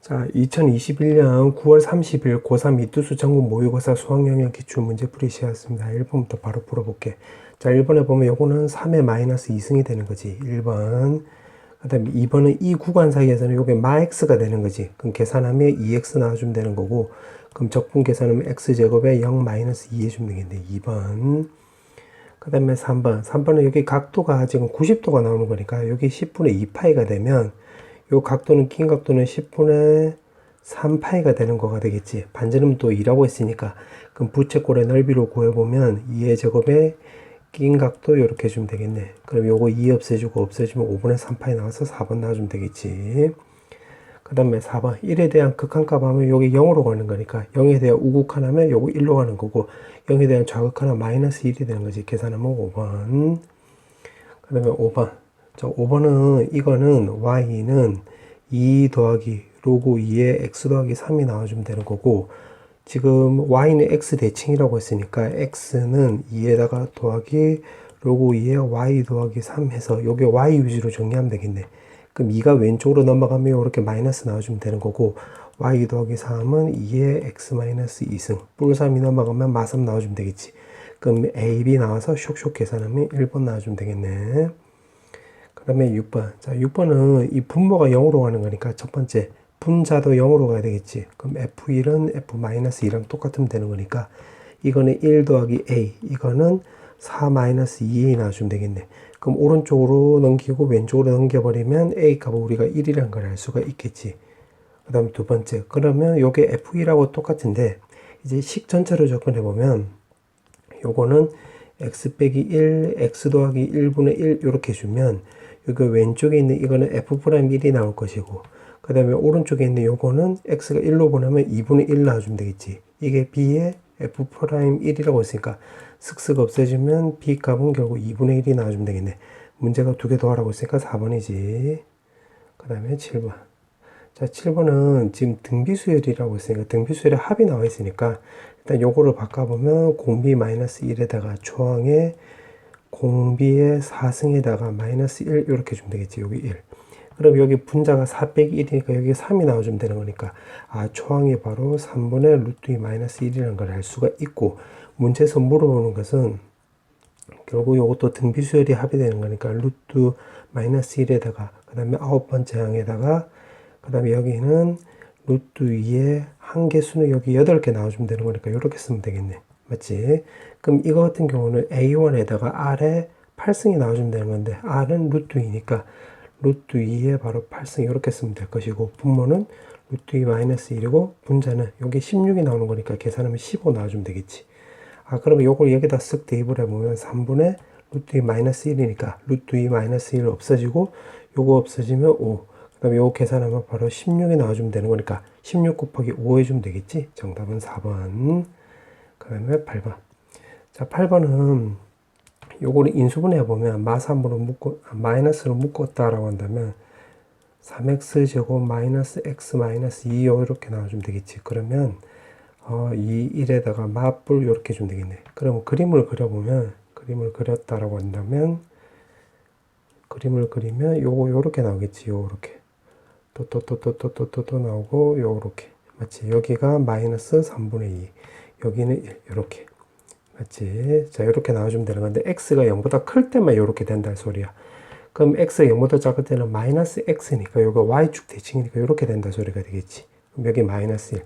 자, 2021년 9월 30일 고3 이투수 전국 모의고사 수학영역 기출문제 풀이 시작했습니다. 1번부터 바로 풀어볼게. 자, 1번에 보면 요거는 3의 마이너스 2승이 되는 거지. 1번. 그 다음에 2번은 이 구간 사이에서는 요게 마x가 되는 거지. 그럼 계산하면 2x 나와주면 되는 거고, 그럼 적분 계산하면 x제곱에 0 마이너스 2 해주면 되겠네. 2번. 그 다음에 3번. 3번은 여기 각도가 지금 90도가 나오는 거니까 여기 10분의 2파이가 되면 요 각도는 긴 각도는 10분의 3파이가 되는 거가 되겠지. 반지름 또 2라고 했으니까 그럼 부채꼴의 넓이로 구해보면 2의 제곱에 긴 각도 이렇게 해주면 되겠네. 그럼 요거 2 없애주고 없애주면 5분의 3파이 나와서 4번 나와주면 되겠지. 그 다음에 4번 1에 대한 극한값 하면 요게 0으로 가는 거니까 0에 대한 우극한 하면 요거 1로 가는 거고 0에 대한 좌극한 하면 마이너스 1이 되는 거지. 계산하면 5번. 그 다음에 5번. 자, 5번은 이거는 y는 2 더하기 로그 2에 x 더하기 3이 나와주면 되는 거고, 지금 y는 x 대칭이라고 했으니까 x는 2에다가 더하기 로그 2에 y 더하기 3 해서 요게 y 위주로 정리하면 되겠네. 그럼 2가 왼쪽으로 넘어가면 이렇게 마이너스 나와주면 되는 거고, y 더하기 3은 2에 x 마이너스 2승 뿔 3이 넘어가면 마3 나와주면 되겠지. 그럼 a, b 나와서 쇽쇽 계산하면 1번 나와주면 되겠네. 그 다음에 6번. 자, 6번은 이 분모가 0으로 가는 거니까 첫 번째 분자도 0으로 가야 되겠지. 그럼 F1은 F-2랑 똑같으면 되는 거니까 이거는 1 더하기 A, 이거는 4-2A 나와주면 되겠네. 그럼 오른쪽으로 넘기고 왼쪽으로 넘겨버리면 A 값을 우리가 1이라는 걸 알 수가 있겠지. 그 다음에 두 번째. 그러면 요게 F1하고 똑같은데 이제 식 전체로 접근해보면 요거는 x 빼기 1, x 더하기 1분의 1 이렇게 주면 여기 왼쪽에 있는 이거는 f'1이 나올 것이고, 그 다음에 오른쪽에 있는 요거는 x가 1로 보내면 2분의 1 나와주면 되겠지. 이게 b의 f'1이라고 했으니까 슥슥 없애주면 b 값은 결국 2분의 1이 나와주면 되겠네. 문제가 두 개 더 하라고 했으니까 4번이지. 그 다음에 7번. 자, 7번은 지금 등비수열이라고 했으니까 등비수열의 합이 나와 있으니까 일단 요거를 바꿔보면 공비 마이너스 1에다가 초항에 공비의 4승에다가 마이너스 1 이렇게 주면 되겠지. 여기 1. 그럼 여기 분자가 4 빼기 1이니까 여기 3이 나와주면 되는 거니까 초항이 바로 3분의 루트 2 마이너스 1이라는 걸 알 수가 있고, 문제에서 물어보는 것은 결국 이것도 등비수열이 합이 되는 거니까 루트 마이너스 1에다가 그 다음에 9번째 항에다가 그 다음에 여기는 루트 2의 한계수는 여기 8개 나와주면 되는 거니까 이렇게 쓰면 되겠네. 맞지? 그럼 이거 같은 경우는 A1에다가 R에 8승이 나와주면 되는 건데 R은 루트 2니까 루트 2에 바로 8승 이렇게 쓰면 될 것이고, 분모는 루트 2 마이너스 1이고 분자는 여기 16이 나오는 거니까 계산하면 15 나와주면 되겠지. 그러면 요걸 여기다 쓱 대입을 해보면 3분의 루트 2 마이너스 1이니까 루트 2 마이너스 1 없어지고 요거 없어지면 5. 그 다음에 요거 계산하면 바로 16이 나와주면 되는 거니까 16 곱하기 5 해주면 되겠지. 정답은 4번. 그 다음에 8번. 자, 8번은 요거를 인수분해 보면 마3으로 묶고 마이너스로 묶었다라고 한다면 3x제곱 마이너스 x 마이너스 2 이렇게 나와주면 되겠지. 그러면 이 1에다가 마뿔 이렇게 주면 되겠네. 그러면 그림을 그려보면, 그림을 그렸다라고 한다면 그림을 그리면 요거 요렇게 나오겠지. 요렇게 또 나오고 요렇게. 맞지? 여기가 마이너스 3분의 2, 여기는 1 요렇게. 맞지? 자, 이렇게 나와주면 되는 건데 x가 0보다 클 때만 이렇게 된다 소리야. 그럼 x가 0보다 작을 때는 마이너스 x니까 요거 y축 대칭이니까 이렇게 된다 소리가 되겠지. 그럼 여기 마이너스 1.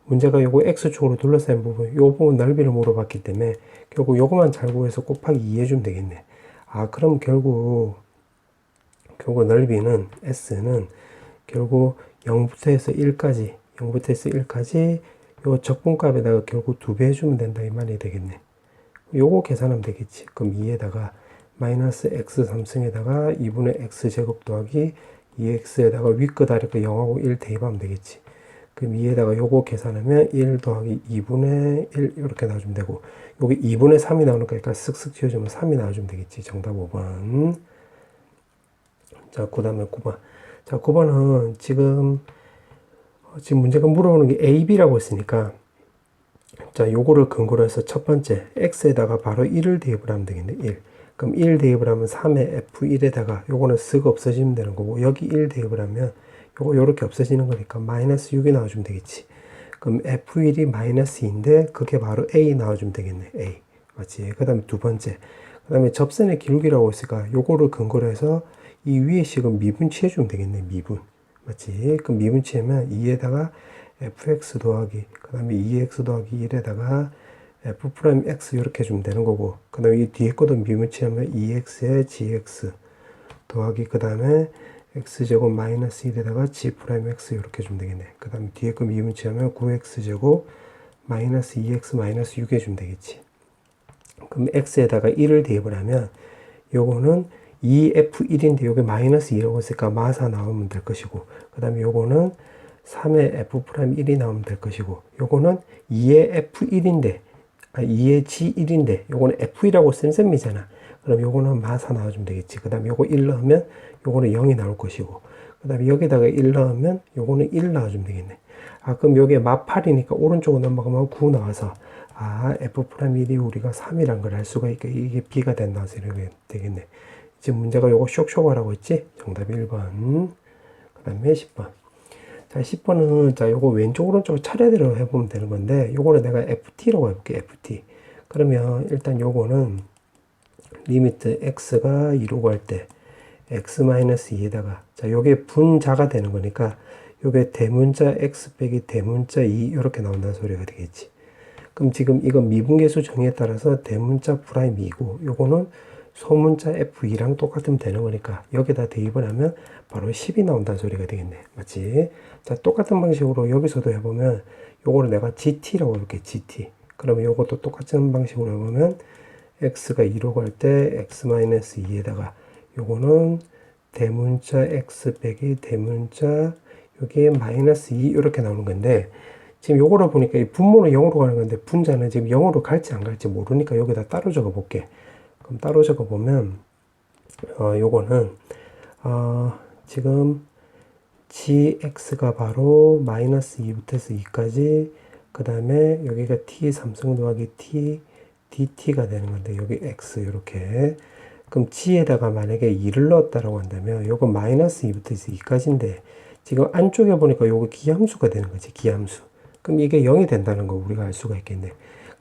문제가 요거 x축으로 둘러싸인 부분, 요 부분 넓이를 물어봤기 때문에 결국 요거만 잘 구해서 곱하기 2 해주면 되겠네. 그럼 결국 넓이는 s는 결국 0부터 해서 1까지 요 적분값에다가 결국 2배 해주면 된다 이 말이 되겠네. 요거 계산하면 되겠지. 그럼 2에다가 마이너스 x 3승에다가 2분의 x제곱 더하기 2x에다가 윗끝 아래끝 0하고 1 대입하면 되겠지. 그럼 2에다가 요거 계산하면 1 더하기 2분의 1 이렇게 나와주면 되고, 여기 2분의 3이 나오는 거니까 쓱쓱 지워주면 3이 나와주면 되겠지. 정답 5번. 자, 그 다음에 9번. 자, 9번은 지금 문제가 물어보는 게 A, B라고 했으니까, 자, 요거를 근거로 해서 첫 번째, X에다가 바로 1을 대입을 하면 되겠네, 1. 그럼 1 대입을 하면 3의 F1에다가 요거는 쓱 없어지면 되는 거고, 여기 1 대입을 하면 요거 요렇게 없어지는 거니까 마이너스 6이 나와주면 되겠지. 그럼 F1이 마이너스 2인데 그게 바로 A 나와주면 되겠네. A. 맞지? 그 다음에 두 번째. 그 다음에 접선의 기울기라고 했으니까 요거를 근거로 해서 이 위에 식은 미분 취해주면 되겠네. 미분. 맞지? 그럼 미분 취하면 2에다가 fx 더하기 그 다음에 2x 더하기 1에다가 f'x 이렇게 해주면 되는 거고, 그 다음에 이 뒤에 거도 미분 취하면 2x에 gx 더하기 그 다음에 x제곱 마이너스 1에다가 g'x 이렇게 해주면 되겠네. 그 다음에 뒤에 거 미분 취하면 9x제곱 마이너스 2x 마이너스 6 해주면 되겠지. 그럼 x에다가 1을 대입을 하면 요거는 2f1인데 요게 마이너스 2라고 했으니까 마사 나오면 될 것이고, 그 다음에 요거는 3의 f'1이 나오면 될 것이고, 요거는 2의 f1인데 2의 g1인데 요거는 f1이라고 쓴 셈이잖아. 그럼 요거는 마사 나와주면 되겠지. 그 다음에 요거 1 넣으면 요거는 0이 나올 것이고, 그 다음에 여기다가 1 넣으면 요거는 1 나와주면 되겠네. 그럼 요게 마8이니까 오른쪽으로 넘어가면 9 나와서 f'1이 우리가 3이란 걸 알 수가 있게 이게 b가 된다고 이렇게 되겠네. 지금 문제가 요거 쇽쇼가라고 했지? 정답이 1번. 그 다음에 10번. 자, 10번은, 자, 요거 왼쪽, 오른쪽 차례대로 해보면 되는 건데, 요거는 내가 FT라고 해볼게, FT. 그러면, 일단 요거는, 리미트 x가 2로 갈 때, x-2에다가, 자, 요게 분자가 되는 거니까, 요게 대문자 x 빼기 대문자 2, 요렇게 나온다는 소리가 되겠지. 그럼 지금 이건 미분계수 정의에 따라서 대문자 프라임 2고, 요거는 소문자 f2랑 똑같으면 되는 거니까 여기다 대입을 하면 바로 10이 나온다는 소리가 되겠네. 맞지? 자, 똑같은 방식으로 여기서도 해보면 요거를 내가 gt라고 해볼게. gt. 그러면 요것도 똑같은 방식으로 해보면 x가 2로 갈 때 x-2에다가 요거는 대문자 x 빼기 대문자 여기에 마이너스 2 이렇게 나오는 건데, 지금 요거를 보니까 이 분모는 0으로 가는 건데 분자는 지금 0으로 갈지 안 갈지 모르니까 여기다 따로 적어 볼게. 그럼 따로 적어 보면 요거는 지금 gx가 바로 마이너스 2부터 해서 2까지, 그 다음에 여기가 t 삼성 더하기 t dt가 되는 건데 여기 x 이렇게. 그럼 g에다가 만약에 2를 넣었다라고 한다면 요거 마이너스 2부터 해서 2까지인데 지금 안쪽에 보니까 요거 기함수가 되는 거지. 기함수. 그럼 이게 0이 된다는 거 우리가 알 수가 있겠네.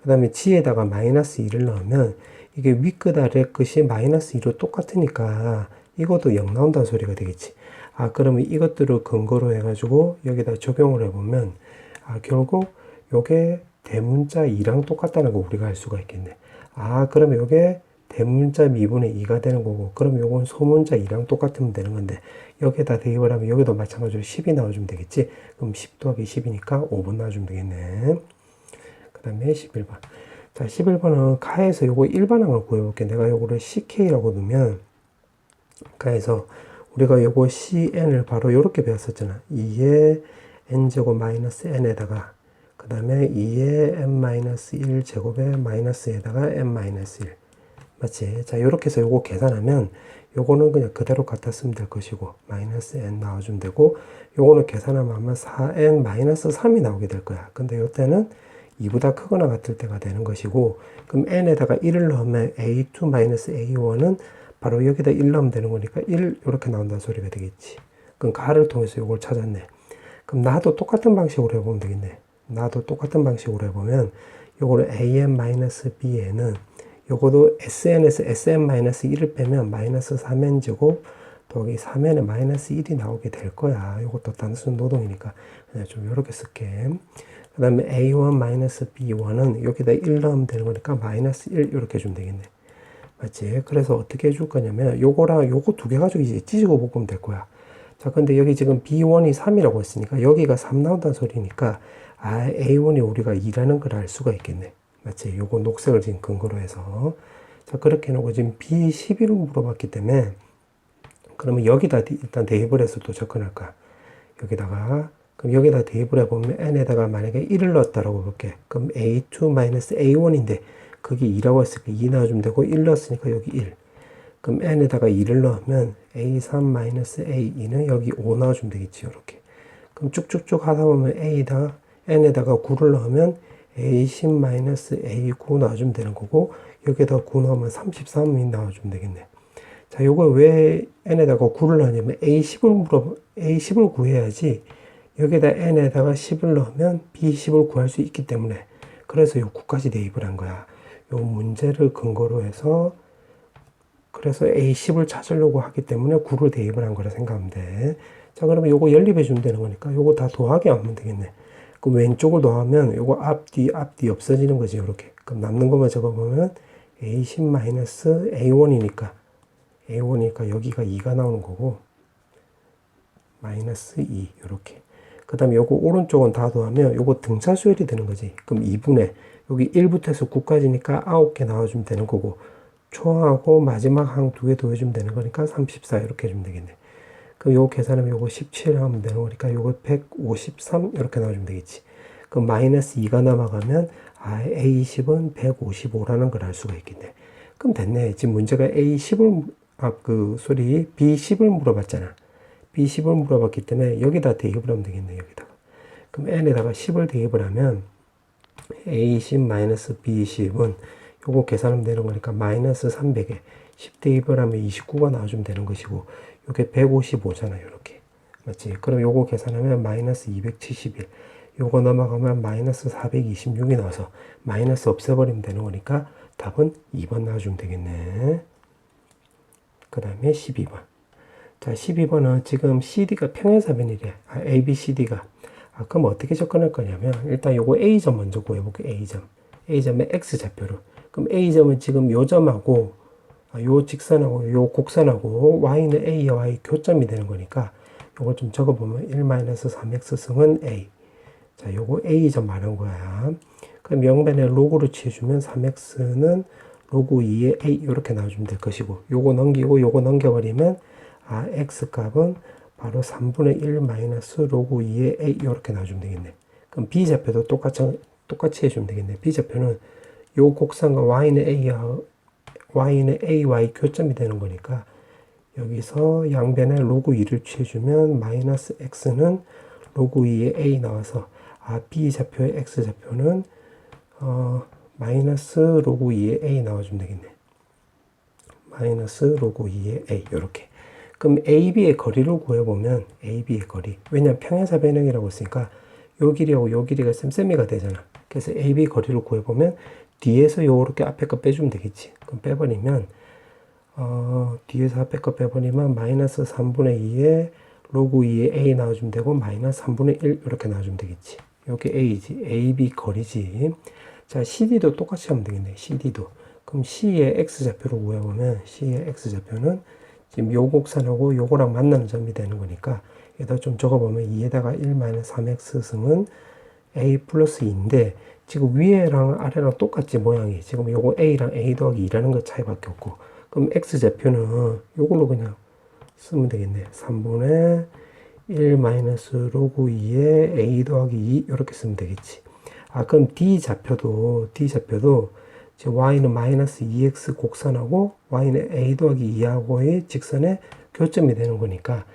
그 다음에 g에다가 마이너스 2를 넣으면 이게 윗끝 아래끝이 마이너스 2로 똑같으니까 이것도 0 나온다는 소리가 되겠지. 그러면 이것들을 근거로 해가지고 여기다 적용을 해보면 결국 요게 대문자 2랑 똑같다는 거 우리가 알 수가 있겠네. 그러면 요게 대문자 미분의 2가 되는 거고, 그럼 요건 소문자 2랑 똑같으면 되는 건데 여기에다 대입을 하면 여기도 마찬가지로 10이 나와주면 되겠지. 그럼 10 더하기 10이니까 5번 나와주면 되겠네. 그 다음에 11번. 자, 11번은 가에서 요거 일반항을 구해볼게. 내가 요거를 CK라고 두면, 가에서 우리가 요거 CN을 바로 요렇게 배웠었잖아. 2의 n제곱 마이너스 n에다가, 그 다음에 2의 n-1 제곱에 마이너스에다가 n-1. 맞지? 자, 요렇게 해서 요거 계산하면, 요거는 그냥 그대로 갖다 쓰면 될 것이고, 마이너스 n 나와주면 되고, 요거는 계산하면 아마 4n-3이 나오게 될 거야. 근데 요때는 2보다 크거나 같을 때가 되는 것이고, 그럼 n에다가 1을 넣으면 a2-a1은 바로 여기다 1 넣으면 되는 거니까 1 이렇게 나온다는 소리가 되겠지. 그럼 가를 통해서 이걸 찾았네. 그럼 나도 똑같은 방식으로 해보면 되겠네. 나도 똑같은 방식으로 해보면 요거를 an-b에는 요거도 sn에서 sn-1을 빼면 마이너스 3n제곱 더하기 3n에 마이너스 1이 나오게 될 거야. 요것도 단순 노동이니까 그냥 좀 이렇게 쓸게. 그 다음에 a1-b1은 여기다 1 넣으면 되는 거니까 마이너스 1 이렇게 해주면 되겠네. 맞지? 그래서 어떻게 해줄 거냐면 요거랑 요거 두 개 가지고 이제 찢고 볶으면 될 거야. 자, 근데 여기 지금 b1이 3이라고 했으니까 여기가 3 나온다는 소리니까 a1이 우리가 2라는 걸 알 수가 있겠네. 맞지? 요거 녹색을 지금 근거로 해서. 자, 그렇게 해놓고 지금 b11을 물어봤기 때문에 그러면 여기다 일단 대입을 해서 또 접근할 거야. 여기다가. 그럼 여기다 대입을 해보면 n에다가 만약에 1을 넣었다라고 볼게. 그럼 a2-a1인데 그게 2라고 했으니까 2 넣어주면 되고 1 넣었으니까 여기 1. 그럼 n에다가 2를 넣으면 a3-a2는 여기 5 넣어주면 되겠지. 이렇게. 그럼 쭉쭉쭉 하다 보면 n에다가 9를 넣으면 a10-a9 넣어주면 되는 거고 여기에다 9 넣으면 33이 나와주면 되겠네. 자, 요거 왜 n에다가 9를 넣냐면 A10을 구해야지 여기다 n에다가 10을 넣으면 B10을 구할 수 있기 때문에 그래서 요 9까지 대입을 한 거야. 요 문제를 근거로 해서 그래서 A10을 찾으려고 하기 때문에 9를 대입을 한 거라 생각하면 돼. 자, 그러면 요거 연립해 주면 되는 거니까 요거 다 더하기 하면 되겠네. 그럼 왼쪽을 더하면 요거 앞뒤 없어지는 거지, 요렇게. 그럼 남는 것만 적어보면 A10-A1이니까 여기가 2가 나오는 거고 마이너스 2 요렇게. 그 다음에 요거 오른쪽은 다 더하면 요거 등차수열이 되는 거지. 그럼 2분의 여기 1부터 해서 9까지니까 9개 나와주면 되는 거고 초하고 마지막 항 2개 더해주면 되는 거니까 34 이렇게 해주면 되겠네. 그럼 요거 계산하면 요거 17 하면 되는 거니까 요거 153 이렇게 나와주면 되겠지. 그럼 마이너스 2가 남아가면 A10은 155라는 걸 알 수가 있겠네. 그럼 됐네. 지금 문제가 B10을 물어봤잖아. B10을 물어봤기 때문에 여기다 대입을 하면 되겠네. 여기다가. 그럼 n에다가 10을 대입을 하면 A10-B10은 요거 계산하면 되는 거니까 마이너스 300에 10 대입을 하면 29가 나와주면 되는 것이고 요게 155잖아요. 이렇게. 맞지? 그럼 요거 계산하면 마이너스 271. 요거 넘어가면 마이너스 426이 나와서 마이너스 없애버리면 되는 거니까 답은 2번 나와주면 되겠네. 그 다음에 12번. 자, 12번은 지금 CD가 평행사변이래. ABCD가. 그럼 어떻게 접근할 거냐면, 일단 요거 A점 먼저 구해볼게요. A점. A점의 X좌표로. 그럼 A점은 지금 요 점하고, 요 직선하고, 요 곡선하고, Y는 A와 Y 교점이 되는 거니까, 요걸 좀 적어보면 1-3X 승은 A. 자, 요거 A점 말한 거야. 그럼 영변에 로그로 취해주면 3X는 로그 2의 A 이렇게 나와주면 될 것이고, 요거 넘기고 요거 넘겨버리면 x 값은 바로 3분의 1 마이너스 로그 2의 a 이렇게 나와주면 되겠네. 그럼 b좌표도 똑같이 해주면 되겠네. b좌표는 요 곡선과 y는 ay 교점이 되는 거니까 여기서 양변에 로그 2를 취해주면 마이너스 x는 로그 2의 a 나와서 b좌표의 x좌표는 마이너스 로그 2의 a 나와주면 되겠네. 마이너스 로그 2의 a 이렇게. 그럼 AB의 거리를 구해보면 AB의 거리. 왜냐면 평행사 변형이라고 했으니까 요 길이하고 요 길이가 쌤쌤이가 되잖아. 그래서 AB 거리를 구해보면 뒤에서 요렇게 앞에 거 빼주면 되겠지. 그럼 빼버리면 뒤에서 앞에 거 빼버리면 마이너스 3분의 2에 로그 2의 A 나와주면 되고 마이너스 3분의 1 이렇게 나와주면 되겠지. 요게 A지. AB 거리지. 자, CD도 똑같이 하면 되겠네. CD도. 그럼 C의 X좌표를 구해보면 C의 X좌표는 지금 요 곡선하고 요거랑 만나는 점이 되는 거니까 여기다 좀 적어보면 2에다가 1-3x 승은 a 플러스 2인데 지금 위에랑 아래랑 똑같지 모양이. 지금 요거 a랑 a 더하기 2라는 것 차이밖에 없고 그럼 x좌표는 요걸로 그냥 쓰면 되겠네. 3분의 1 마이너스 로그 2에 a 더하기 2 이렇게 쓰면 되겠지. 그럼 d좌표도 지금 y는 마이너스 2x 곡선하고 y는 a 더하기 2하고의 직선의 교점이 되는 거니까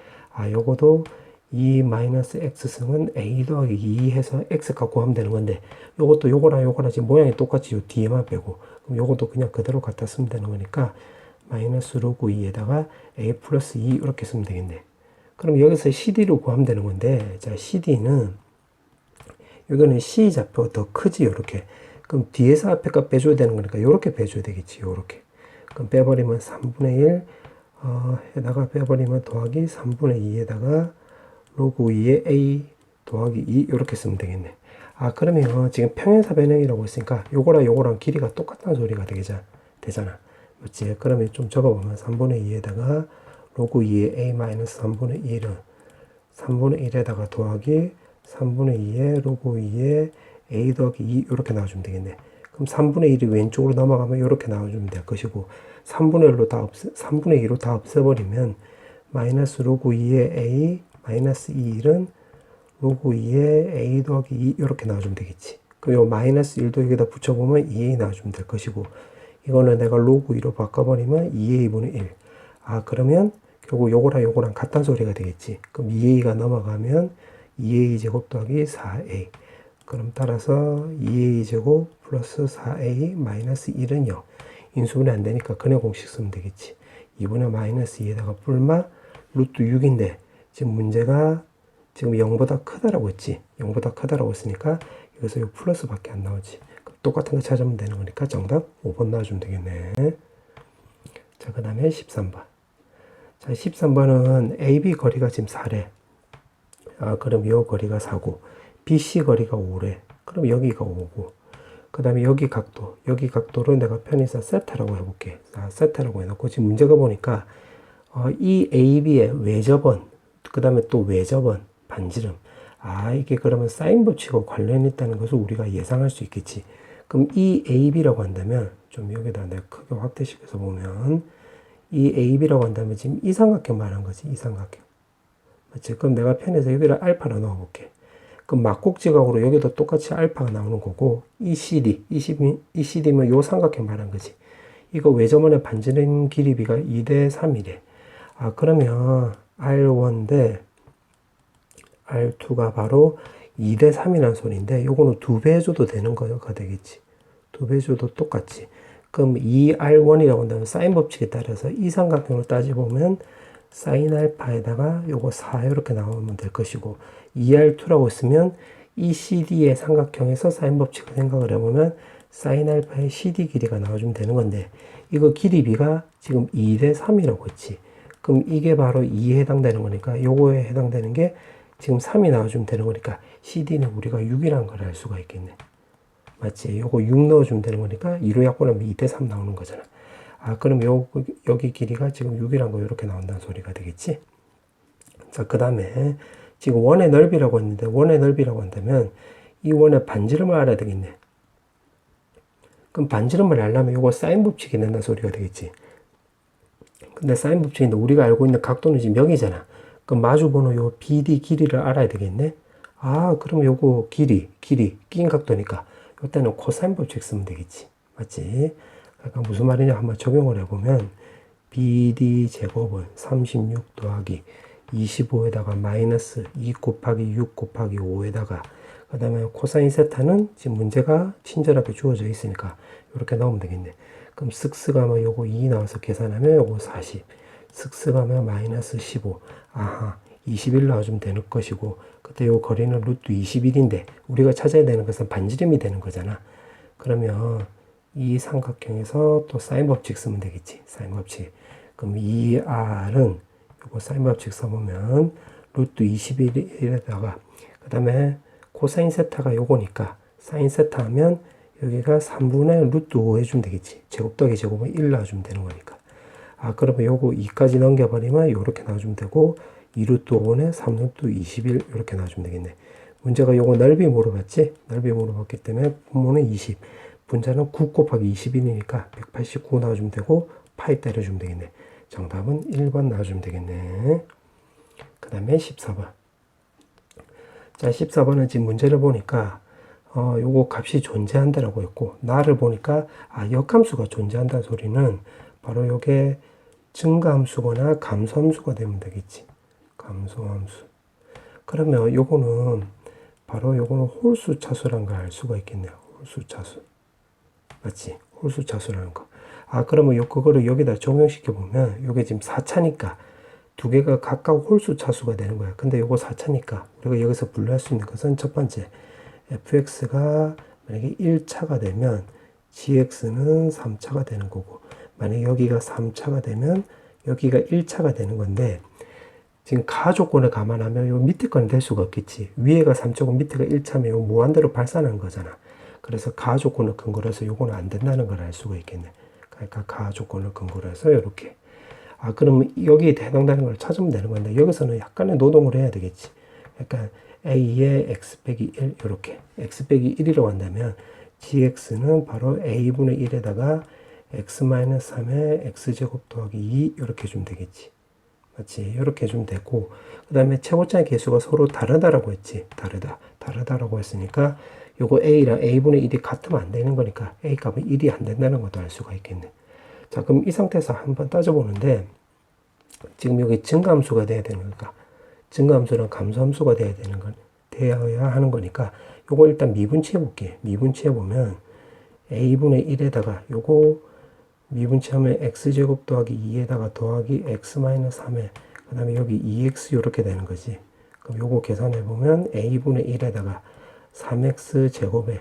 요거도 2 마이너스 x승은 a 더하기 2 해서 x 값 구하면 되는 건데 요것도 요거랑 지금 모양이 똑같이 요 뒤에만 빼고 그럼 요것도 그냥 그대로 갖다 쓰면 되는 거니까 마이너스 로그 2에다가 a 플러스 2 이렇게 쓰면 되겠네. 그럼 여기서 CD를 구하면 되는 건데 자 CD는 여기는 C좌표가 더 크지 요렇게. 그럼 뒤에서 앞에 거 빼줘야 되는 거니까 요렇게 빼줘야 되겠지. 요렇게. 그럼 빼버리면 3분의 1 에다가 빼버리면 더하기 3분의 2에다가 로그 2의 a 더하기 2 이렇게 쓰면 되겠네. 그러면 지금 평행사 변형이라고 했으니까 요거랑 길이가 똑같다는 소리가 되잖아. 맞지? 그러면 좀 적어보면 3분의 2에다가 로그 2의 a 마이너스 3분의 1은 3분의 1에다가 더하기 3분의 2에 로그 2의 a 더하기 2 이렇게 나와주면 되겠네. 그럼 3분의 1이 왼쪽으로 넘어가면 이렇게 나와주면 될 것이고 3분의 2로 다 없애버리면 마이너스 로그 2의 a 마이너스 2은 로그 2의 a 더하기 2 이렇게 나와주면 되겠지. 그럼 요 마이너스 1도 여기다 붙여보면 2a 나와주면 될 것이고 이거는 내가 로그 2로 바꿔버리면 2a분의 1. 그러면 결국 요거랑 같다는 소리가 되겠지. 그럼 2a가 넘어가면 2a 제곱 더하기 4a. 그럼 따라서 2a 제곱 플러스 4a 마이너스 1은 0. 인수분해 안 되니까 근해 공식 쓰면 되겠지. 2분의 마이너스 2에다가 뿔마 루트 6인데 지금 문제가 지금 0보다 크다라고 했지. 0보다 크다라고 했으니까 여기서 이 플러스밖에 안 나오지. 똑같은 거 찾으면 되는 거니까 정답 5번 나와주면 되겠네. 자, 그 다음에 13번. 자, 13번은 AB 거리가 지금 4래. 그럼 이 거리가 4고, BC 거리가 5래. 그럼 여기가 5고, 그 다음에 여기 각도를 내가 편의상 세타라고 해볼게. 세타라고 해놓고, 지금 문제가 보니까, 이 AB의 외접원, 그 다음에 또 외접원, 반지름. 이게 그러면 사인 법칙과 관련이 있다는 것을 우리가 예상할 수 있겠지. 그럼 이 AB라고 한다면, 좀 여기다 내가 크게 확대시켜서 보면, 이 AB라고 한다면 지금 이 삼각형 말한 거지, 이 삼각형. 맞지? 그럼 내가 편에서 여기를 알파로 넣어볼게. 그럼 막곡지각으로 여기도 똑같이 알파가 나오는 거고, 이 CD면 요 삼각형 말한 거지. 이거 외접원의 반지름 길이비가 2대 3이래. 그러면 R1 대 R2가 바로 2대 3이라는 소리인데, 요거는 2배 해줘도 되는 거가 되겠지. 2배 해줘도 똑같지. 그럼 2R1이라고 한다면 사인 법칙에 따라서 이 삼각형을 따져보면 사인 알파에다가 요거 4 이렇게 나오면 될 것이고, 2R2라고 했으면 이 CD의 삼각형에서 사인 법칙을 생각을 해보면 사인 알파의 CD 길이가 나와주면 되는 건데, 이거 길이비가 지금 2대 3이라고 했지. 그럼 이게 바로 2에 해당되는 거니까 요거에 해당되는 게 지금 3이 나와주면 되는 거니까 CD는 우리가 6이라는 걸 알 수가 있겠네. 맞지? 요거 6 넣어주면 되는 거니까 2로 약분하면 2대 3 나오는 거잖아. 그럼 여기 길이가 지금 6이란 거 이렇게 나온다는 소리가 되겠지? 자, 그 다음에 지금 원의 넓이라고 했는데, 원의 넓이라고 한다면 이 원의 반지름을 알아야 되겠네. 그럼 반지름을 알려면 요거 사인 법칙이 된다는 소리가 되겠지. 근데 사인 법칙인데 우리가 알고 있는 각도는 지금 0이잖아. 그럼 마주보는 요 BD 길이를 알아야 되겠네? 그럼 요거 길이, 낀 각도니까 이때는 코사인 법칙 쓰면 되겠지. 맞지? 그러니까 무슨 말이냐 한번 적용을 해보면 BD 제곱은 36 더하기 25에다가 마이너스 2 곱하기 6 곱하기 5에다가 그 다음에 코사인 세타는 지금 문제가 친절하게 주어져 있으니까 이렇게 넣으면 되겠네. 그럼 쓱쓱 하면 요거 2 나와서 계산하면 요거 40, 쓱쓱 하면 마이너스 15, 21 나와주면 되는 것이고, 그때 요 거리는 루트 21인데 우리가 찾아야 되는 것은 반지름이 되는 거잖아. 그러면 이 삼각형에서 또 사인 법칙 쓰면 되겠지. 사인 법칙. 그럼 2R은 요거 사인 법칙 써보면 루트 21에다가 그 다음에 코사인 세타가 요거니까 사인 세타 하면 여기가 3분의 루트 5 해주면 되겠지. 제곱 더하기 제곱은 1 나와주면 되는 거니까. 그러면 요거 2까지 넘겨버리면 요렇게 나와주면 되고, 2루트 5분의 3루트 21 이렇게 나와주면 되겠네. 문제가 요거 넓이 물어봤지? 넓이 물어봤기 때문에 분모는 20, 분자는 9 곱하기 21이니까 189 나와주면 되고, 파이 때려주면 되겠네. 정답은 1번 나와주면 되겠네. 그 다음에 14번. 자, 14번은 지금 문제를 보니까 요거 값이 존재한다라고 했고, 나를 보니까 역함수가 존재한다는 소리는 바로 요게 증가함수거나 감소함수가 되면 되겠지. 감소함수. 그러면 요거는 바로 요거는 홀수 차수라는 걸 알 수가 있겠네요. 홀수 차수. 맞지? 홀수 차수라는 거. 그러면 그거를 여기다 적용시켜 보면 요게 지금 4차니까 두 개가 각각 홀수 차수가 되는 거야. 근데 요거 4차니까 우리가 여기서 분류할 수 있는 것은 첫 번째, fx가 만약에 1차가 되면 gx는 3차가 되는 거고, 만약에 여기가 3차가 되면 여기가 1차가 되는 건데, 지금 가조건을 감안하면 요 밑에 거는 될 수가 없겠지. 위에가 3차고 밑에가 1차면 요 무한대로 발산하는 거잖아. 그래서 가조건을 근거로 해서 요거는 안 된다는 걸 알 수가 있겠네. 그러니까 가조건을 근거로 해서 이렇게. 그러면 여기에 해당되는 걸 찾으면 되는 건데, 여기서는 약간의 노동을 해야 되겠지. 그러니까 a의 x 빼기 1 이렇게. x 빼기 1이라고 한다면 gx는 바로 a분의 1에다가 x-3의 x제곱 더하기 2 이렇게 해주면 되겠지. 맞지? 이렇게 해주면 되고, 그 다음에 최고차의 개수가 서로 다르다라고 했지. 다르다라고 했으니까 요거 a랑 a분의 1이 같으면 안 되는 거니까 a 값은 1이 안 된다는 것도 알 수가 있겠네. 자, 그럼 이 상태에서 한번 따져보는데, 지금 여기 증가함수가 돼야 되는 거니까, 증가함수랑 감소함수가 되어야 하는 거니까, 요거 일단 미분치해 볼게. 미분치해 보면 a분의 1에다가 요거 미분치하면 x제곱 더하기 2에다가 더하기 x-3에 그 다음에 여기 2x 이렇게 되는 거지. 그럼 요거 계산해보면 a분의 1에다가 3x 제곱에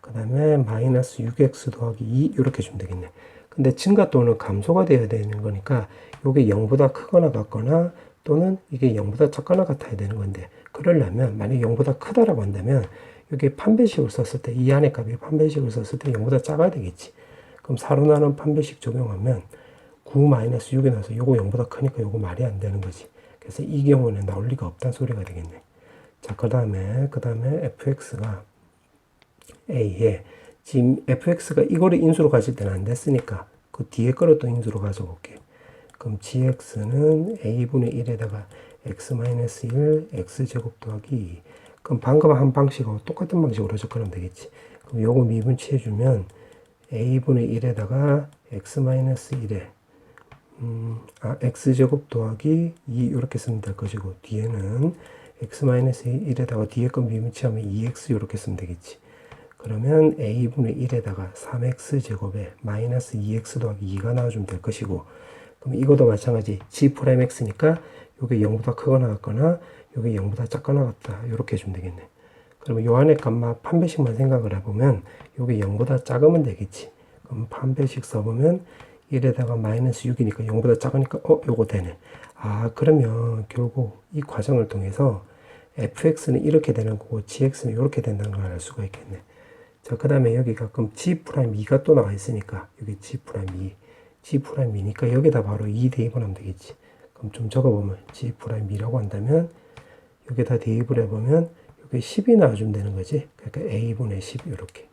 그 다음에 마이너스 6x 더하기 2 이렇게 주면 되겠네. 근데 증가 또는 감소가 되어야 되는 거니까 요게 0보다 크거나 같거나 또는 이게 0보다 작거나 같아야 되는 건데, 그러려면 만약에 0보다 크다라고 한다면 여기 판별식을 썼을 때 이 안에 값이 판별식을 썼을 때 0보다 작아야 되겠지. 그럼 4로 나눈 판별식 적용하면 9-6이 나와서 요거 0보다 크니까 요거 말이 안 되는 거지. 그래서 이 경우는 나올 리가 없다는 소리가 되겠네. 자, 그 다음에 fx가 a에 지금 fx가 이거를 인수로 가질 때는 안 됐으니까 그 뒤에 거를 또 인수로 가져볼게. 그럼 gx는 a분의 1에다가 x-1 x제곱 더하기 2. 그럼 방금 한 방식하고 똑같은 방식으로 접근하면 되겠지. 그럼 요거 미분치해주면 a분의 1에다가 x-1에 x제곱 더하기 2 이렇게 쓰면 될 것이고, 뒤에는 x-1에다가 뒤에 거 미분치하면 2x 이렇게 쓰면 되겠지. 그러면 a분의 1에다가 3x 제곱에 마이너스 2x 더하기 2가 나와주면 될 것이고, 그럼 이것도 마찬가지 g'x니까 요게 0보다 크거나 같거나 요게 0보다 작거나 같다 이렇게 해주면 되겠네. 그러면 요 안에 값만 판별식만 생각을 해보면 요게 0보다 작으면 되겠지. 그럼 판별식 써보면 1에다가 마이너스 6이니까 0보다 작으니까 요거 되네. 아, 그러면 결국 이 과정을 통해서 fx는 이렇게 되는 거고 gx는 이렇게 된다는 걸 알 수가 있겠네. 자, 그 다음에 여기 가끔 g'2가 또 나와 있으니까 여기 g'2니까 여기다 바로 2 대입을 하면 되겠지. 그럼 좀 적어보면 g'2라고 한다면 여기다 대입을 해보면 여기 10이 나와주면 되는 거지. 그러니까 a분의 10 이렇게.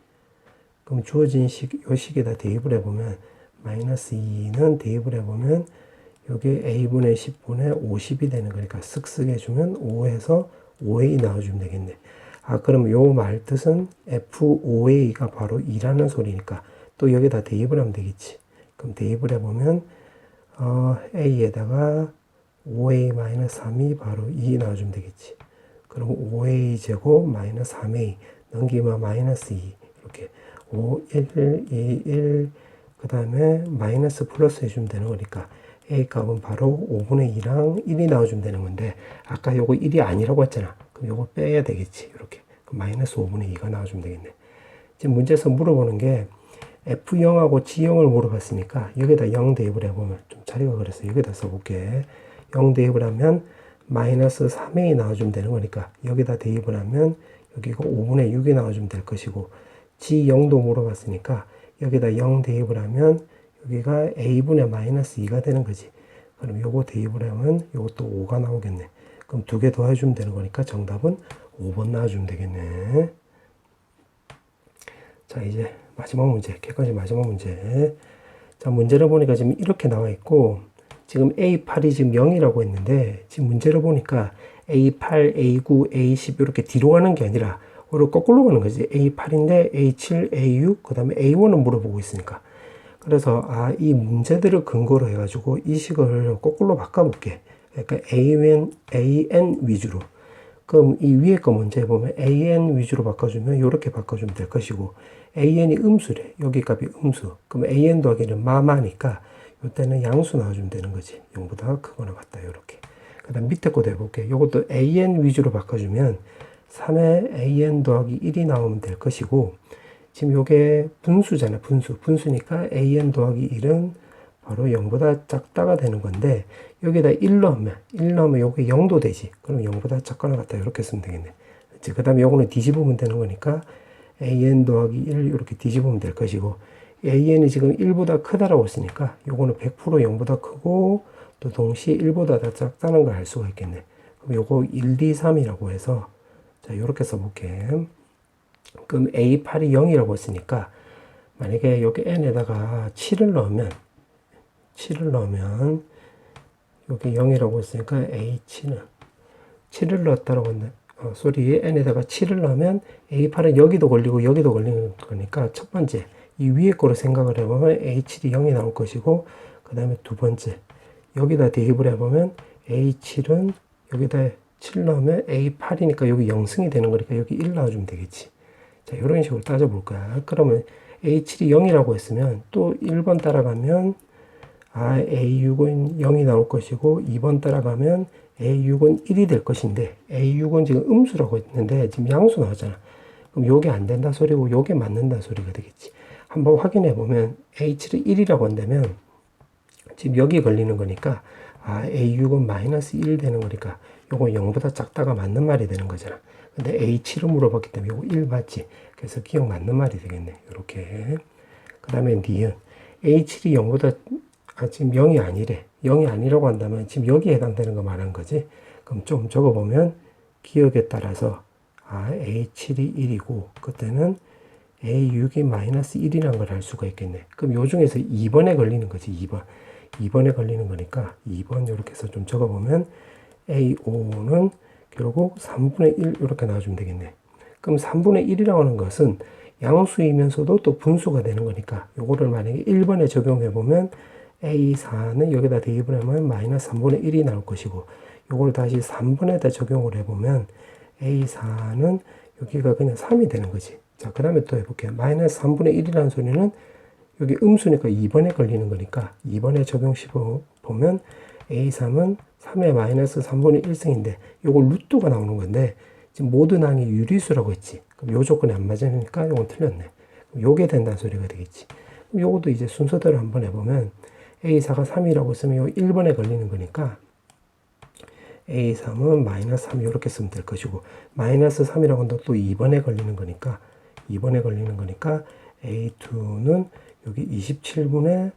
그럼 주어진 요 식에다 대입을 해보면 마이너스 2는 대입을 해보면 여기 a분의 10분의 50이 되는 거니까 쓱쓱 해주면 5에서 5a 나와주면 되겠네. 아, 그럼 요 말 뜻은 f5a가 바로 2라는 소리니까 또 여기다 대입을 하면 되겠지. 그럼 대입을 해보면 a에다가 5a-3이 바로 2 나와주면 되겠지. 그럼 5a 제곱 마이너스 3a 넘기면 마이너스 2 이렇게 5, 1, 2, 1 그 다음에 마이너스 플러스 해주면 되는 거니까 a 값은 바로 5분의 2랑 1이 나와주면 되는 건데, 아까 요거 1이 아니라고 했잖아. 그럼 요거 빼야 되겠지. 이렇게. 그럼 마이너스 5분의 2가 나와주면 되겠네. 지금 문제에서 물어보는 게 F0하고 G0을 물어봤으니까 여기다 0 대입을 해보면 좀 자리가 그래서 여기다 써볼게. 0 대입을 하면 마이너스 3a 나와주면 되는 거니까 여기다 대입을 하면 여기가 5분의 6이 나와주면 될 것이고, G0도 물어봤으니까 여기다 0 대입을 하면 여기가 a분의 마이너스 2가 되는 거지. 그럼 요거 대입을 하면 요것도 5가 나오겠네. 그럼 두 개 더 해주면 되는 거니까 정답은 5번 나와주면 되겠네. 자, 이제 마지막 문제, 객관식 마지막 문제. 자, 문제를 보니까 지금 이렇게 나와 있고, 지금 A8이 지금 0이라고 했는데, 지금 문제를 보니까 A8, A9, A10 이렇게 뒤로 가는 게 아니라, 오히려 거꾸로 가는 거지. A8인데 A7, A6, 그 다음에 A1을 물어보고 있으니까. 그래서, 이 문제들을 근거로 해가지고 이 식을 거꾸로 바꿔볼게. 그러니까 AN 위주로. 그럼 이 위에 거 먼저 해보면 AN 위주로 바꿔주면 이렇게 바꿔주면 될 것이고, AN이 음수래. 여기 값이 음수. 그럼 AN 더하기는 마마니까 이때는 양수 나와주면 되는 거지. 0보다 크거나 같다. 이렇게. 그 다음 밑에 것도 해볼게. 이것도 AN 위주로 바꿔주면 3에 AN 더하기 1이 나오면 될 것이고, 지금 요게 분수잖아. 분수니까 AN 더하기 1은 바로 0보다 작다가 되는 건데, 여기다 1 넣으면 요게 0도 되지. 그럼 0보다 작거나 같다. 이렇게 쓰면 되겠네. 그 다음에 요거는 뒤집으면 되는 거니까 AN 더하기 1 이렇게 뒤집으면 될 것이고, AN이 지금 1보다 크다라고 했으니까 요거는 100% 0보다 크고 또 동시에 1보다 더 작다는 걸 알 수가 있겠네. 그럼 요거 1, 2, 3이라고 해서 자, 요렇게 써볼게. 그럼 A8이 0이라고 했으니까 만약에 여기 n에다가 7을 넣으면 여기 0이라고 했으니까 A7은 7을 넣었다라고 했네. n에다가 7을 넣으면 A8은 여기도 걸리고 여기도 걸리는 거니까 첫 번째 이 위에 거로 생각을 해보면 A7이 0이 나올 것이고, 그 다음에 두 번째 여기다 대입을 해보면 A7은 여기다 7 넣으면 A8이니까 여기 0승이 되는 거니까 여기 1 넣어주면 되겠지. 자, 이런 식으로 따져볼 거야. 그러면 A7이 0이라고 했으면 또 1번 따라가면 A6은 0이 나올 것이고 2번 따라가면 A6은 1이 될 것인데 A6은 지금 음수라고 했는데 지금 양수 나왔잖아. 그럼 요게 안 된다 소리고 요게 맞는다 소리가 되겠지. 한번 확인해 보면 A7이 1이라고 한다면 지금 여기 걸리는 거니까 A6은 마이너스 1 되는 거니까 요거 0보다 작다가 맞는 말이 되는 거잖아. 근데 A7을 물어봤기 때문에 요거 1 맞지. 그래서 기억 맞는 말이 되겠네. 요렇게. 그 다음에 니은 A7이 0보다 지금 0이 아니래. 0이 아니라고 한다면 지금 여기에 해당되는 거 말한 거지. 그럼 좀 적어보면 기억에 따라서 A7이 1이고 그때는 A6이 마이너스 1이라는 걸 알 수가 있겠네. 그럼 요 중에서 2번에 걸리는 거지. 2번에 걸리는 거니까 2번 이렇게 해서 좀 적어보면 A5는 결국 3분의 1 이렇게 나와주면 되겠네. 그럼 3분의 1이라고 하는 것은 양수이면서도 또 분수가 되는 거니까 요거를 만약에 1번에 적용해 보면 A4는 여기다 대입을 하면 마이너스 3분의 1이 나올 것이고 요걸 다시 3번에다 적용을 해보면 A4는 여기가 그냥 3이 되는 거지. 자, 그 다음에 또 해볼게요. 마이너스 3분의 1이라는 소리는 여기 음수니까 2번에 걸리는 거니까 2번에 적용시켜 보면 A3은 3의 마이너스 3분의 1승인데 요거 루트가 나오는 건데 지금 모든 항이 유리수라고 했지. 그럼 요 조건이 안 맞으니까 요건 틀렸네. 요게 된다는 소리가 되겠지. 그럼 요것도 이제 순서대로 한번 해보면 A4가 3이라고 쓰면 요 1번에 걸리는 거니까 A3은 마이너스 3 이렇게 쓰면 될 것이고 마이너스 3이라고 하면 또 2번에 걸리는 거니까 A2는 여기 27분의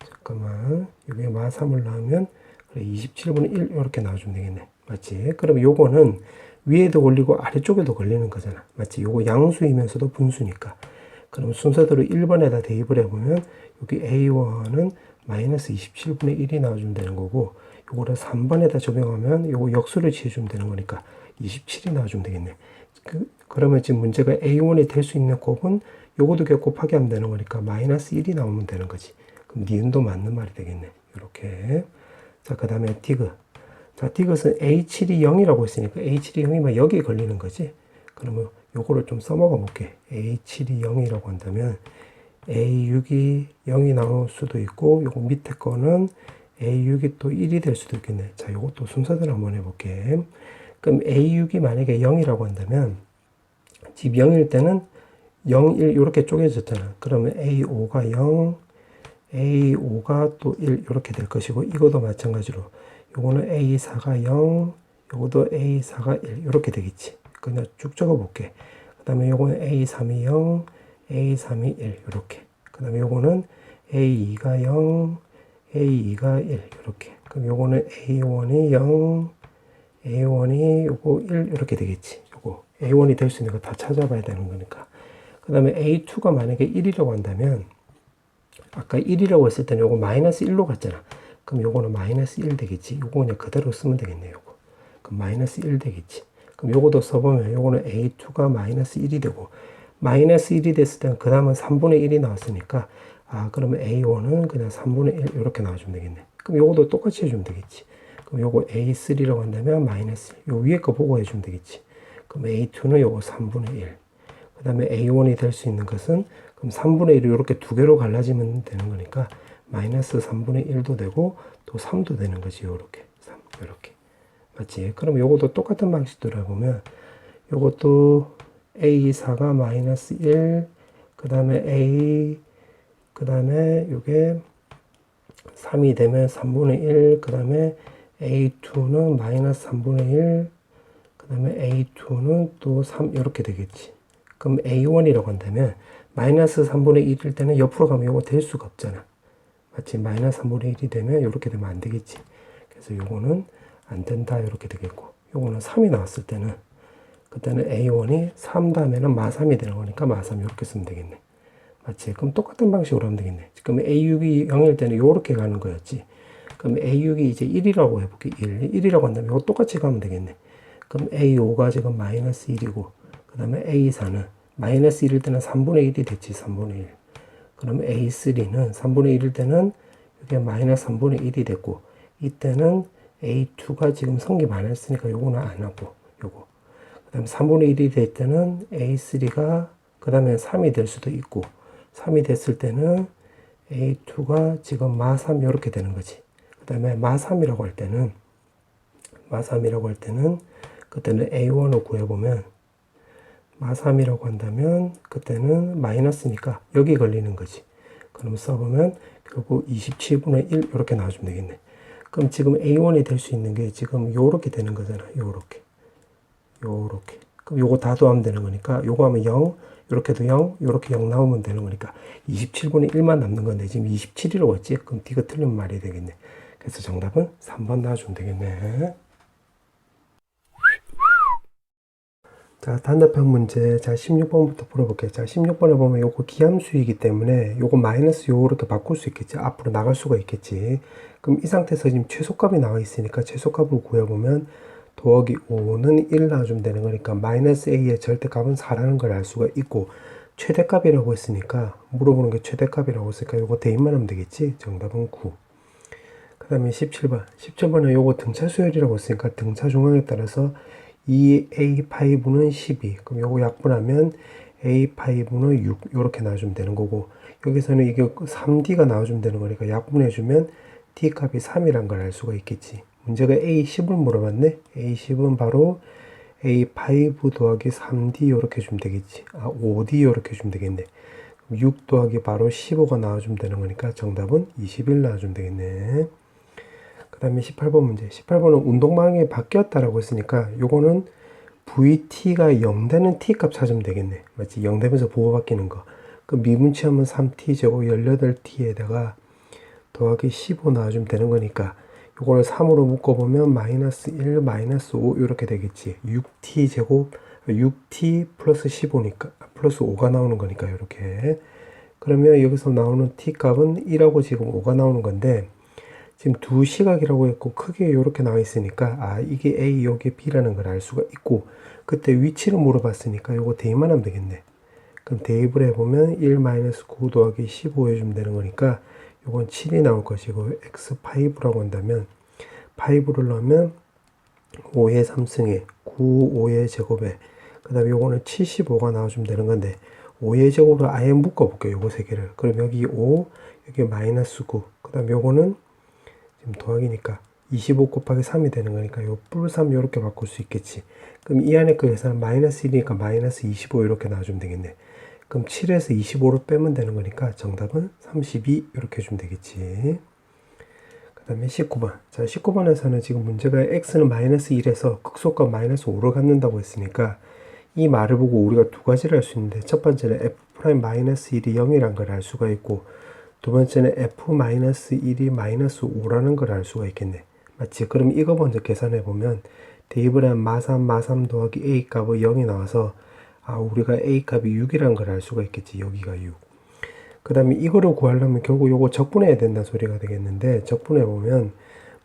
잠깐만 여기에 마3을 넣으면 그래 27분의 1 이렇게 나와주면 되겠네. 맞지? 그럼 요거는 위에도 걸리고 아래쪽에도 걸리는 거잖아. 맞지? 요거 양수이면서도 분수니까. 그럼 순서대로 1번에다 대입을 해보면 여기 A1은 마이너스 27분의 1이 나와주면 되는 거고 요거를 3번에다 적용하면 요거 역수를 취해주면 되는 거니까 27이 나와주면 되겠네. 그러면 지금 문제가 A1이 될 수 있는 곱은 요거도 곱하기 하면 되는 거니까 마이너스 1이 나오면 되는 거지. 그럼 니은도 맞는 말이 되겠네. 이렇게. 자, 그 다음에 디귿. 자, 디귿은 A7이 0이라고 했으니까 A7이 0이면 여기에 걸리는 거지. 그러면 요거를 좀 써먹어 볼게. A7이 0이라고 한다면 A6이 0이 나올 수도 있고 요거 밑에 거는 A6이 또 1이 될 수도 있겠네. 자, 요것도 순서대로 한번 해볼게. 그럼 A6이 만약에 0이라고 한다면 집 0일 때는 0, 1 이렇게 쪼개졌잖아. 그러면 A5가 0, A5가 또 1 이렇게 될 것이고 이것도 마찬가지로 요거는 A4가 0, 요것도 A4가 1 이렇게 되겠지. 그냥 쭉 적어 볼게. 그 다음에 요거는 A3이 0, A3이 1 이렇게. 그 다음에 요거는 A2가 0, A2가 1 이렇게. 그럼 요거는 A1이 0, A1이 요거 1 이렇게 되겠지. 요거 A1이 될 수 있는 거 다 찾아봐야 되는 거니까. 그 다음에 A2가 만약에 1이라고 한다면 아까 1이라고 했을 때는 요거 마이너스 1로 갔잖아. 그럼 요거는 마이너스 1 되겠지. 요거 그냥 그대로 쓰면 되겠네. 요거. 그럼 마이너스 1 되겠지. 그럼 요거도 써보면 요거는 A2가 마이너스 1이 되고 마이너스 1이 됐을 때는 그 다음은 3분의 1이 나왔으니까 그러면 A1은 그냥 3분의 1 이렇게 나와주면 되겠네. 그럼 요거도 똑같이 해주면 되겠지. 그럼 요거 A3라고 한다면 마이너스 1. 요 위에 거 보고 해주면 되겠지. 그럼 A2는 요거 3분의 1. 그 다음에 A1이 될 수 있는 것은 그럼 3분의 1을 이렇게 두 개로 갈라지면 되는 거니까 마이너스 3분의 1도 되고 또 3도 되는 거지. 요렇게 3 요렇게 맞지? 그럼 요것도 똑같은 방식대로 해보면 요것도 A4가 마이너스 1 그 다음에 그 다음에 요게 3이 되면 3분의 1 그 다음에 A2는 마이너스 3분의 1 그 다음에 A2는 또 3 이렇게 되겠지. 그럼 A1이라고 한다면 마이너스 3분의 1일 때는 옆으로 가면 요거 될 수가 없잖아. 맞지? 마이너스 3분의 1이 되면 이렇게 되면 안 되겠지. 그래서 요거는 안 된다 이렇게 되겠고 요거는 3이 나왔을 때는 그때는 A1이 3 다음에는 마3이 되는 거니까 마3 이렇게 쓰면 되겠네. 맞지? 그럼 똑같은 방식으로 하면 되겠네. 지금 A6이 0일 때는 요렇게 가는 거였지. 그럼 A6이 이제 1이라고 해볼게. 1이라고 한다면 이거 똑같이 가면 되겠네. 그럼 A5가 지금 마이너스 1이고 그 다음에 A4는 마이너스 1일 때는 3분의 1이 됐지. 3분의 1. 그럼 A3는 3분의 1일 때는 이게 마이너스 3분의 1이 됐고 이때는 A2가 지금 성립 안 했으니까 요거는 안 하고 요거 그 다음에 3분의 1이 될 때는 A3가 그 다음에 3이 될 수도 있고 3이 됐을 때는 A2가 지금 마3 이렇게 되는 거지. 그 다음에 마3이라고 할 때는 그때는 A1을 구해보면 마3이라고 한다면 그때는 마이너스니까 여기 걸리는 거지. 그럼 써보면 결국 27분의 1 이렇게 나와주면 되겠네. 그럼 지금 A1이 될 수 있는 게 지금 요렇게 되는 거잖아. 요렇게. 그럼 요거 다 더하면 되는 거니까 요거 하면 0, 요렇게도 0, 요렇게 0 나오면 되는 거니까 27분의 1만 남는 건데 지금 27이라고 했지? 그럼 D가 틀린 말이 되겠네. 그래서 정답은 3번 나와주면 되겠네. 자, 단답형 문제. 자, 16번부터 풀어볼게요. 자, 16번에 보면 요거 기함수이기 때문에 요거 마이너스 요렇게 바꿀 수 있겠지. 앞으로 나갈 수가 있겠지. 그럼 이 상태에서 지금 최소값이 나와 있으니까 최소값을 구해보면 더하기 5는 1 나와주면 되는 거니까 마이너스 a의 절대값은 4라는 걸 알 수가 있고 최대값이라고 했으니까 물어보는 게 최대값이라고 했으니까 요거 대입만 하면 되겠지. 정답은 9. 그 다음에 17번. 17번은 요거 등차 수열이라고 했으니까 등차 중앙에 따라서 이 A5는 12. 그럼 요거 약분하면 A5는 6. 요렇게 나와주면 되는 거고 여기서는 이게 3D가 나와주면 되는 거니까 약분해주면 D 값이 3이란 걸 알 수가 있겠지. 문제가 A10을 물어봤네. A10은 바로 A5 더하기 3D 요렇게 주면 되겠지. 5D 요렇게 주면 되겠네. 6 더하기 바로 15가 나와주면 되는 거니까 정답은 21 나와주면 되겠네. 그 다음에 18번 문제. 18번은 운동방향이 바뀌었다라고 했으니까 요거는 VT가 0 되는 T 값 찾으면 되겠네. 맞지? 0 되면서 보호 바뀌는 거. 그 미분치하면 3T 제곱 18T에다가 더하기 15 나와주면 되는 거니까 요거를 3으로 묶어보면 마이너스 1, 마이너스 5 이렇게 되겠지. 6t 제곱 6t 플러스 15니까 플러스 5가 나오는 거니까 이렇게. 그러면 여기서 나오는 t 값은 1하고 지금 5가 나오는 건데 지금 두 시각이라고 했고 크게 이렇게 나와 있으니까 이게 A, 요게 B라는 걸 알 수가 있고 그때 위치를 물어봤으니까 요거 대입만 하면 되겠네. 그럼 대입을 해보면 1 마이너스 9 더하기 15 해주면 되는 거니까 요건 7이 나올 것이고 x5라고 한다면 5를 넣으면 5의 3승에 9, 5의 제곱에 그 다음에 요거는 75가 나와주면 되는 건데 5의 제곱으로 아예 묶어볼게요. 요거 세 개를. 그럼 여기 5, 여기 마이너스 9. 그 다음에 요거는 지금 더하기니까 25 곱하기 3이 되는 거니까 요 뿔 3 요렇게 바꿀 수 있겠지. 그럼 이 안에 그 계산은 마이너스 1이니까 마이너스 25 이렇게 나와주면 되겠네. 그럼 7에서 25를 빼면 되는 거니까 정답은 32 이렇게 해주면 되겠지. 그 다음에 19번. 자, 19번에서는 지금 문제가 x는 마이너스 1에서 극소값 마이너스 5를 갖는다고 했으니까 이 말을 보고 우리가 두 가지를 할 수 있는데 첫 번째는 f' 마이너스 1이 0이란 걸 알 수가 있고 두 번째는 f 마이너스 1이 마이너스 5라는 걸 알 수가 있겠네. 맞지? 그럼 이거 먼저 계산해 보면 대입을 한 마3 더하기 a 값이 0이 나와서 우리가 a 값이 6이라는 걸 알 수가 있겠지. 여기가 6. 그 다음에 이거를 구하려면 결국 요거 적분해야 된다는 소리가 되겠는데 적분해 보면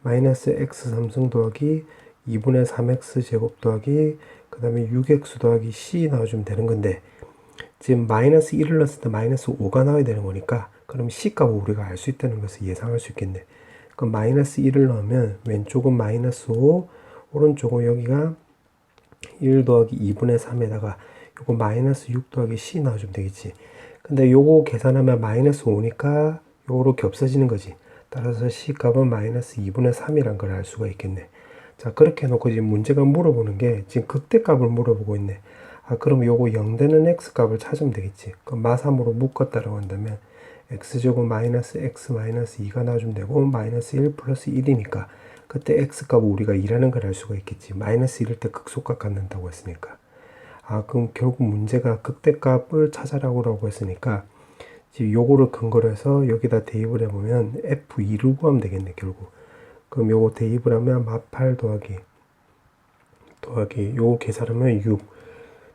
마이너스 x 3승 더하기 2분의 3x 제곱 더하기 그 다음에 6x 더하기 c 나와주면 되는 건데 지금 마이너스 1을 넣었을 때 마이너스 5가 나와야 되는 거니까 그럼 c 값을 우리가 알 수 있다는 것을 예상할 수 있겠네. 그럼 마이너스 1을 넣으면 왼쪽은 마이너스 5 오른쪽은 여기가 1 더하기 2분의 3에다가 요거 마이너스 6 더하기 c 나와주면 되겠지. 근데 요거 계산하면 마이너스 5니까 요렇게 없어지는 거지. 따라서 c 값은 마이너스 2분의 3이란 걸 알 수가 있겠네. 자, 그렇게 해놓고 지금 문제가 물어보는 게 지금 극대값을 물어보고 있네. 그럼 요거 0 되는 x 값을 찾으면 되겠지. 그럼 마3으로 묶었다라고 한다면 x제곱 마이너스 x 마이너스 2가 나와주면 되고 마이너스 1 플러스 1이니까 그때 x 값을 우리가 2라는 걸 알 수가 있겠지. 마이너스 1일 때 극소값 갖는다고 했으니까. 그럼 결국 문제가 극대값을 찾아라고 했으니까 지금 요거를 근거로 해서 여기다 대입을 해보면 f2를 구하면 되겠네. 결국 그럼 요거 대입을 하면 마8 더하기 요거 계산하면 6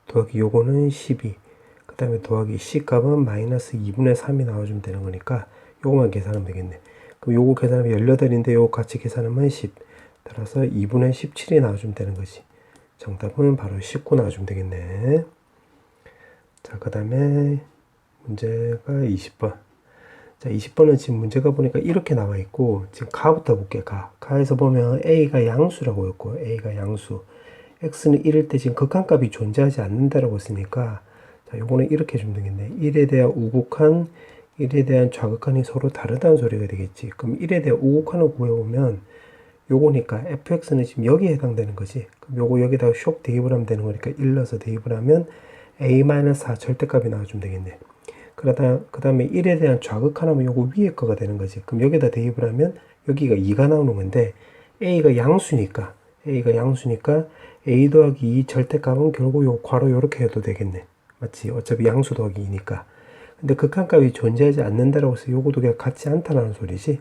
더하기 요거는 12 그 다음에 더하기 c값은 마이너스 2분의 3이 나와주면 되는 거니까 요거만 계산하면 되겠네. 그럼 요거 계산하면 18인데 요거 같이 계산하면 10 따라서 2분의 17이 나와주면 되는 거지. 정답은 바로 19 나와주면 되겠네. 자, 그 다음에 문제가 20번. 자, 20번은 지금 문제가 보니까 이렇게 나와 있고 지금 가부터 볼게. 가에서 보면 a가 양수라고 했고 a가 양수 x는 1일 때 지금 극한값이 존재하지 않는다라고 했으니까 자, 요거는 이렇게 해주면 되겠네. 1에 대한 우극한, 1에 대한 좌극한이 서로 다르다는 소리가 되겠지. 그럼 1에 대한 우극한을 구해오면 요거니까 fx는 지금 여기에 해당되는 거지. 그럼 요거 여기다가 쇽 대입을 하면 되는 거니까 1 넣어서 대입을 하면 a-4 절대값이 나와주면 되겠네. 그 다음에 1에 대한 좌극하나면 요거 위에 거가 되는 거지. 그럼 여기다 대입을 하면 여기가 2가 나오는 건데 a가 양수니까 a 더하기 2 절대값은 결국 요 괄호 요렇게 해도 되겠네. 맞지? 어차피 양수 더하기 2니까. 근데 극한값이 존재하지 않는다라고 해서 요거 두 개가 같지 않다는 소리지.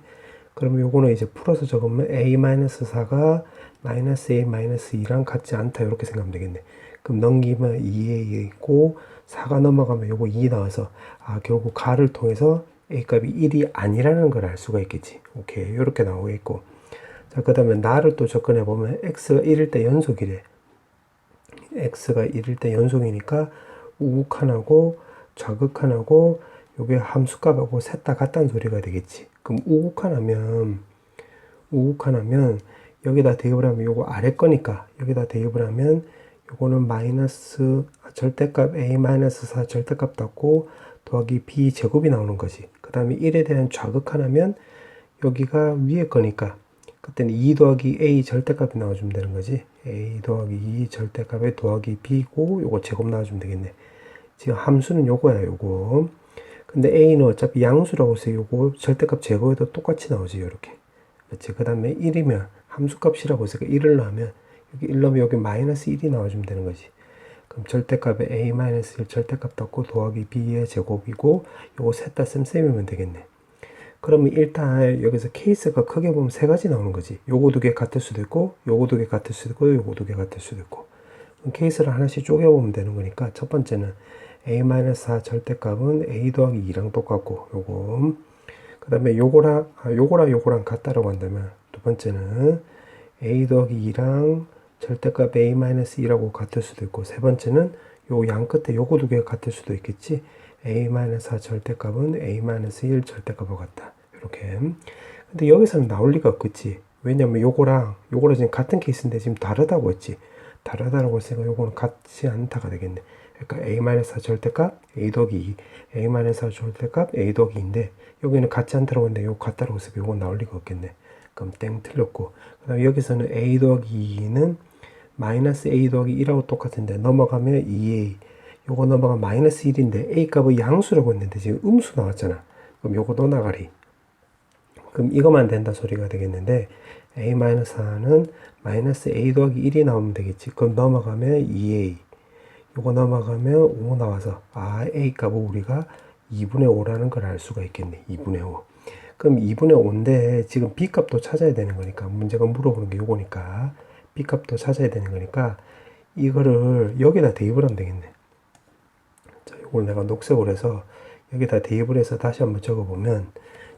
그러면 요거는 이제 풀어서 적으면 a-4가 -a-2랑 같지 않다 이렇게 생각하면 되겠네. 그럼 넘기면 2a 있고 4가 넘어가면 요거 2 나와서 결국 가를 통해서 a 값이 1이 아니라는 걸 알 수가 있겠지. 오케이, 이렇게 나오겠고. 자, 그 다음에 나를 또 접근해 보면 x가 1일 때 연속이래. x가 1일 때 연속이니까 우극한하고 좌극한하고 요게 함수값하고 셋 다 같다는 소리가 되겠지. 그럼 우극한하면 여기다 대입을 하면 요거 아래 거니까 여기다 대입을 하면 요거는 마이너스 절대값 a-4 절대값 닫고 더하기 b 제곱이 나오는 거지. 그 다음에 1에 대한 좌극한하면 여기가 위에 거니까 그때는 2 더하기 a 절대값이 나와주면 되는 거지. a 더하기 2 절대값에 더하기 b고 요거 제곱 나와주면 되겠네. 지금 함수는 요거야, 요거. 근데 a는 어차피 양수라고 해서 요거 절대값 제곱해도 똑같이 나오지, 요렇게. 그렇지. 그 다음에 1이면 함수값이라고 해서 1을 넣으면 여기 1 넣으면 여기 마이너스 1이 나와주면 되는 거지. 그럼 절대값에 a-1 절대값 닫고 더하기 b의 제곱이고 요거 셋 다 쌤쌤이면 되겠네. 그러면 일단 여기서 케이스가 크게 보면 세 가지 나오는 거지. 요거 두 개 같을 수도 있고 요거 두 개 같을 수도 있고 요거 두 개 같을 수도 있고. 그럼 케이스를 하나씩 쪼개보면 되는 거니까 첫 번째는 a-4 절대값은 a 더하기 2랑 똑같고 요거. 그 다음에 요거랑 같다라고 한다면 두 번째는 a 더하기 2랑 절대값 a-2라고 같을 수도 있고 세 번째는 요 양 끝에 요거 두 개가 같을 수도 있겠지. a-4 절대값은 a-1 절대값과 같다. 이렇게. 근데 여기서는 나올 리가 없겠지. 왜냐면 요거랑 지금 같은 케이스인데 지금 다르다고 했지. 다르다라고 했으니까 요거는 같지 않다가 되겠네. 그러니까 a-4 절대값 a 더하기 2, a-4 절대값 a 더하기 2인데 여기는 같지 않다라고 했는데 요거 같다라고 했으니까 요건 나올 리가 없겠네. 그럼 땡 틀렸고. 그 다음에 여기서는 a 더하기 2는 마이너스 a 더하기 1하고 똑같은데 넘어가면 2a 요거 넘어가면 마이너스 1인데 a 값을 양수라고 했는데 지금 음수 나왔잖아. 그럼 요거도 나가리. 그럼 이거만 된다 소리가 되겠는데 a-4는 마이너스 a 더하기 1이 나오면 되겠지. 그럼 넘어가면 2a 요거 넘어가면 5 나와서 a 값을 우리가 2분의 5라는 걸 알 수가 있겠네. 2분의 5. 그럼 2분의 5인데 지금 b 값도 찾아야 되는 거니까 문제가 물어보는 게 요거니까 b 값도 찾아야 되는 거니까 이거를 여기다 대입을 하면 되겠네. 자, 요걸 내가 녹색으로 해서 여기다 대입을 해서 다시 한번 적어보면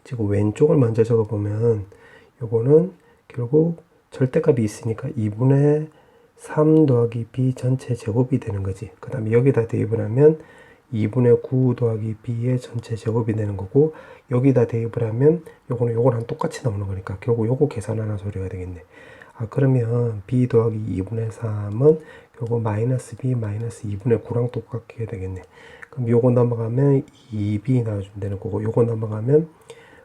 지금 왼쪽을 먼저 적어보면 요거는 결국 절대값이 있으니까 2분의 3 더하기 b 전체 제곱이 되는 거지. 그 다음에 여기다 대입을 하면 2분의 9 더하기 b의 전체 제곱이 되는 거고 여기다 대입을 하면 요거랑 똑같이 나오는 거니까 결국 요거 계산하는 소리가 되겠네. 그러면 b 더하기 2분의 3은 결국 마이너스 b 마이너스 2분의 9랑 똑같게 되겠네. 그럼 요거 넘어가면 2b 나와주면 되는 거고 요거 넘어가면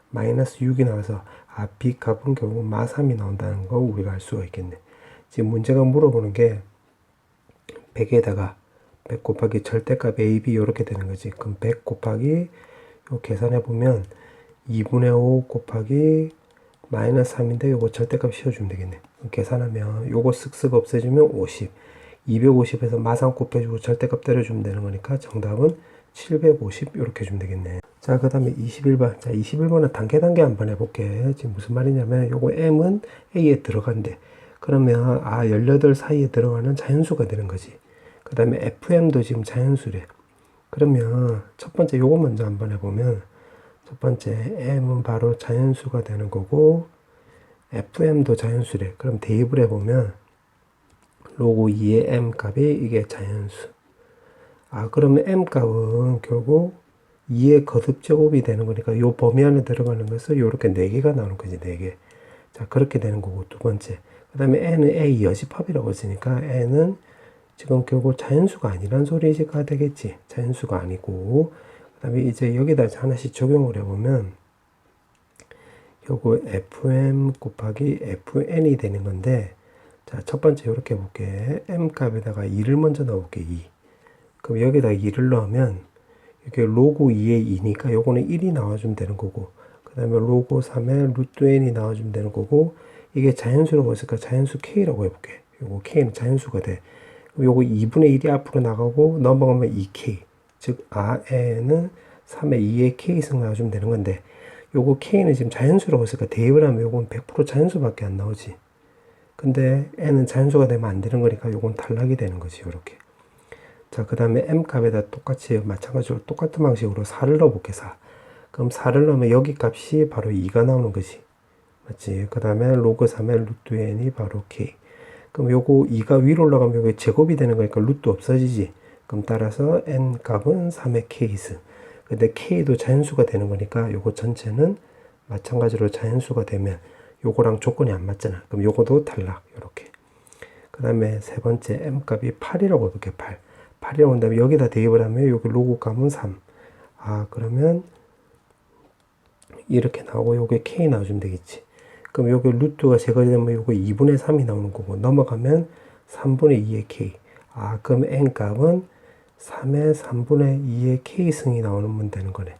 마이너스 6이 나와서 b 값은 결국 마 3이 나온다는 거 우리가 알 수가 있겠네. 지금 문제가 물어보는 게 100에다가 100 곱하기 절대값 a, b 이렇게 되는 거지. 그럼 100 곱하기 요 계산해 보면 2분의 5 곱하기 마이너스 3인데 요거 절대값 씌워주면 되겠네. 계산하면 요거 쓱쓱 없애주면 50 250에서 마상 곱해주고 절대값 때려주면 되는 거니까 정답은 750 이렇게 주면 되겠네. 자, 그 다음에 21번. 자, 21번은 단계 한번 해볼게. 지금 무슨 말이냐면 요거 m은 a에 들어간대. 그러면 18 사이에 들어가는 자연수가 되는 거지. 그 다음에 fm도 지금 자연수래. 그러면 첫 번째 요거 먼저 한번 해보면 첫 번째 m은 바로 자연수가 되는 거고 fm도 자연수래. 그럼 대입을 해보면 로그 2의 m 값이 이게 자연수. 그러면 m 값은 결국 2의 거듭제곱이 되는 거니까 요 범위 안에 들어가는 것은 요렇게 4개가 나오는 거지. 4개. 자, 그렇게 되는 거고 두 번째. 그 다음에 n은 a 여집합이라고 했으니까 n은 지금 결국 자연수가 아니란 소리가 되겠지. 자연수가 아니고. 그 다음에 이제 여기다 하나씩 적용을 해보면 요거 fm 곱하기 fn이 되는 건데, 자, 첫 번째 이렇게 해볼게. m 값에다가 2를 먼저 넣어볼게. 2. 그럼 여기다 2를 넣으면 이게 로그 2의 2니까 요거는 1이 나와주면 되는 거고, 그 다음에 로그 3의 루트 n이 나와주면 되는 거고, 이게 자연수라고 했으니까 자연수 k라고 해볼게. 요거 k는 자연수가 돼. 그럼 요거 2분의 1이 앞으로 나가고 넘어가면 2k. 즉, n은 3의 2의 k승 나와주면 되는 건데, 요거 k는 지금 자연수라고 했으니까 대입을 하면 요건 100% 자연수밖에 안 나오지. 근데 n은 자연수가 되면 안 되는 거니까 요건 탈락이 되는 거지. 요렇게. 자, 그 다음에 m 값에다 똑같이 마찬가지로 똑같은 방식으로 4를 넣어볼게. 4. 그럼 4를 넣으면 여기 값이 바로 2가 나오는 거지. 맞지? 그 다음에 로그 3의 루트 n이 바로 k. 그럼 요거 2가 위로 올라가면 요게 제곱이 되는 거니까 루트 없어지지. 그럼 따라서 n 값은 3의 k스. 근데 k도 자연수가 되는 거니까 요거 전체는 마찬가지로 자연수가 되면 요거랑 조건이 안 맞잖아. 그럼 요거도 탈락. 요렇게. 그 다음에 세 번째 m 값이 8이라고 해볼게. 8. 8이라고 한 다음에 여기다 대입을 하면 여기 로그 값은 3. 아, 그러면 이렇게 나오고 요게 k 나와주면 되겠지. 그럼 요게 루트가 제거가 되면 요거 2분의 3이 나오는 거고, 넘어가면 3분의 2의 k. 아, 그럼 n 값은 3의 3분의 2의 k승이 나오면 되는 거네.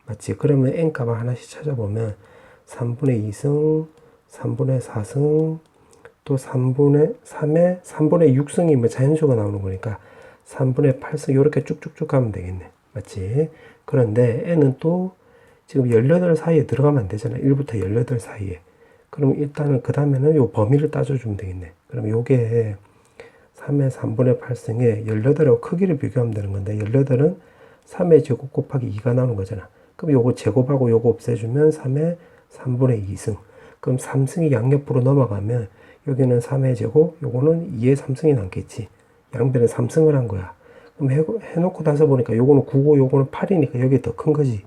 맞지? 그러면 n 값을 하나씩 찾아보면 3분의 2승, 3분의 4승, 또 3분의 3의 3분의 6승이면 자연수가 나오는 거니까 3분의 8승 이렇게 쭉쭉쭉 가면 되겠네. 맞지? 그런데 n은 또 지금 18 사이에 들어가면 안 되잖아. 1부터 18 사이에. 그럼 일단은 그 다음에는 요 범위를 따져주면 되겠네. 그럼 요게 3의 3분의 8승에 18하고 크기를 비교하면 되는 건데, 18은 3의 제곱 곱하기 2가 나오는 거잖아. 그럼 요거 제곱하고 요거 없애주면 3의 3분의 2승. 그럼 3승이 양옆으로 넘어가면 여기는 3의 제곱, 요거는 2의 3승이 남겠지. 양변에 3승을 한 거야. 그럼 해놓고 나서 보니까 요거는 9고 요거는 8이니까 여기 더 큰 거지.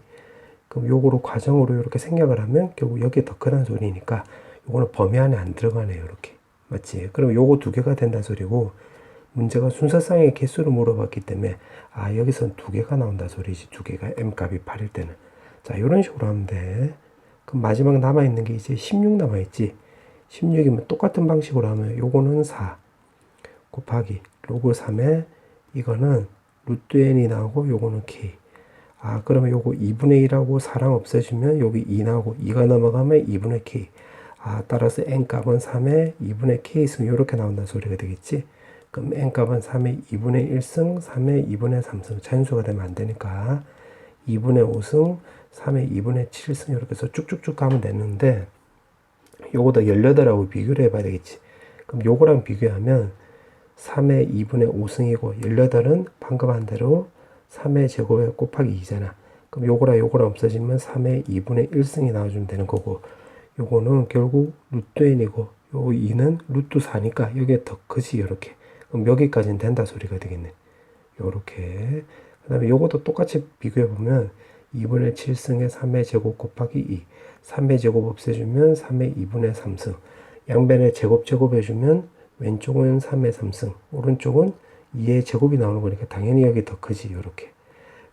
그럼 요거로 과정으로 이렇게 생각을 하면 결국 여기에 더 크다는 소리니까 요거는 범위 안에 안 들어가네요. 이렇게. 맞지? 그럼 요거 두 개가 된다는 소리고, 문제가 순서상의 개수를 물어봤기 때문에 아, 여기선 두 개가 나온다 소리지. 두 개가 m 값이 8일 때는. 자, 이런 식으로 하면 돼. 그럼 마지막 남아있는 게 이제 16 남아있지. 16이면 똑같은 방식으로 하면 요거는 4 곱하기 로그 3에 이거는 루트 n이 나오고 요거는 k. 아, 그러면 요거 2분의 1하고 4랑 없애주면 여기 2 나오고 2가 넘어가면 2분의 k. 아, 따라서 n 값은 3의 2분의 k승 이렇게 나온다는 소리가 되겠지. 그럼 n 값은 3의 2분의 1승, 3의 2분의 3승. 자연수가 되면 안 되니까 2분의 5승, 3의 2분의 7승 이렇게 해서 쭉쭉쭉 가면 되는데, 요거도 18하고 비교를 해봐야 되겠지. 그럼 요거랑 비교하면 3의 2분의 5승이고 18은 방금 한 대로 3의 제곱에 곱하기 2잖아. 그럼 요거랑 없어지면 3의 2분의 1승이 나와주면 되는 거고, 요거는 결국 루트 n이고 요 2는 루트 4니까 여기에 더 크지. 요렇게. 그럼 여기까지는 된다 소리가 되겠네. 요렇게. 그 다음에 요것도 똑같이 비교해보면 2분의 7승에 3의 제곱 곱하기 2. 3의 제곱 없애주면 3의 2분의 3승. 양변에 제곱 해주면 왼쪽은 3의 3승. 오른쪽은 2의 제곱이 나오는 거니까 당연히 여기 더 크지. 요렇게.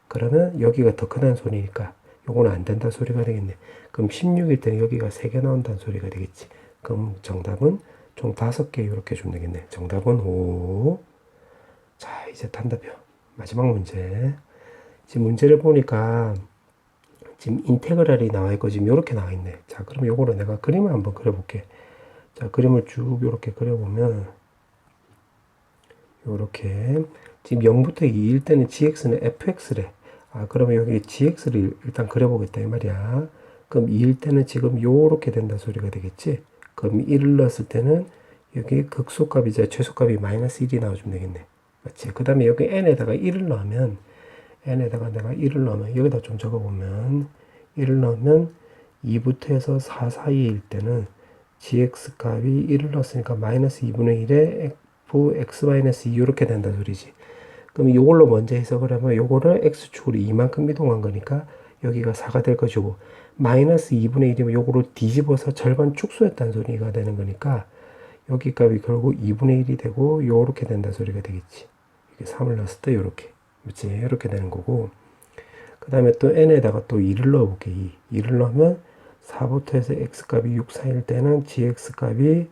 그러면 여기가 더 크다는 소리니까 요거는 안 된다 소리가 되겠네. 그럼 16일 때는 여기가 3개 나온다는 소리가 되겠지. 그럼 정답은 총 5개 이렇게 주면 되겠네. 정답은 5. 자, 이제 단답형. 마지막 문제. 지금 문제를 보니까 지금 인테그랄이 나와 있고 지금 이렇게 나와 있네. 자, 그럼 요거를 내가 그림을 한번 그려볼게. 자, 그림을 쭉 이렇게 그려보면 요렇게 지금 0부터 2일 때는 gx는 fx래. 아, 그러면 여기 gx를 일단 그려보겠다 이 말이야. 그럼 2일 때는 지금 요렇게 된다 소리가 되겠지. 그럼 1을 넣었을 때는 여기 극소값이자 최소값이 마이너스 1이 나와주면 되겠네. 맞지? 그 다음에 여기 n에다가 1을 넣으면, n에다가 내가 1을 넣으면, 여기다 좀 적어보면, 1을 넣으면 2부터 해서 4 사이일 때는 gx 값이 1을 넣었으니까 마이너스 2분의 1에 fx-2 이렇게 된다 소리지. 그럼 이걸로 먼저 해석을 하면 요거를 x축으로 이만큼 이동한 거니까 여기가 4가 될 것이고, 마이너스 2분의 1이면 요거로 뒤집어서 절반 축소했다는 소리가 되는 거니까 여기 값이 결국 2분의 1이 되고 요렇게 된다 소리가 되겠지. 이게 3을 넣었을 때 요렇게. 그렇지? 이렇게 되는 거고. 그 다음에 또 n에다가 또 2를 넣어볼게. 2를 넣으면 4부터 해서 x값이 6, 4일 때는 gx값이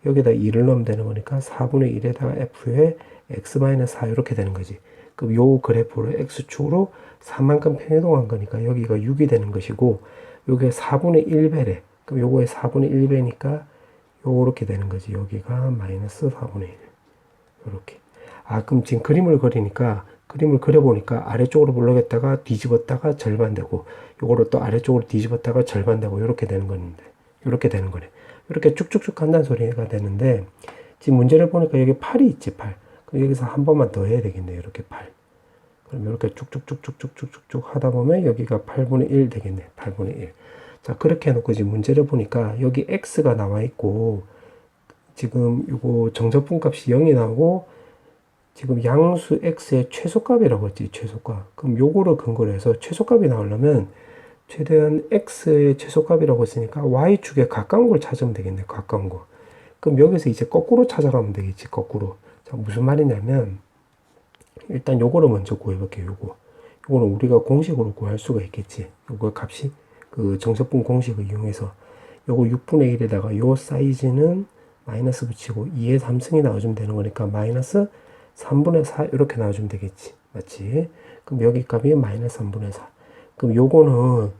여기다 2를 넣으면 되는 거니까 4분의 1에다가 f에 x-4 이렇게 되는 거지. 그럼 요 그래프를 x축으로 4만큼 평이동한 거니까 여기가 6이 되는 것이고 요게 4분의 1배래. 그럼 요거에 4분의 1배니까 요렇게 되는 거지. 여기가 마이너스 4분의 1. 요렇게. 아, 그럼 지금 그림을 그려보니까 아래쪽으로 물러갔다가 뒤집었다가 절반 되고 요거를 또 아래쪽으로 뒤집었다가 절반 되고 요렇게 되는 건데 요렇게 되는 거네. 이렇게 쭉쭉쭉 간다는 소리가 되는데 지금 문제를 보니까 여기 8이 있지. 8. 그럼 여기서 한 번만 더 해야 되겠네요. 이렇게 8. 그럼 이렇게 쭉쭉쭉쭉쭉쭉쭉 하다 보면 여기가 8분의 1 되겠네. 8분의 1. 자, 그렇게 해놓고 지금 문제를 보니까 여기 x가 나와 있고 지금 요거 정적분 값이 0이 나오고 지금 양수 x의 최소값이라고 했지. 최소값. 그럼 요거를 근거로 해서 최소값이 나오려면 최대한 x의 최소값이라고 했으니까 y축에 가까운 걸 찾으면 되겠네. 가까운 거. 그럼 여기서 이제 거꾸로 찾아가면 되겠지. 거꾸로. 자, 무슨 말이냐면 일단 요거를 먼저 구해볼게요. 요거는 우리가 공식으로 구할 수가 있겠지. 요거 값이 그 정석분 공식을 이용해서 요거 6분의 1에다가 요 사이즈는 마이너스 붙이고 2의 3승이 나와주면 되는 거니까 마이너스 3분의 4 이렇게 나와주면 되겠지. 맞지? 그럼 여기 값이 마이너스 3분의 4. 그럼 요거는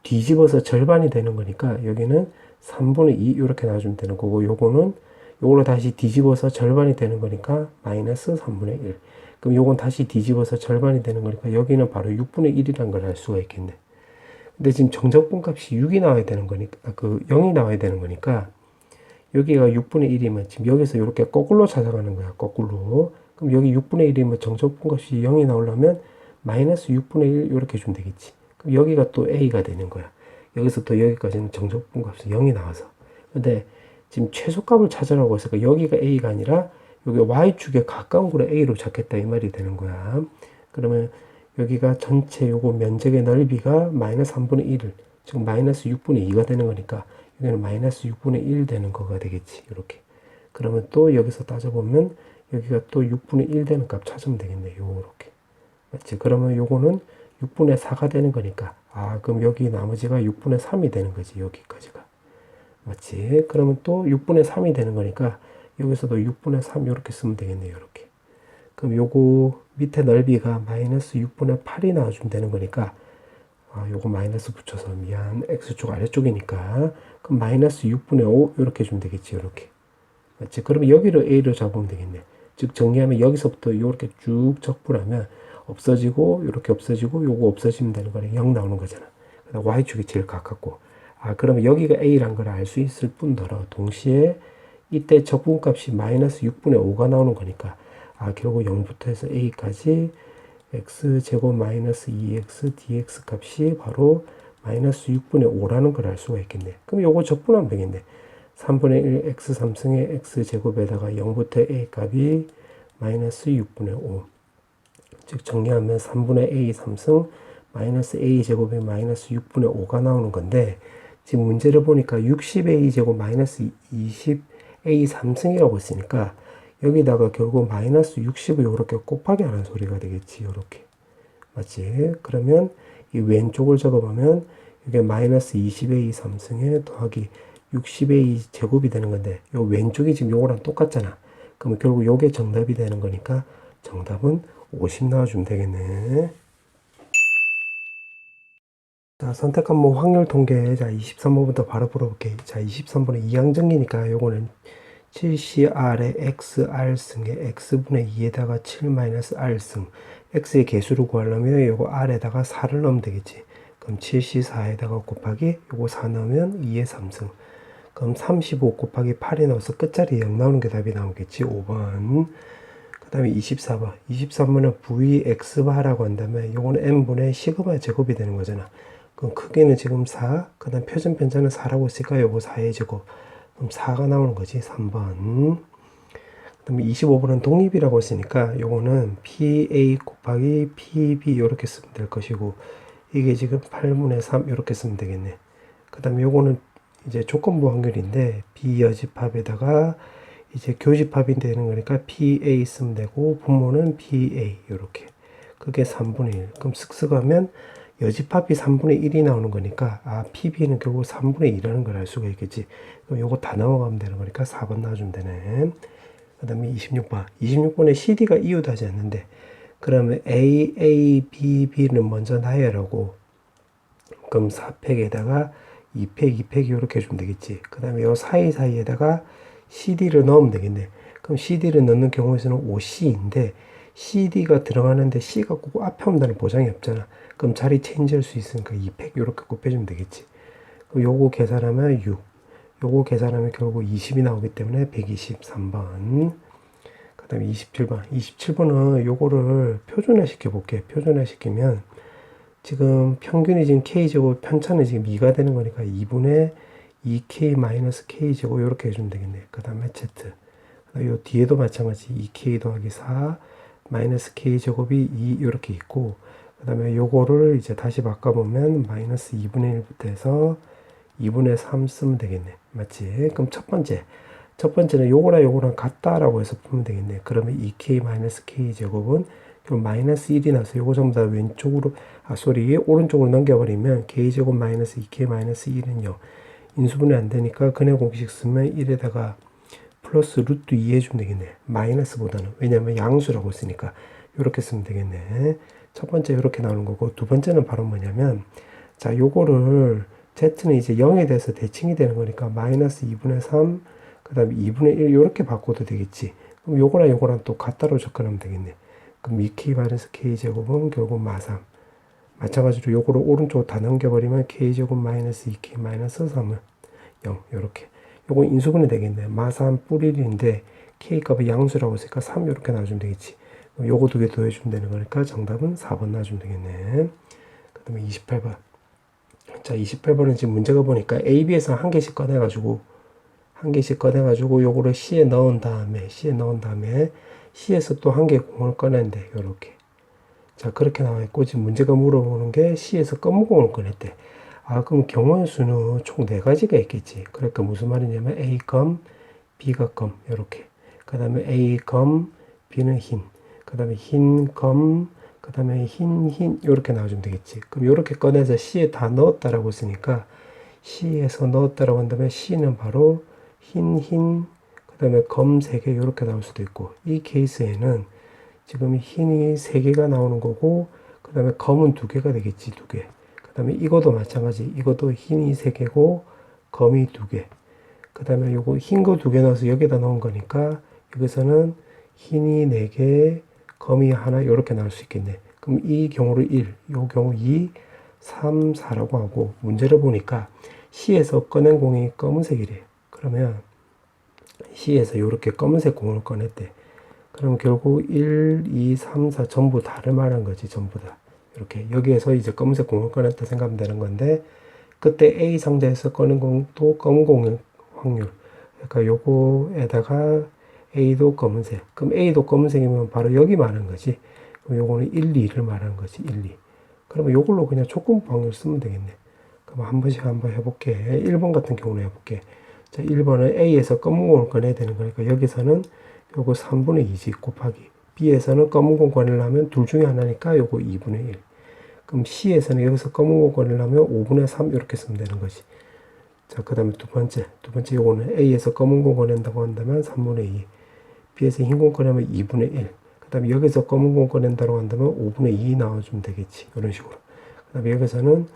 뒤집어서 절반이 되는 거니까 여기는 3분의 2 이렇게 나와주면 되는 거고 요거를 다시 뒤집어서 절반이 되는 거니까 마이너스 3분의 1. 그럼 요건 다시 뒤집어서 절반이 되는 거니까 여기는 바로 6분의 1이라는 걸 알 수가 있겠네. 근데 지금 정적분 값이 6이 나와야 되는 거니까, 0이 나와야 되는 거니까, 여기가 6분의 1이면 지금 여기서 이렇게 거꾸로 찾아가는 거야, 거꾸로. 그럼 여기 6분의 1이면 정적분 값이 0이 나오려면 마이너스 6분의 1 이렇게 주면 되겠지. 그럼 여기가 또 a가 되는 거야. 여기서부터 여기까지는 정적분 값이 0이 나와서. 근데 지금 최소값을 찾으라고 했으니까 여기가 a가 아니라 여기 y축에 가까운 거를 a로 잡겠다 이 말이 되는 거야. 그러면 여기가 전체 요거 면적의 넓이가 마이너스 3분의 1을 지금 마이너스 6분의 2가 되는 거니까 여기는 마이너스 6분의 1 되는 거가 되겠지. 이렇게. 그러면 또 여기서 따져보면 여기가 또 6분의 1 되는 값 찾으면 되겠네. 요렇게. 맞지? 그러면 요거는 6분의 4가 되는 거니까 그럼 여기 나머지가 6분의 3이 되는 거지. 여기까지가. 맞지? 그러면 또 6분의 3이 되는 거니까 여기서도 6분의 3 이렇게 쓰면 되겠네요. 이렇게. 그럼 요거 밑에 넓이가 마이너스 6분의 8이 나와주면 되는 거니까 요거 마이너스 붙여서 x축 아래쪽이니까 그럼 마이너스 6분의 5 이렇게 주면 되겠지. 이렇게. 맞지? 그러면 여기를 a로 잡으면 되겠네. 즉 정리하면 여기서부터 이렇게 쭉 적분하면 없어지고 이렇게 없어지고 요거 없어지면 되는 거네. 0 나오는 거잖아. 그다음 y축이 제일 가깝고 그러면 여기가 a란 걸 알 수 있을 뿐더러 동시에 이때 적분값이 마이너스 6분의 5가 나오는 거니까 결국 0부터 해서 a까지 x제곱 마이너스 2x dx 값이 바로 마이너스 6분의 5라는 걸 알 수가 있겠네. 그럼 요거 적분하면 되겠네. 3분의 1 x 3승의 x제곱에다가 0부터 a 값이 마이너스 6분의 5. 즉 정리하면 3분의 a 3승 마이너스 a 제곱이 마이너스 6분의 5가 나오는 건데 지금 문제를 보니까 60a 제곱 마이너스 20a 3승이라고 했으니까 여기다가 결국 마이너스 60을 이렇게 곱하기 하는 소리가 되겠지. 이렇게. 맞지? 그러면 이 왼쪽을 적어보면 이게 마이너스 20a 3승에 더하기 60a 제곱이 되는 건데 요 왼쪽이 지금 요거랑 똑같잖아. 그러면 결국 요게 정답이 되는 거니까 정답은 50 나와주면 되겠네. 자, 선택한 뭐 확률 통계. 자, 23번부터 바로 풀어볼게. 자, 23번은 2항정기니까 요거는 7CR의 XR승에 X분의 2에다가 7-R승. X의 개수를 구하려면 요거 R에다가 4를 넣으면 되겠지. 그럼 7C4에다가 곱하기 요거 4 넣으면 2의 3승. 그럼 35 곱하기 8이 나와서 끝자리 0 나오는 게 답이 나오겠지. 5번. 그 다음에 24번. 23번은 VX바라고 한다면 요거는 N분의 시그마 제곱이 되는 거잖아. 그럼 크기는 지금 4. 그 다음 표준 편차는 4라고 했으니까 요거 4의 제곱. 그럼 4가 나오는 거지. 3번. 그 다음에 25번은 독립이라고 했으니까 요거는 PA 곱하기 PB 이렇게 쓰면 될 것이고 이게 지금 8분의 3 이렇게 쓰면 되겠네. 그 다음에 요거는 이제 조건부 확률인데 비여집합에다가 이제 교집합이 되는 거니까 PA 쓰면 되고 분모는 PA 요렇게. 그게 3분의 1. 그럼 쓱쓱 하면 여집합이 3분의 1이 나오는 거니까 PB는 결국 3분의 2라는 걸 알 수가 있겠지. 그럼 요거 다 넘어가면 되는 거니까 4번 나와주면 되네. 그 다음에 26번. 26번에 CD가 이웃하지 않는데 그러면 AABB는 먼저 나열하고 그럼 4팩에다가 2팩, 2팩 이렇게 해주면 되겠지. 그 다음에 요 사이사이에다가 CD를 넣으면 되겠네. 그럼 CD를 넣는 경우에서는 OC인데 CD가 들어가는데 C가 꼭 앞에 온다는 보장이 없잖아. 그럼 자리 체인지할 수 있으니까 2팩 이렇게 곱해주면 되겠지. 그럼 요거 계산하면 6. 요거 계산하면 결국 20이 나오기 때문에 123번. 그 다음에 27번. 27번은 요거를 표준화 시켜볼게. 표준화 시키면 지금 평균이 지금 K제곱, 편차는 지금 2가 되는 거니까 2분의 2K 마이너스 K제곱 이렇게 해주면 되겠네. 그 다음에 Z. 요 뒤에도 마찬가지 2K 더하기 4 마이너스 K제곱이 2 이렇게 있고 그 다음에 요거를 이제 다시 바꿔보면 마이너스 2분의 1부터 해서 2분의 3 쓰면 되겠네. 맞지? 그럼 첫 번째는 요거랑 같다라고 해서 풀면 되겠네. 그러면 2K 마이너스 K제곱은 그럼 마이너스 1이 나서 요거 전부 다 왼쪽으로 오른쪽으로 넘겨버리면 K제곱 마이너스 2K 마이너스 1은요 인수분해 안 되니까 근해 공식 쓰면 1에다가 플러스 루트 2 해주면 되겠네. 마이너스보다는 왜냐면 양수라고 했으니까 요렇게 쓰면 되겠네. 첫 번째 요렇게 나오는 거고 두 번째는 바로 뭐냐면 자 요거를 Z는 이제 0에 대해서 대칭이 되는 거니까 마이너스 2분의 3 그 다음에 2분의 1 요렇게 바꿔도 되겠지. 그럼 요거랑 또 같다로 접근하면 되겠네. 그럼 2K 마이너스 K제곱은 결국 마3. 마찬가지로 요거를 오른쪽으로 다 넘겨버리면 K제곱 마이너스 2K 마이너스 3은 0. 요렇게. 요거 인수분해 되겠네. 마3 뿔 1인데 K값이 양수라고 했으니까 3 요렇게 나와주면 되겠지. 그럼 요거 두 개 더해주면 되는 거니까 정답은 4번 나와주면 되겠네. 그 다음에 28번. 자, 28번은 지금 문제가 보니까 A, B에서 한 개씩 꺼내가지고 요거를 C에 넣은 다음에 C에서 또 한 개 공을 꺼낸대. 요렇게. 자, 그렇게 나와 있고 지금 문제가 물어보는 게 C에서 검은 공을 꺼냈대. 그럼 경우의 수는 총 4가지가 있겠지. 그러니까 무슨 말이냐면 A 검, B가 검, 요렇게. 그 다음에 A 검, B는 흰. 그 다음에 흰 검, 그 다음에 흰, 요렇게 나와주면 되겠지. 그럼 요렇게 꺼내서 C에 다 넣었다라고 했으니까 C에서 넣었다라고 한다면 C는 바로 흰, 그 다음에 검 3개 요렇게 나올 수도 있고 이 케이스에는 지금 흰이 3개가 나오는 거고 그 다음에 검은 2개가 되겠지. 2개. 그 다음에 이것도 마찬가지. 이것도 흰이 3개고 검이 2개. 그 다음에 요거 흰 거 2개 넣어서 여기다 넣은 거니까 여기서는 흰이 4개 검이 하나 이렇게 나올 수 있겠네. 그럼 이 경우를 1, 요 경우 2, 3, 4라고 하고 문제를 보니까 C에서 꺼낸 공이 검은색이래. 그러면 C에서 이렇게 검은색 공을 꺼냈대. 그럼 결국 1, 2, 3, 4 전부 다를 말한 거지. 전부 다. 이렇게 여기에서 이제 검은색 공을 꺼냈다 생각하면 되는 건데 그때 A 상자에서 꺼낸 공도 검은 공의 확률. 그러니까 요거에다가 A도 검은색. 그럼 A도 검은색이면 바로 여기 말하는 거지. 그럼 요거는 1, 2를 말하는 거지. 1, 2. 그러면 요걸로 그냥 조건 확률 쓰면 되겠네. 그럼 한 번씩 한번 해볼게. 1번 같은 경우는 해볼게. 자, 1번은 A에서 검은 공을 꺼내야 되는 거니까 여기서는 요거 3분의 2지 곱하기. B에서는 검은 공 꺼내려면 둘 중에 하나니까 요거 2분의 1. 그럼 C에서는 여기서 검은 공 꺼내려면 5분의 3 이렇게 쓰면 되는 거지. 자, 그 다음에 두 번째 요거는 A에서 검은 공 꺼낸다고 한다면 3분의 2. B에서 흰 공 꺼내면 2분의 1. 그 다음에 여기서 검은 공 꺼낸다고 한다면 5분의 2 나와주면 되겠지. 이런 식으로. 그 다음에 여기서는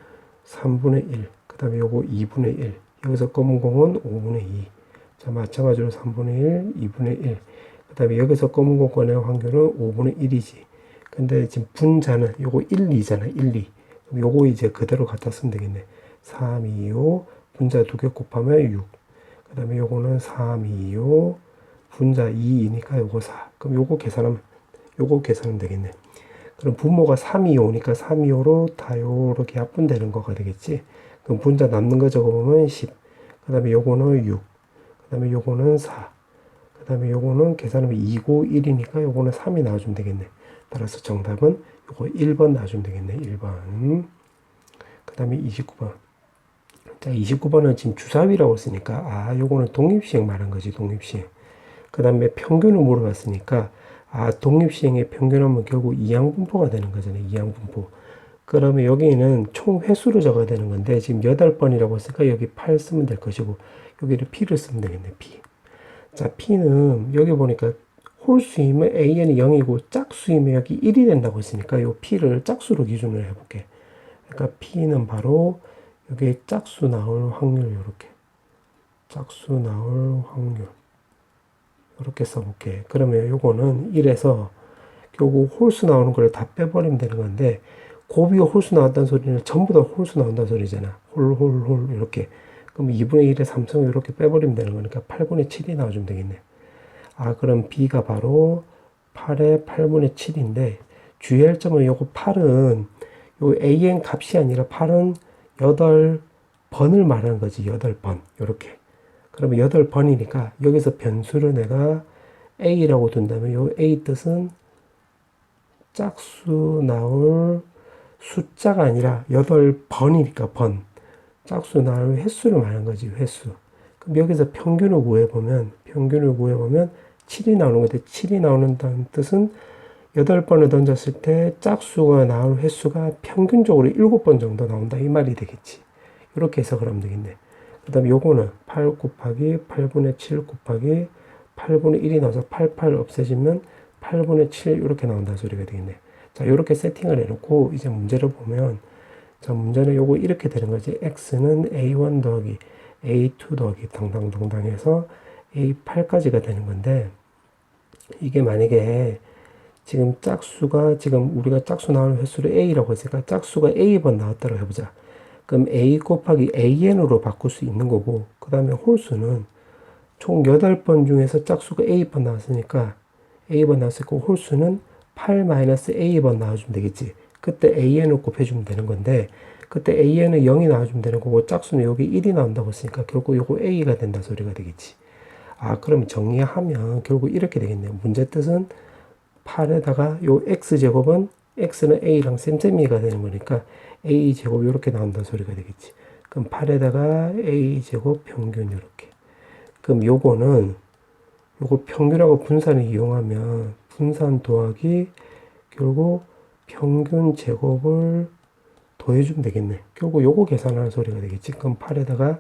3분의 1. 그 다음에 요거 2분의 1. 여기서 검은 공은 5분의 2. 자, 마찬가지로 3분의 1, 2분의 1. 그 다음에 여기서 검은 공 꺼낼 확률은 5분의 1이지. 근데 지금 분자는 요거 1, 2잖아. 1, 2. 그럼 요거 이제 그대로 갖다 쓰면 되겠네. 3, 2, 5. 분자 2개 곱하면 6. 그 다음에 요거는 3, 2, 5. 분자 2이니까 요거 4. 그럼 요거 계산하면 되겠네. 그럼 분모가 3, 2, 5니까 3, 2, 5로 다 요렇게 약분되는 거가 되겠지. 그럼 분자 남는 거 적어보면 10. 그 다음에 요거는 6. 그 다음에 요거는 4. 그 다음에 요거는 계산하면 2고 1이니까 요거는 3이 나와주면 되겠네. 따라서 정답은 요거 1번 나와주면 되겠네. 1번. 그 다음에 29번. 자, 29번은 지금 주사위라고 했으니까, 요거는 독립시행 말한 거지, 독립시행. 그 다음에 평균을 물어봤으니까 독립시행의 평균하면 결국 이항분포가 되는 거잖아요. 이항분포. 그러면 여기는 총 횟수로 적어야 되는 건데 지금 8번이라고 했으니까 여기 8 쓰면 될 것이고 여기를 P를 쓰면 되겠네. P. 자, P는 여기 보니까 홀수이면 AN이 0이고 짝수이면 여기 1이 된다고 했으니까 이 P를 짝수로 기준으로 해볼게. 그러니까 P는 바로 여기 짝수 나올 확률 이렇게. 짝수 나올 확률. 이렇게 써볼게. 그러면 요거는 1에서 결국 홀수 나오는 걸 다 빼버리면 되는 건데 곱이가 홀수 나왔다는 소리는 전부 다 홀수 나온다는 소리잖아. 홀 이렇게. 그럼 2분의 1의 3승을 이렇게 빼버리면 되는 거니까 8분의 7이 나와주면 되겠네. 그럼 B가 바로 8의 8분의 7인데 주의할 점은 요거 8은 요 AN 값이 아니라 8은 8번을 말하는 거지. 8번. 요렇게. 그러면 8번이니까 여기서 변수를 내가 A라고 둔다면 요 A 뜻은 짝수 나올 숫자가 아니라 8번이니까 번. 짝수 나올 횟수를 말하는 거지. 횟수. 그럼 여기서 평균을 구해보면 7이 나오는 건데 7이 나오는다는 뜻은 8번을 던졌을 때 짝수가 나올 횟수가 평균적으로 7번 정도 나온다. 이 말이 되겠지. 이렇게 해석을 하면 되겠네. 그 다음에 요거는 8 곱하기 8분의 7 곱하기 8분의 1이 나와서 88 없애지면 8분의 7 이렇게 나온다는 소리가 되겠네. 자, 이렇게 세팅을 해놓고 이제 문제를 보면 자, 문제는 요거 이렇게 되는 거지. x는 a1 더하기 a2 더하기 당당당당 해서 a8까지가 되는 건데 이게 만약에 지금 짝수가 지금 우리가 짝수 나오는 횟수를 a라고 했으니까 짝수가 a번 나왔다고 해보자. 그럼 a 곱하기 an으로 바꿀 수 있는 거고 그 다음에 홀수는 총 8번 중에서 짝수가 a번 나왔으니까 a번 나왔으니까 홀수는 8-a번 나와주면 되겠지. 그때 an을 곱해주면 되는 건데 그때 an은 0이 나와주면 되는 거고 짝수는 여기 1이 나온다고 했으니까 결국 요거 a가 된다 소리가 되겠지. 그럼 정리하면 결국 이렇게 되겠네요. 문제 뜻은 8에다가 요 x제곱은 x는 a랑 셈셈이가 되는 거니까 a제곱 이렇게 나온다는 소리가 되겠지. 그럼 8에다가 a제곱 평균 이렇게. 그럼 요거 평균하고 분산을 이용하면 분산 더하기 결국 평균 제곱을 더해주면 되겠네. 결국 요거 계산하는 소리가 되겠지. 그럼 8에다가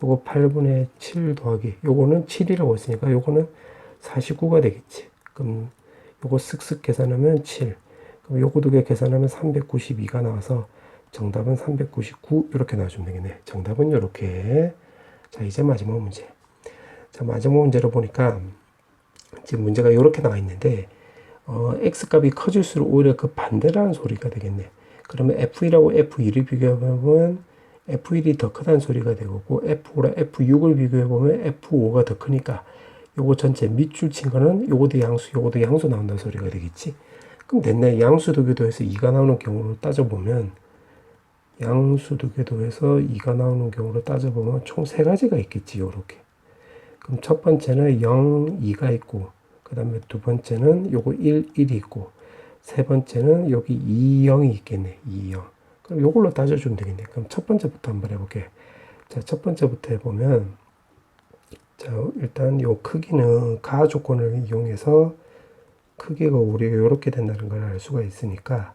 요거 8분의 7 더하기 요거는 7이라고 했으니까 요거는 49가 되겠지. 그럼 요거 쓱쓱 계산하면 7. 그럼 요거 두 개 계산하면 392가 나와서 정답은 399 이렇게 나와주면 되겠네. 정답은 이렇게. 자, 이제 마지막 문제. 자, 마지막 문제로 보니까 지금 문제가 이렇게 나와 있는데 x값이 커질수록 오히려 그 반대라는 소리가 되겠네. 그러면 f1하고 f2를 비교해보면 f1이 더 크다는 소리가 되고 f5랑 f6을 비교해보면 f5가 더 크니까 요거 전체 밑줄 친 거는 요거도 양수 나온다는 소리가 되겠지. 그럼 됐네. 양수 두 개도 해서 2가 나오는 경우로 따져보면 양수 두 개도 해서 2가 나오는 경우로 따져보면 총 3가지가 있겠지. 요렇게. 그럼 첫 번째는 0, 2가 있고 그 다음에 두 번째는 요거 1, 1이 있고 세 번째는 여기 2, 0이 있겠네. 2, 0. 그럼 요걸로 따져주면 되겠네. 그럼 첫 번째부터 한번 해볼게. 자, 첫 번째부터 해보면 자, 일단 요 크기는 가 조건을 이용해서 크기가 우리가 이렇게 된다는 걸 알 수가 있으니까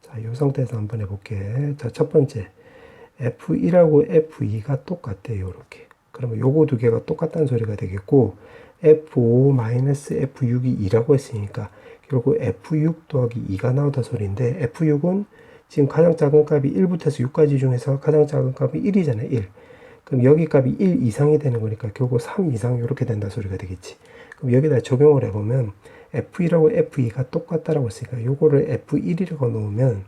자, 요 상태에서 한번 해볼게. 자, 첫 번째 F1하고 F2가 똑같대요. 이렇게. 그러면 요거 두 개가 똑같다는 소리가 되겠고 F5-F6이 2라고 했으니까 결국 F6 더하기 2가 나오다 소리인데 F6은 지금 가장 작은 값이 1부터 해서 6까지 중에서 가장 작은 값이 1이잖아요. 1. 그럼 여기 값이 1 이상이 되는 거니까 결국 3 이상 이렇게 된다 소리가 되겠지. 그럼 여기다 적용을 해보면 F1하고 F2가 똑같다라고 했으니까 요거를 F1이라고 놓으면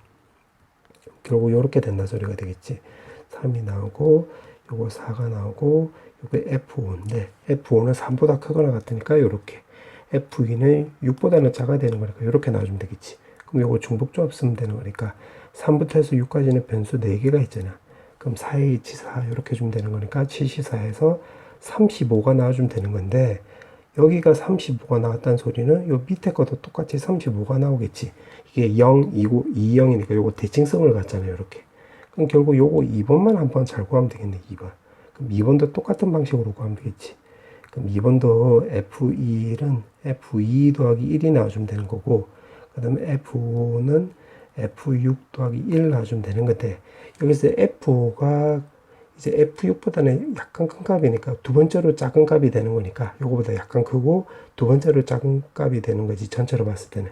결국 이렇게 된다 소리가 되겠지. 3이 나오고 요거 4가 나오고 요거 F5인데 F5는 3보다 크거나 같으니까 요렇게 F2는 6보다는 작아야 되는 거니까 요렇게 나와주면 되겠지. 그럼 요거 중복조합 쓰면 되는 거니까 3부터 해서 6까지는 변수 4개가 있잖아. 그럼 4의 4 이렇게 주면 되는 거니까 74에서 35가 나와주면 되는 건데 여기가 35가 나왔다는 소리는 요 밑에 것도 똑같이 35가 나오겠지. 이게 0, 2고 2, 0이니까 요거 대칭성을 갖잖아요. 이렇게. 그럼 결국 요거 2번만 한번 잘 구하면 되겠네. 2번. 그럼 2번도 똑같은 방식으로 구하면 되겠지. 그럼 2번도 F1은 F2 더하기 1이 나와주면 되는 거고, 그 다음에 F5는 F6 더하기 1 나와주면 되는 건데, 여기서 F가 이제 F6보다는 약간 큰 값이니까 두 번째로 작은 값이 되는 거니까 요거보다 약간 크고 두 번째로 작은 값이 되는 거지, 전체로 봤을 때는.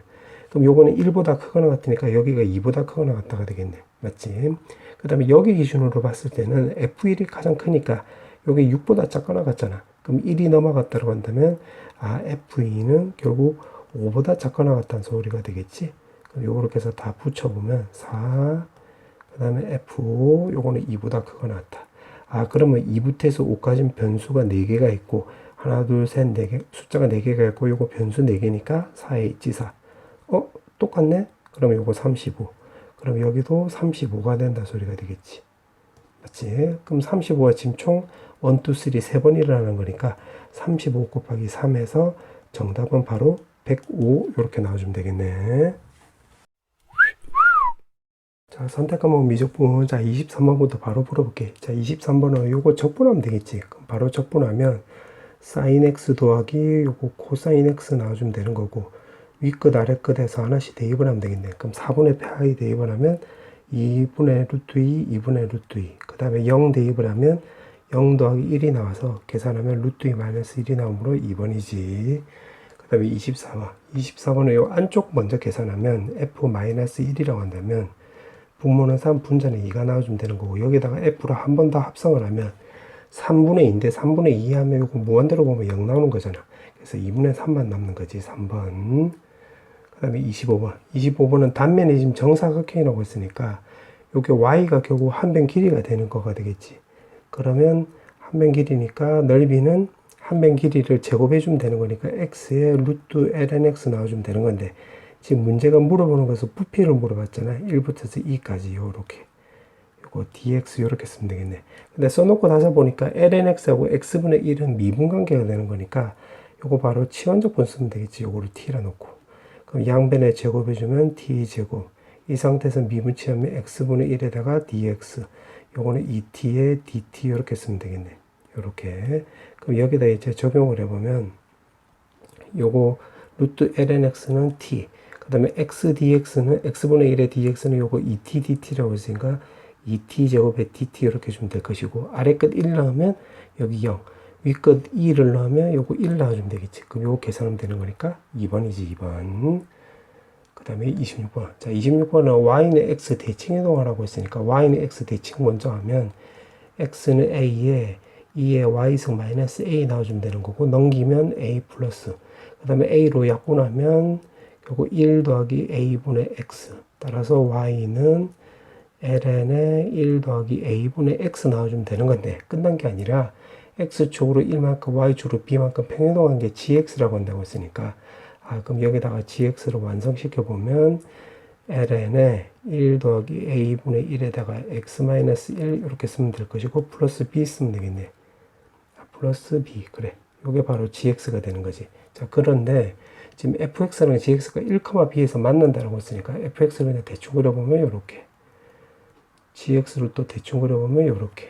그럼 요거는 1보다 크거나 같으니까 여기가 2보다 크거나 같다가 되겠네. 맞지? 그 다음에 여기 기준으로 봤을 때는 F1이 가장 크니까 여기 6보다 작거나 같잖아. 그럼 1이 넘어갔다고 한다면 F2는 결국 5보다 작거나 같다는 소리가 되겠지. 그럼 요렇게 해서 다 붙여보면 4, 그 다음에 F5, 요거는 2보다 크거나 같다. 그러면 2부터 해서 5까지는 변수가 4개가 있고, 하나, 둘, 셋, 4개, 숫자가 4개가 있고, 요거 변수 4개니까 4에 있지, 4. 똑같네? 그러면 요거 35. 그럼 여기도 35가 된다 소리가 되겠지. 맞지? 그럼 35가 지금 총 1, 2, 3, 3번 일어나는 거니까 35 곱하기 3에서 정답은 바로 105 이렇게 나와주면 되겠네. 자, 선택 과목 미적분. 자, 23번부터 바로 풀어볼게. 자, 23번은 요거 적분하면 되겠지. 그럼 바로 적분하면 sin x 더하기 요거 코사인 x 나와주면 되는 거고, 윗끝 아래끝에서 하나씩 대입을 하면 되겠네. 그럼 4분의 파이 대입을 하면 2분의 루트 2, 2분의 루트 2. 그 다음에 0 대입을 하면 0 더하기 1이 나와서 계산하면 루트 2 마이너스 1이 나오므로 2번이지. 그 다음에 24번. 24번은 요 안쪽 먼저 계산하면 f 마이너스 1이라고 한다면 분모는 3, 분자는 2가 나와주면 되는 거고, 여기다가 f로 한 번 더 합성을 하면 3분의 2인데 3분의 2 하면 이거 무한대로 보면 0 나오는 거잖아. 그래서 2분의 3만 남는 거지. 3번. 그 다음에 25번. 25번은 단면이 지금 정사각형이라고 했으니까 요게 y가 결국 한 변 길이가 되는 거가 되겠지. 그러면 한 변 길이니까 넓이는 한 변 길이를 제곱해 주면 되는 거니까 x에 루트 lnx 나와주면 되는 건데, 지금 문제가 물어보는 것은 부피를 물어봤잖아. 1부터 해서 2까지 요렇게. 요거 dx 요렇게 쓰면 되겠네. 근데 써놓고 나서 보니까 lnx하고 x분의 1은 미분관계가 되는 거니까 요거 바로 치환적분 쓰면 되겠지. 요거를 t라 놓고. 그럼 양변에 제곱해주면 t제곱. 이 상태에서 미분치하면 x분의 1에다가 dx. 요거는 2t에 dt 이렇게 쓰면 되겠네. 요렇게. 그럼 여기다 이제 적용을 해보면 요거 루트 lnx는 t. 그 다음에 x dx는 x분의 1의 dx는 요거 2t dt라고 했으니까 2t제곱에 dt 이렇게 주면 될 것이고, 아래끝 1 넣으면 여기 0. 윗끝 2를 넣으면 요거 1 나와주면 되겠지. 그럼 요거 계산하면 되는 거니까 2번이지, 2번. 그 다음에 26번. 자, 26번은 y는 x 대칭 이동하라고 했으니까 y는 x 대칭 먼저 하면 x는 a에 2에 y승 마이너스 a 나와주면 되는 거고, 넘기면 a 플러스. 그 다음에 a로 약분하면 요거 1 더하기 a분의 x. 따라서 y는 ln에 1 더하기 a분의 x 나와주면 되는 건데, 끝난 게 아니라 x축으로 1만큼 y축으로 b만큼 평행이동한 게 gx라고 한다고 했으니까, 그럼 여기다가 gx를 완성시켜 보면 ln에 1 더하기 a분의 1에다가 x-1 이렇게 쓰면 될 것이고, 플러스 b 쓰면 되겠네. 플러스 b. 그래, 요게 바로 gx가 되는 거지. 자, 그런데 지금 fx랑 gx가 1,b에서 만난다고 했으니까 fx를 그냥 대충 그려보면 요렇게, gx를 또 대충 그려보면 요렇게.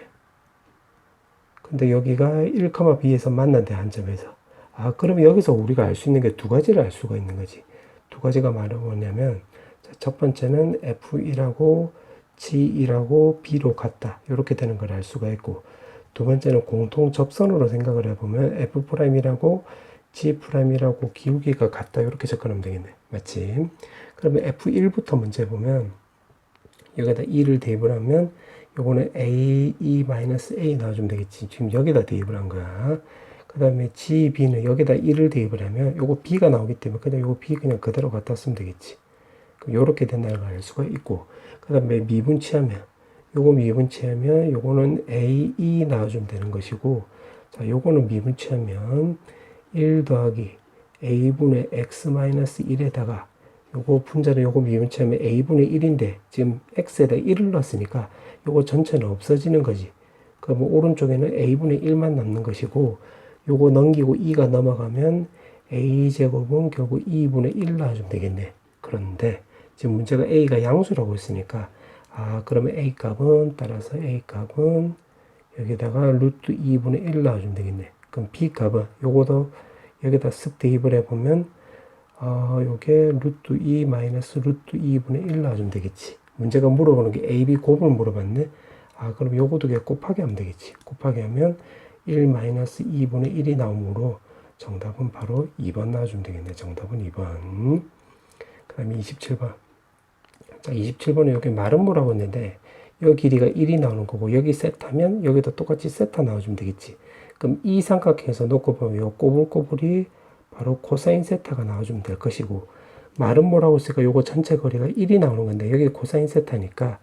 근데 여기가 1,b에서 만난대, 한 점에서. 그러면 여기서 우리가 알 수 있는 게 두 가지를 알 수가 있는 거지. 두 가지가 뭐냐면, 첫 번째는 f1하고 g1하고 b로 같다, 이렇게 되는 걸 알 수가 있고, 두 번째는 공통 접선으로 생각을 해보면 f'이라고 g'이라고 기울기가 같다, 이렇게 접근하면 되겠네. 맞지? 그러면 f1부터 문제 보면 여기다 2를 대입을 하면 요거는 a-a 나와주면 되겠지. 지금 여기다 대입을 한 거야. 그 다음에 gb는 여기다 1을 대입을 하면 요거 b가 나오기 때문에 그냥 요거 b 그냥 그대로 갖다 쓰면 되겠지. 그럼 요렇게 된다는 걸 알 수가 있고, 그 다음에 미분치하면 요거는 a-e 나와주면 되는 것이고, 자, 요거는 미분치하면 1 더하기 a분의 x-1에다가 요거 분자는 요거 미분치하면 a분의 1인데 지금 x에다 1을 넣었으니까 요거 전체는 없어지는 거지. 그럼 오른쪽에는 a분의 1만 남는 것이고, 요거 넘기고 2가 넘어가면 a제곱은 결국 2분의 1 나와주면 되겠네. 그런데 지금 문제가 a가 양수라고 했으니까 그러면 a 값은 따라서 a 값은 여기다가 루트 2분의 1 나와주면 되겠네. 그럼 B 값은 요거도 여기다 쓱 대입을 해보면 요게 루트 2 마이너스 루트 2분의 1 나와주면 되겠지. 문제가 물어보는 게 A, B 곱을 물어봤네. 그럼 요거도 그냥 곱하기 하면 되겠지. 곱하기 하면 1 마이너스 2분의 1이 나오므로 정답은 바로 2번 나와주면 되겠네. 정답은 2번. 그 다음에 27번. 자, 27번에 여기 마름모라고 했는데, 여 길이가 1이 나오는 거고, 여기 세타면 여기도 똑같이 세타 나와주면 되겠지. 그럼 이 삼각형에서 놓고 보면 요 꼬불꼬불이 바로 코사인 세타가 나와주면 될 것이고, 마름모라고 했으니까 요거 전체 거리가 1이 나오는 건데, 여기 코사인 세타니까,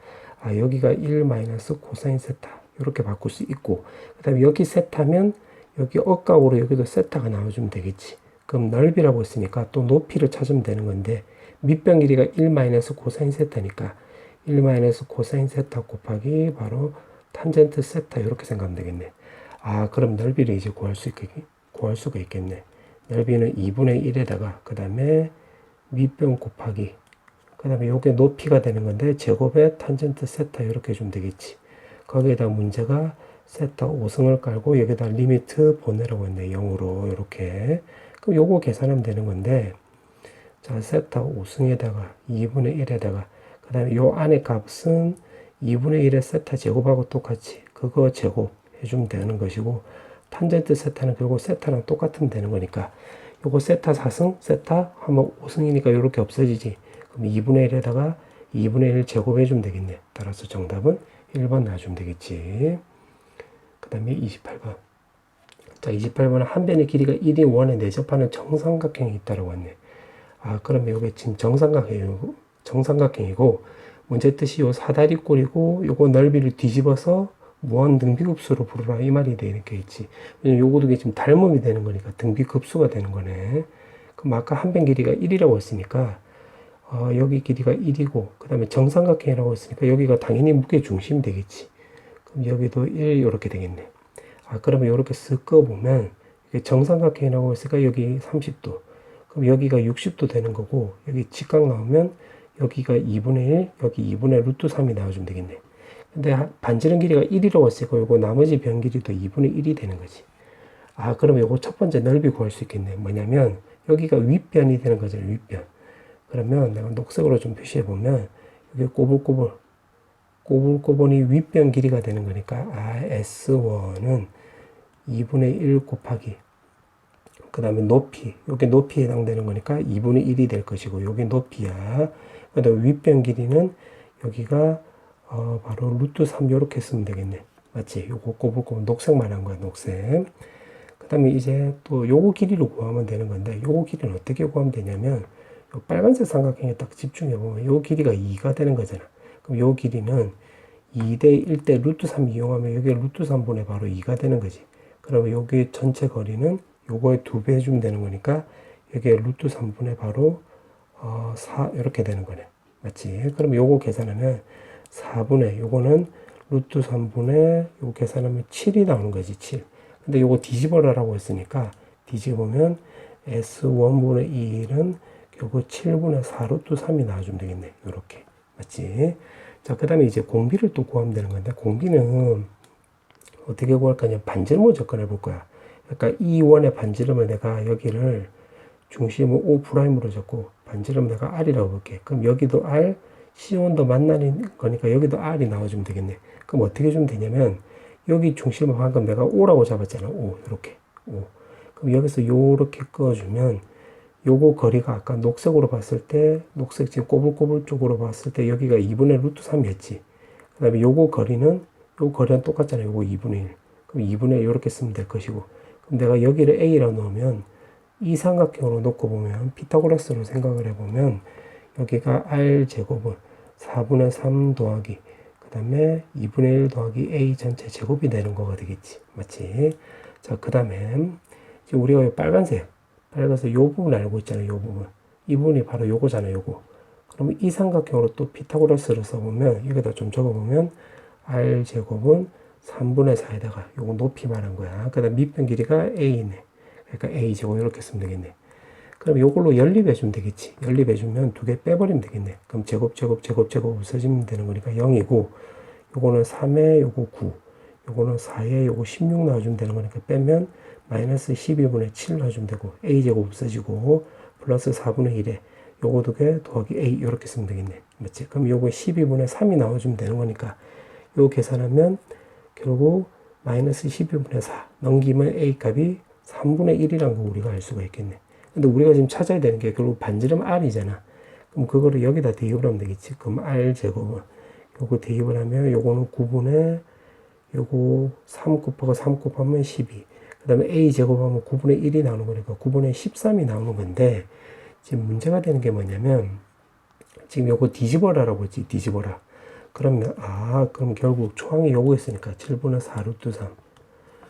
여기가 1 마이너스 코사인 세타. 이렇게 바꿀 수 있고, 그 다음에 여기 세타면 여기 억각으로 여기도 세타가 나와주면 되겠지. 그럼 넓이라고 했으니까 또 높이를 찾으면 되는 건데, 밑변 길이가 1 마이너스 코사인 세타니까 1 마이너스 코사인 세타 곱하기 바로 탄젠트 세타 이렇게 생각하면 되겠네. 그럼 넓이를 이제 구할 수가 있겠네. 넓이는 2분의 1에다가 그 다음에 밑변 곱하기 그 다음에 요게 높이가 되는 건데 제곱에 탄젠트 세타 이렇게 해주면 되겠지. 거기에다 문제가 세타 5승을 깔고 여기다 리미트 보내라고 했네. 0으로 이렇게. 그럼 요거 계산하면 되는 건데, 자, 세타 5승에다가 2분의 1에다가 그 다음에 요 안에 값은 2분의 1의 세타 제곱하고 똑같이 그거 제곱 해주면 되는 것이고, 탄젠트 세타는 결국 세타랑 똑같으면 되는 거니까 요거 세타 4승 세타 하면 5승이니까 이렇게 없어지지. 그럼 2분의 1에다가 2분의 1 제곱해주면 되겠네. 따라서 정답은 1번 놔주면 되겠지. 그 다음에 28번. 자, 28번은 한 변의 길이가 1인 원에 내접하는 정삼각형이 있다고 했네. 그러면 이게 지금 정삼각형이고, 문제 뜻이 요 사다리꼴이고, 요거 넓이를 뒤집어서 무한 등비급수로 부르라 이 말이 되게 있지. 왜냐면 요거도 지금 닮음이 되는 거니까 등비급수가 되는 거네. 그럼 아까 한 변 길이가 1이라고 했으니까, 여기 길이가 1이고, 그 다음에 정삼각형이라고 했으니까 여기가 당연히 무게 중심이 되겠지. 그럼 여기도 1 이렇게 되겠네. 그러면 이렇게 쓱 꺼보면 이게 정삼각형이라고 했으니까 여기 30도, 그럼 여기가 60도 되는 거고, 여기 직각 나오면 여기가 2분의 1, 여기 2분의 루트 3이 나와주면 되겠네. 근데 반지름 길이가 1이라고 했으니까 요거 나머지 변 길이도 2분의 1이 되는 거지. 그러면 요거 첫 번째 넓이 구할 수 있겠네. 뭐냐면 여기가 윗변이 되는 거잖아요. 윗변. 그러면 내가 녹색으로 좀 표시해 보면 여기 꼬불꼬불이 윗변 길이가 되는 거니까 S1은 2분의 1 곱하기 그 다음에 높이, 요게 높이에 해당되는 거니까 2분의 1이 될 것이고, 요게 높이야. 그 다음에 윗변 길이는 여기가 바로 루트 3 요렇게 쓰면 되겠네. 맞지? 요거 꼬불꼬불 녹색 말한 거야, 녹색. 그 다음에 이제 또 요거 길이로 구하면 되는 건데, 요거 길이는 어떻게 구하면 되냐면 요 빨간색 삼각형에 딱 집중해 보면 요 길이가 2가 되는 거잖아. 그럼 요 길이는 2대 1대 루트 3 이용하면 여기 루트 3분의 바로 2가 되는 거지. 그러면 여기 전체 거리는 요거에 2배 해주면 되는 거니까 여기에 루트 3분의 바로 4 이렇게 되는 거네. 맞지? 그럼 요거 계산하면 4분의 요거는 루트 3분의 요거 계산하면 7이 나오는 거지. 7. 근데 요거 뒤집어라라고 했으니까 뒤집으면 S1분의 1은 요거 7분의 4 루트 3이 나와주면 되겠네. 요렇게. 맞지? 자, 그 다음에 이제 공비를 또 구하면 되는 건데, 공비는 어떻게 구할 거냐? 반지름으로 접근해 볼 거야. 그러니까 이 원의 반지름을 내가 여기를 중심을 O'으로 잡고 반지름 내가 R이라고 볼게. 그럼 여기도 R, C1도 만나는 거니까 여기도 R이 나와주면 되겠네. 그럼 어떻게 주면 되냐면 여기 중심을 방금 내가 O라고 잡았잖아. O 이렇게 O. 그럼 여기서 요렇게 그어주면 요거 거리가 아까 녹색으로 봤을 때, 녹색 지금 꼬불꼬불 쪽으로 봤을 때 여기가 2분의 루트 3이었지. 그 다음에 요거 거리는 요 거리랑 똑같잖아요. 요거 2분의 1. 그럼 2분의 1 이렇게 쓰면 될 것이고, 그럼 내가 여기를 A라고 넣으면 이 삼각형으로 놓고 보면 피타고라스로 생각을 해보면 여기가 R 제곱은 4분의 3 더하기 그 다음에 2분의 1 더하기 A 전체 제곱이 되는 거가 되겠지. 맞지? 자, 그 다음에 지금 우리가 빨간색 요 부분 알고 있잖아요. 요 부분. 이 부분이 바로 요거잖아요. 요거. 그러면 이 삼각형으로 또 피타고라스를 써보면 여기다 좀 적어보면 R 제곱은 3분의 4에다가 요거 높이 말한 거야. 그 다음 밑변 길이가 A네. 그러니까 A 제곱 이렇게 쓰면 되겠네. 그럼 요걸로 연립해주면 되겠지. 연립해주면 두 개 빼버리면 되겠네. 그럼 제곱 없어지면 되는 거니까 0이고, 요거는 3에 요거 9, 요거는 4에 요거 16 나와주면 되는 거니까 빼면 마이너스 12분의 7 넣어주면 되고 a제곱 없어지고 플러스 4분의 1에 요거 두 개 더하기 a 이렇게 쓰면 되겠네. 맞지? 그럼 요거 12분의 3이 나와주면 되는 거니까 요 계산하면 결국 마이너스 12분의 4 넘기면 a 값이 3분의 1이라는 거 우리가 알 수가 있겠네. 근데 우리가 지금 찾아야 되는 게 결국 반지름 r이잖아. 그럼 그거를 여기다 대입을 하면 되겠지. 그럼 r 제곱은 요거 대입을 하면 요거는 9분의 요거 3 곱하고 3 곱하면 12. 그 다음에 a 제곱하면 9분의 1이 나오는 거니까 9분의 13이 나오는 건데 지금 문제가 되는 게 뭐냐면 지금 요거 뒤집어라라고 했지. 뒤집어라. 그러면 그럼 결국 초항이 요거였으니까 7분의 4 루트 3.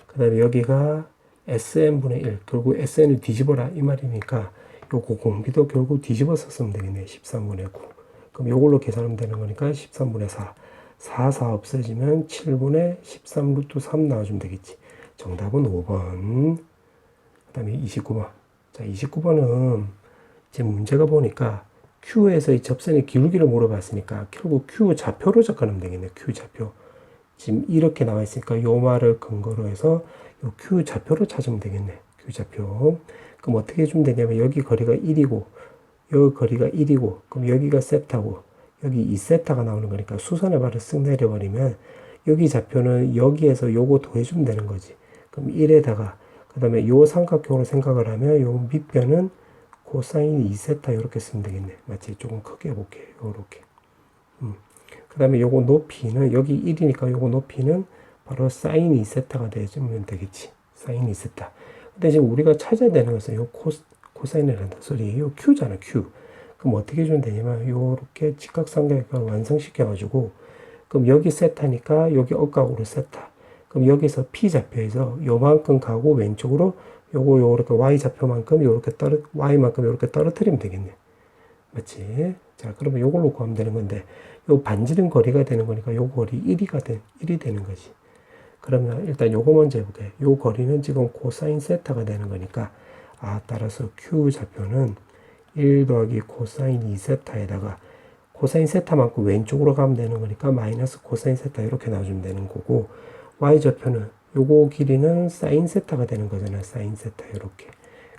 그 다음에 여기가 sn분의 1. 결국 sn을 뒤집어라 이 말이니까 요거 공비도 결국 뒤집어서 쓰면 되겠네. 13분의 9. 그럼 요걸로 계산하면 되는 거니까 13분의 4. 4 없어지면 7분의 13 루트 3 나와주면 되겠지. 정답은 5번. 그 다음에 29번. 자, 29번은 지금 문제가 보니까 Q에서 이 접선의 기울기를 물어봤으니까 결국 Q 좌표로 접근하면 되겠네. Q 좌표. 지금 이렇게 나와 있으니까 요 말을 근거로 해서 요 Q 좌표로 찾으면 되겠네. Q 좌표. 그럼 어떻게 해주면 되냐면 여기 거리가 1이고 여기 거리가 1이고 그럼 여기가 세타고 여기 2세타가 나오는 거니까 수선의 발을 쓱 내려버리면 여기 좌표는 여기에서 요거 더해주면 되는 거지. 그럼 1에다가 그 다음에 요 삼각형으로 생각을 하면 요 밑변은 코사인 2세타 이렇게 쓰면 되겠네. 맞지? 조금 크게 해볼게. 요렇게. 그 다음에 요거 높이는 여기 1이니까 요거 높이는 바로 사인 2세타가 되면 되겠지. 사인 2세타. 근데 지금 우리가 찾아야 되는 것은 요 코사인이라는 소리. 요 Q잖아. Q. 그럼 어떻게 해주면 되냐면 요렇게 직각삼각형을 완성시켜가지고 그럼 여기 세타니까 여기 억각으로 세타. 그럼 여기서 P 좌표에서 요만큼 가고 왼쪽으로 요거 요렇게 Y 좌표만큼 요렇게 Y만큼 요렇게 떨어뜨리면 되겠네. 맞지? 자, 그러면 요걸로 구하면 되는 건데 요 반지름 거리가 되는 거니까 요 거리 1이 되는 거지. 그러면 일단 요거 먼저 해볼게. 요 거리는 지금 코사인 세타가 되는 거니까 따라서 Q 좌표는 1 더하기 코사인 2세타에다가 코사인 세타만큼 왼쪽으로 가면 되는 거니까 마이너스 코사인 세타 이렇게 나와주면 되는 거고 Y좌표는 요거 길이는 사인 세타가 되는 거잖아요. 사인 세타 이렇게.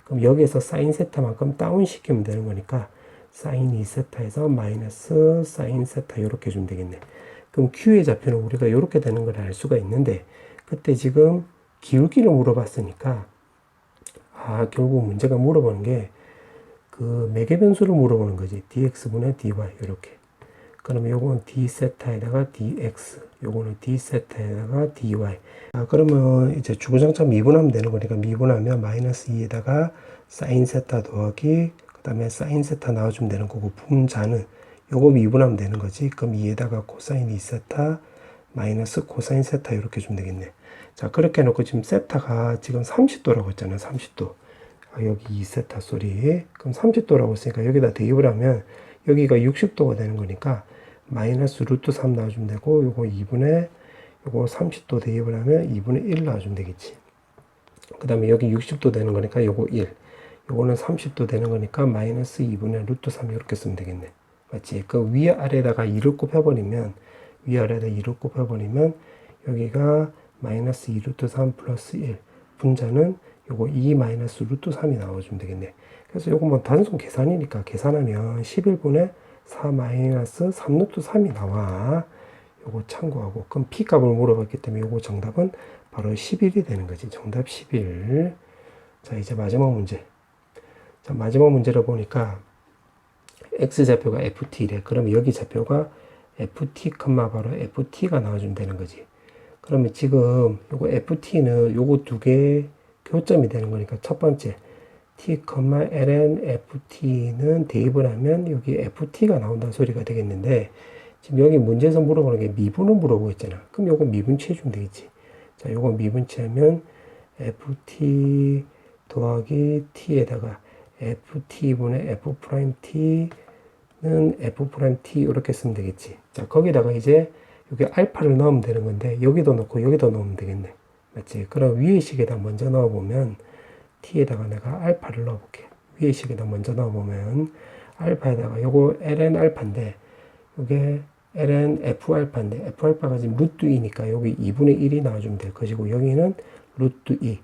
그럼 여기에서 사인 세타만큼 다운 시키면 되는 거니까 사인 2세타에서 마이너스 사인 세타 이렇게 주면 되겠네. 그럼 Q의 좌표는 우리가 이렇게 되는 걸 알 수가 있는데 그때 지금 기울기를 물어봤으니까 결국 문제가 물어보는 게 그 매개 변수를 물어보는 거지. dx분의 dy 이렇게. 그러면 요거는 d세타에다가 dx, 요거는 d세타에다가 dy. 그러면 이제 주구장창 미분하면 되는 거니까 미분하면 마이너스 2에다가 사인 세타 더하기 그 다음에 사인 세타 나와주면 되는 거고 분자는 요거 미분하면 되는 거지. 그럼 2에다가 코사인 2세타 마이너스 코사인 세타 이렇게 주면 되겠네. 자, 그렇게 해놓고 지금 세타가 지금 30도라고 했잖아. 30도. 여기 2세타 소리. 그럼 30도라고 했으니까 여기다 대입을 하면 여기가 60도가 되는 거니까 마이너스 루트 3 나와주면 되고 요거 2분의 요거 30도 대입을 하면 2분의 1 나와주면 되겠지. 그 다음에 여기 60도 되는 거니까 요거 1. 요거는 30도 되는 거니까 마이너스 2분의 루트 3 이렇게 쓰면 되겠네. 맞지? 그 위아래에다가 2를 곱해버리면 위아래에다 2를 곱해버리면 여기가 마이너스 2 루트 3 플러스 1. 분자는 요거 2 마이너스 루트 3이 나와주면 되겠네. 그래서 요거 뭐 단순 계산이니까 계산하면 11분의 4 마이너스 3 루트 3이 나와. 요거 참고하고. 그럼 P 값을 물어봤기 때문에 요거 정답은 바로 11이 되는 거지. 정답 11. 자, 이제 마지막 문제. 자, 마지막 문제를 보니까 X좌표가 FT래. 그럼 여기 좌표가 FT, 바로 FT가 나와주면 되는 거지. 그러면 지금 요거 FT는 요거 두 개 교점이 되는 거니까 첫 번째 T, ln FT는 대입을 하면 여기 FT가 나온다는 소리가 되겠는데 지금 여기 문제에서 물어보는 게 미분을 물어보고 있잖아. 그럼 요거 미분치 해주면 되겠지. 자, 요거 미분치 하면 FT 더하기 T에다가 FT분의 F'T는 F'T 이렇게 쓰면 되겠지. 자, 거기다가 이제 여기 알파를 넣으면 되는 건데 여기도 넣고 여기도 넣으면 되겠네. 맞지? 그럼 위의 식에다 먼저 넣어보면 t에다가 내가 알파를 넣어볼게. 위의 식에다 먼저 넣어보면 알파에다가 요거 ln 알파인데 요게 ln f알파인데 f알파가 지금 루트 2니까 여기 2분의 1이 나와주면 될 것이고 여기는 루트 2.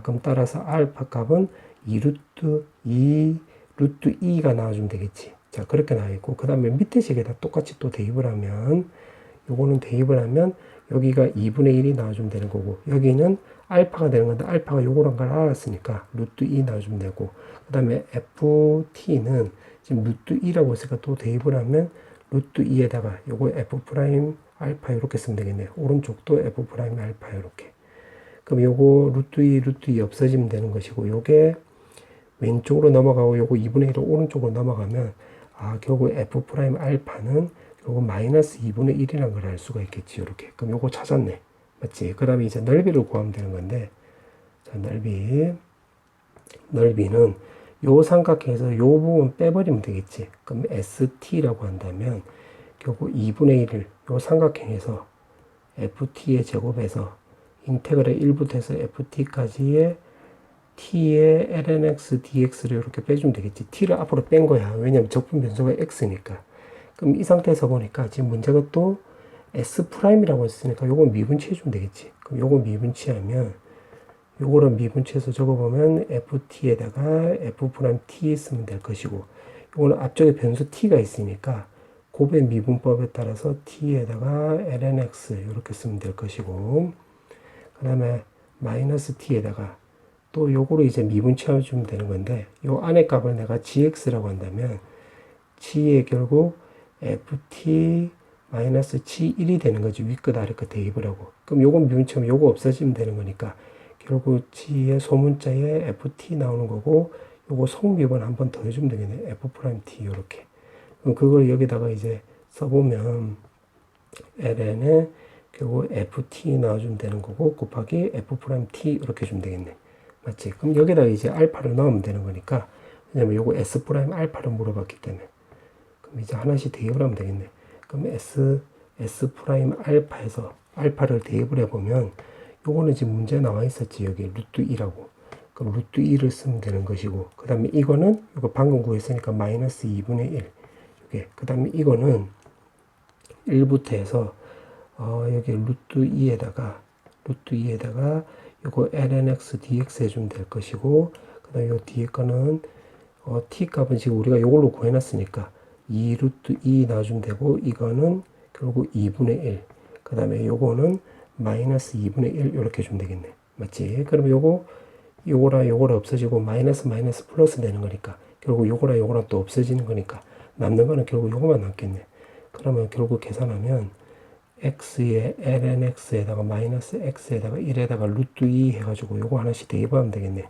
그럼 따라서 알파 값은 2 루트 2가 나와주면 되겠지. 자, 그렇게 나와있고 그 다음에 밑에 식에다 똑같이 또 대입을 하면 요거는 대입을 하면 여기가 2분의 1이 나와주면 되는 거고 여기는 알파가 되는 건데 알파가 요거란 걸 알았으니까 루트 2 나와주면 되고 그 다음에 ft는 지금 루트 2라고 했으니까 또 대입을 하면 루트 2에다가 요거 f 프라임 알파 이렇게 쓰면 되겠네요. 오른쪽도 f 프라임 알파 이렇게. 그럼 요거 루트 2 없어지면 되는 것이고 요게 왼쪽으로 넘어가고 요거 2분의 1을 오른쪽으로 넘어가면 결국 f 프라임 알파는 요거 마이너스 2분의 1이라는 걸 알 수가 있겠지. 이렇게. 그럼 요거 찾았네. 맞지? 그 다음에 이제 넓이를 구하면 되는 건데 자, 넓이는 요 삼각형에서 요 부분 빼버리면 되겠지. 그럼 ST라고 한다면 결국 2분의 1을 요 삼각형에서 FT의 제곱에서 인테그랄 1부터 해서 FT까지의 T의 lnx dx를 이렇게 빼주면 되겠지. T를 앞으로 뺀 거야. 왜냐면 적분 변수가 X니까. 그럼 이 상태에서 보니까 지금 문제가 또 S'이라고 했으니까 요거 미분치해주면 되겠지. 그럼 요거 미분치하면 요거를 미분치해서 적어보면 ft에다가 f't 쓰면 될 것이고 요거는 앞쪽에 변수 t가 있으니까 곱의 미분법에 따라서 t에다가 lnx 이렇게 쓰면 될 것이고 그 다음에 마이너스 t에다가 또 요거로 이제 미분치해 주면 되는 건데 요 안에 값을 내가 gx라고 한다면 g에 결국 ft 마이너스 g1이 되는 거지. 윗끝 아래끝 대입을 하고 그럼 요거 미분치하면 요거 없어지면 되는 거니까 결국 g의 소문자에 ft 나오는 거고 요거 속미분 한 번 더 해주면 되겠네. f't 요렇게. 그럼 그걸 여기다가 이제 써보면 ln에 결국 ft 나와주면 되는 거고 곱하기 f''t 이렇게 해주면 되겠네. 맞지? 그럼 여기다가 이제 알파를 넣으면 되는 거니까 왜냐면 요거 s' 알파를 물어봤기 때문에 그럼 이제 하나씩 대입을 하면 되겠네. 그럼 s' 알파에서 알파를 대입을 해보면 요거는 지금 문제 나와 있었지. 여기 루트 2라고. 그럼 루트 2를 쓰면 되는 것이고 그 다음에 이거는 이거 방금 구했으니까 마이너스 2분의 1 이게 그 다음에 이거는 1부터 해서 여기 루트 2에다가 요거 lnx dx 해주면 될 것이고 그 다음에 요 뒤에 거는 t 값은 지금 우리가 요걸로 구해놨으니까 2 루트 2 나와주면 되고 이거는 결국 2분의 1 그 다음에 요거는 마이너스 2분의 1 이렇게 해주면 되겠네. 맞지? 그럼 요거랑 없어지고 마이너스 플러스 되는 거니까 결국 요거랑 또 없어지는 거니까 남는 거는 결국 요거만 남겠네. 그러면 결국 계산하면 x에 lnx에다가 마이너스 x에다가 1에다가 루트 2 해가지고 요거 하나씩 대입하면 되겠네.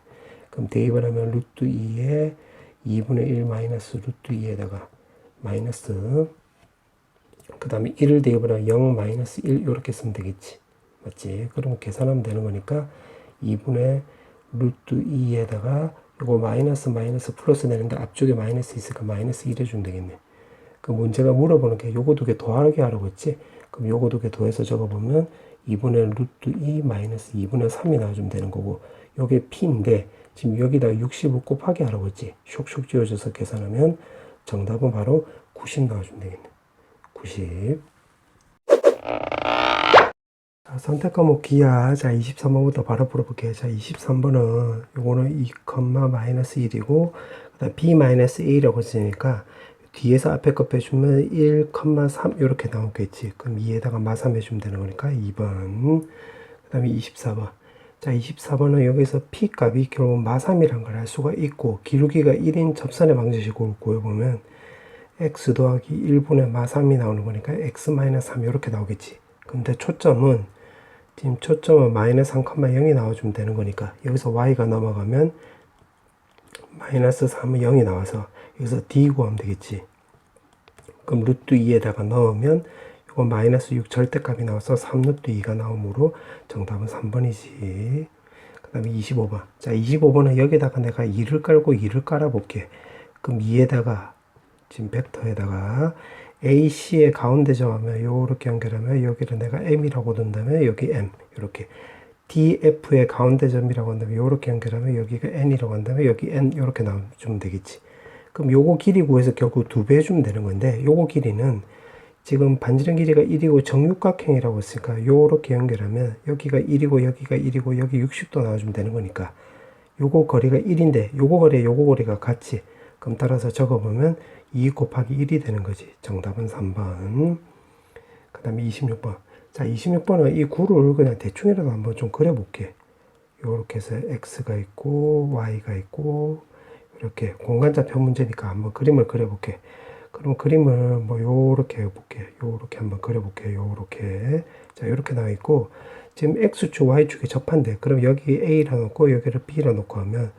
그럼 대입을 하면 루트 2에 2분의 1 마이너스 루트 2에다가 마이너스 그 다음에 1을 대입을 하면 0 마이너스 1 이렇게 쓰면 되겠지. 맞지? 그러면 계산하면 되는 거니까 2분의 루트 2에다가 요거 마이너스 플러스 되는데 앞쪽에 마이너스 있으니까 마이너스 1 해주면 되겠네. 그 문제가 물어보는 게 요거 두 개 더하게 하라고 했지? 그럼 요거 두 개 더해서 적어보면 2분의 루트 2 마이너스 2분의 3이 나와주면 되는 거고 요게 p인데 지금 여기다 60을 곱하기 하라고 했지? 슉슉 지워져서 계산하면 정답은 바로 90 나와주면 되겠네. 90. 자, 선택 과목 기하. 자, 23번부터 바로 풀어볼게요. 자, 23번은 요거는 2, 마이너스 1이고 그다음 b-a라고 했으니까 뒤에서 앞에 거 빼주면 1, 3 이렇게 나오겠지. 그럼 2에다가 마3 해주면 되는 거니까 2번. 그 다음에 24번. 자, 24번은 여기서 p 값이 결국 마3이란 걸 알 수가 있고 기울기가 1인 접선의 방정식으로 구해보면 x 더하기 1분의 마3이 나오는 거니까 x-3 이렇게 나오겠지. 근데 초점은 마이너스 3,0이 나와주면 되는 거니까 여기서 y가 넘어가면 마이너스 3은 0이 나와서 여기서 d 구하면 되겠지. 그럼 루트 2에다가 넣으면 이거 마이너스 6 절대값이 나와서 3 루트 2가 나오므로 정답은 3번이지. 그 다음에 25번. 자, 25번은 여기다가 내가 2를 깔고 2를 깔아볼게. 그럼 2에다가 지금 벡터에다가 AC의 가운데 점하면 요렇게 연결하면 여기를 내가 M이라고 둔다면 여기 M 이렇게 DF의 가운데 점이라고 한다면 요렇게 연결하면 여기가 N이라고 한다면 여기 N 이렇게 나와주면 되겠지. 그럼 요거 길이 구해서 결국 2배 해주면 되는 건데 요거 길이는 지금 반지름 길이가 1이고 정육각형이라고 했으니까 요렇게 연결하면 여기가 1이고 여기가 1이고 여기 60도 나와주면 되는 거니까 요거 거리가 1인데 요거 거리 요거 거리가 같이, 그럼 따라서 적어보면 2 곱하기 1이 되는 거지. 정답은 3번. 그 다음에 26번. 자, 26번은 이 구를 그냥 대충이라도 한번 좀 그려볼게. 요렇게 해서 x가 있고 y가 있고 이렇게 공간좌표 문제니까 한번 그림을 그려볼게. 그럼 그림을 뭐 요렇게 해볼게. 요렇게 한번 그려볼게. 요렇게. 자, 요렇게 나와 있고 지금 x축 y축이 접한대. 그럼 여기 a라 놓고 여기를 b라 놓고 하면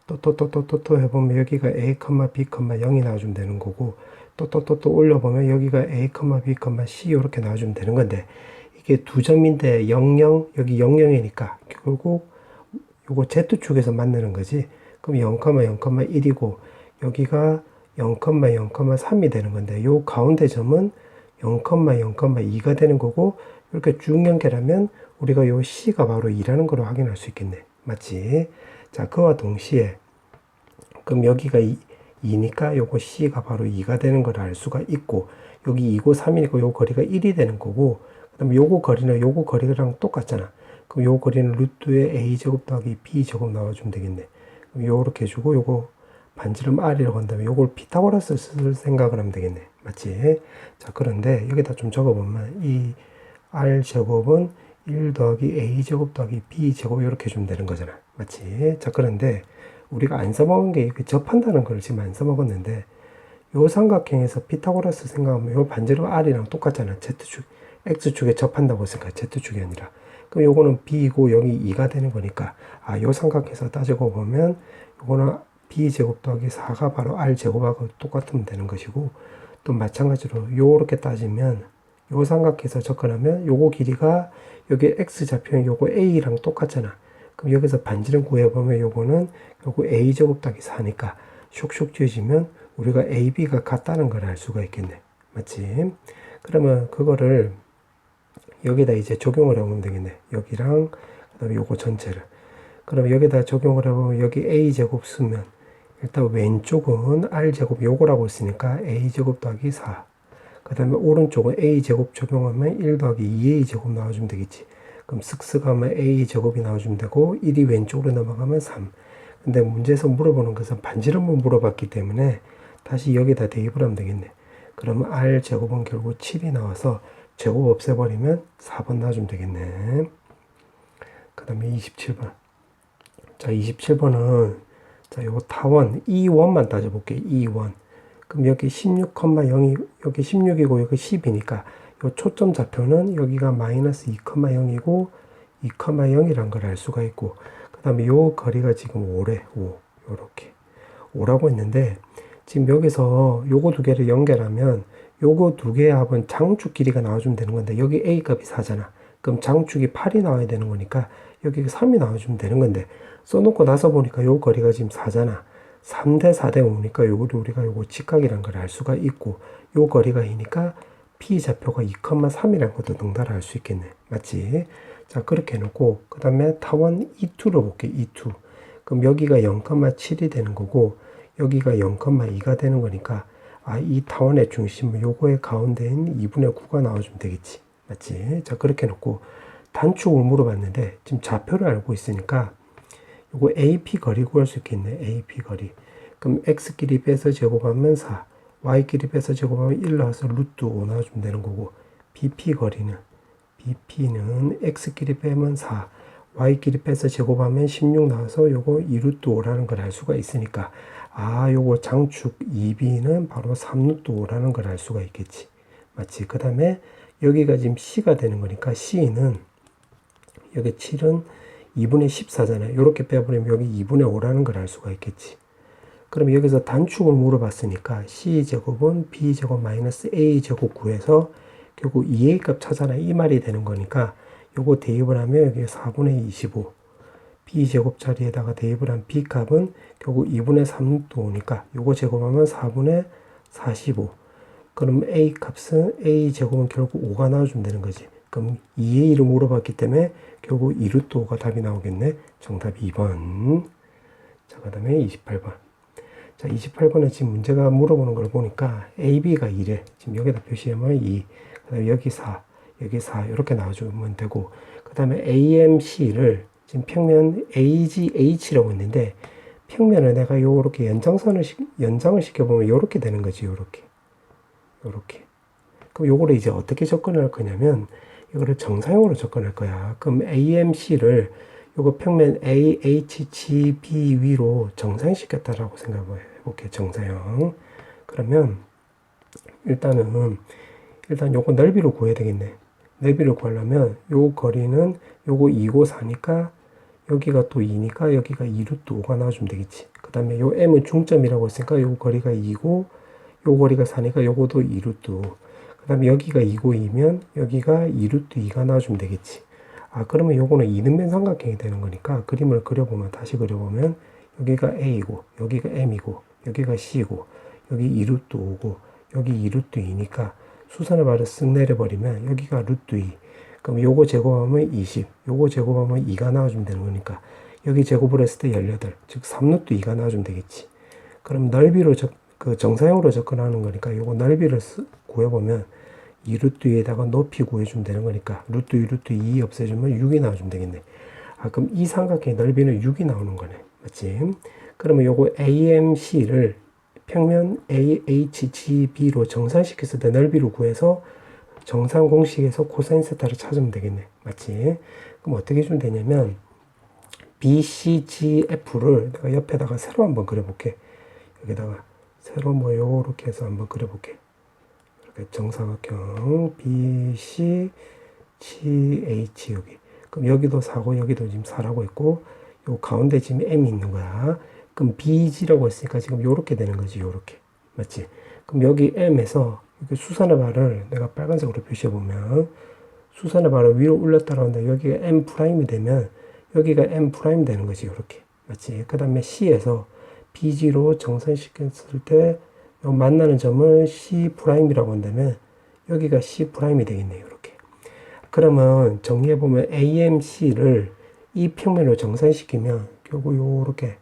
또 해보면 여기가 a, b, 0이 나와주면 되는 거고 또 올려보면 여기가 a, b, c 이렇게 나와주면 되는 건데 이게 두 점인데 00 여기 00이니까 결국 요거 z축에서 만나는 거지. 그럼 0,0,1이고 여기가 0,0,3이 되는 건데 요 가운데 점은 0,0,2가 되는 거고 이렇게 쭉 연결하면 우리가 요 c가 바로 2라는 걸 확인할 수 있겠네. 맞지? 자, 그와 동시에 그럼 여기가 2니까 요거 c가 바로 2가 되는 걸 알 수가 있고 여기 2고 3이니까 요 거리가 1이 되는 거고 그 다음에 요거 거리는 요거 거리랑 똑같잖아. 그럼 요 거리는 루트에 a제곱 더하기 b제곱 나와주면 되겠네. 그럼 요렇게 해주고 요거 반지름 r이라고 한다면 요걸 피타고라스 쓸 생각을 하면 되겠네. 맞지? 자, 그런데 여기다 좀 적어보면 이 r제곱은 1 더하기 a제곱 더하기 b제곱 이렇게 해주면 되는 거잖아. 맞지? 자, 그런데 우리가 안 써먹은 게 접한다는 걸 지금 안 써먹었는데 요 삼각형에서 피타고라스 생각하면 요 반지름 r이랑 똑같잖아. z축, x축에 접한다고 했으니까 z축이 아니라. 그럼 요거는 b이고 여기 2가 되는 거니까 요 삼각형에서 따지고 보면 요거는 b제곱 더하기 4가 바로 r제곱하고 똑같으면 되는 것이고 또 마찬가지로 요렇게 따지면 요 삼각형에서 접근하면 요거 길이가 여기 x좌표는 요거 a랑 똑같잖아. 그럼 여기서 반지름 구해보면 요거는 요거 a제곱 더하기 4니까 슉슉 지어지면 우리가 ab가 같다는 걸 알 수가 있겠네. 맞지? 그러면 그거를 여기다 이제 적용을 해보면 되겠네. 여기랑 그다음에 요거 전체를. 그럼 여기다 적용을 해보면 여기 a제곱 쓰면 일단 왼쪽은 r제곱 요거라고 했으니까 a제곱 더하기 4. 그 다음에 오른쪽은 a제곱 적용하면 1 더하기 2a제곱 나와주면 되겠지. 그럼 쓱쓱 하면 a제곱이 나와주면 되고 1이 왼쪽으로 넘어가면 3. 근데 문제에서 물어보는 것은 반지름을 물어봤기 때문에 다시 여기다 대입을 하면 되겠네. 그러면 r제곱은 결국 7이 나와서 제곱 없애버리면 4번 나와주면 되겠네. 그 다음에 27번. 자, 27번은 자, 요 타원 E1만 따져볼게요. E1. 그럼 여기 16,0이 여기 16이고 여기 10이니까 요 초점 좌표는 여기가 마이너스 2,0이고 2,0이란 걸 알 수가 있고 그 다음에 요 거리가 지금 5래. 5. 요렇게 5라고 했는데 지금 여기서 요거 두 개를 연결하면 요거 두 개의 합은 장축 길이가 나와주면 되는 건데 여기 a 값이 4잖아. 그럼 장축이 8이 나와야 되는 거니까 여기 3이 나와주면 되는 건데 써놓고 나서 보니까 요 거리가 지금 4잖아. 3대 4대 5니까 요거를 우리가 요거 직각이란 걸 알 수가 있고 요 거리가 2니까 p 좌표가 2,3이라는 것도 능가를 알 수 있겠네. 맞지? 자, 그렇게 해놓고 그 다음에 타원 E2로 볼게. E2. 그럼 여기가 0,7이 되는 거고 여기가 0,2가 되는 거니까 이 타원의 중심은 요거의 가운데인 2분의 9가 나와주면 되겠지. 맞지? 자, 그렇게 해놓고 단축을 물어봤는데 지금 좌표를 알고 있으니까 요거 AP 거리 구할 수 있겠네. AP 거리. 그럼 X끼리 빼서 제곱하면 4. Y끼리 빼서 제곱하면 1 나와서 루트 5 나와주면 되는 거고 BP 거리는 BP는 X끼리 빼면 4. Y끼리 빼서 제곱하면 16 나와서 요거 2루트 5라는 걸 알 수가 있으니까 요거 장축 2B는 바로 3루트 5라는 걸 알 수가 있겠지. 맞지? 그 다음에 여기가 지금 C가 되는 거니까 C는 여기 7은 2분의 14잖아요. 이렇게 빼버리면 여기 2분의 5라는 걸 알 수가 있겠지. 그럼 여기서 단축을 물어봤으니까 C제곱은 B제곱 마이너스 A제곱 구해서 결국 2A 값 찾아라 이 말이 되는 거니까 요거 대입을 하면 여기 4분의 25 B제곱 자리에다가 대입을 한 B값은 결국 2분의 3루트 5니까 요거 제곱하면 4분의 45 그럼 A 값은 A제곱은 결국 5가 나와주면 되는 거지. 그럼 2A를 물어봤기 때문에 결국 2루트 5가 답이 나오겠네. 정답 2번. 자, 그 다음에 28번. 자, 28번에 지금 문제가 물어보는 걸 보니까 AB가 2래. 지금 여기다 표시하면 2. 그 다음에 여기 4, 여기 4 이렇게 나와주면 되고, 그 다음에 AMC를 지금 평면 AGH라고 했는데, 평면을 내가 요렇게 연장을 시켜보면 요렇게 되는 거지. 요렇게. 그럼 요거를 이제 어떻게 접근할 거냐면, 이거를 정사형으로 접근할 거야. 그럼 AMC를 요거 평면 AHGB 위로 정사형시켰다라고 생각해 볼게요. 정사형. 그러면 일단 요거 넓이를 구해야 되겠네. 넓이를 구하려면 요 거리는 요거 2고 4니까 여기가 또 2니까 여기가 2루트 5가 나와주면 되겠지. 그 다음에 요 M은 중점이라고 했으니까 요 거리가 2고 요 거리가 4니까 요거도 2루트 5. 그 다음에 여기가 2고 2면 여기가 2루트 2가 나와주면 되겠지. 아, 그러면 요거는 이등변 삼각형이 되는 거니까 그림을 그려보면, 다시 그려보면 여기가 A고 여기가 M이고 여기가 C고 여기 2루트 5고 여기 2루트 2니까 수선을 바로 쓱 내려버리면 여기가 루트 2. 그럼 요거 제곱하면 20, 요거 제곱하면 2가 나와주면 되는 거니까 여기 제곱을 했을 때 18, 즉 3루트 2가 나와주면 되겠지. 그럼 넓이로 정사형으로 접근하는 거니까 요거 넓이를 구해보면 2루트 2에다가 높이 구해주면 되는 거니까 루트 2, 루트 2 없애주면 6이 나와주면 되겠네. 아, 그럼 이 삼각형의 넓이는 6이 나오는 거네. 맞지? 그러면 요거 AMC를 평면 AHGB로 정산시켰을 때 넓이로 구해서 정산 공식에서 코사인 세타를 찾으면 되겠네. 맞지? 그럼 어떻게 해주면 되냐면 BCGF를 내가 옆에다가 세로 한번 그려볼게. 여기다가 세로 뭐 요렇게 해서 한번 그려볼게. 이렇게 정사각형 BCGH 여기. 그럼 여기도 4고 여기도 지금 4라고 있고 요 가운데 지금 M이 있는 거야. 그럼 BG라고 했으니까 지금 요렇게 되는 거지. 요렇게. 맞지? 그럼 여기 M에서 여기 수선의 발을 내가 빨간색으로 표시해보면 수선의 발을 위로 올렸다고 하는데 여기가 M' 되면 여기가 M' 되는 거지. 요렇게. 맞지? 그 다음에 C에서 BG로 정산시켰을 때 요 만나는 점을 C'이라고 한다면 여기가 C'이 되겠네요. 이렇게. 그러면 정리해보면 AMC를 이 평면으로 정산시키면 결국 요렇게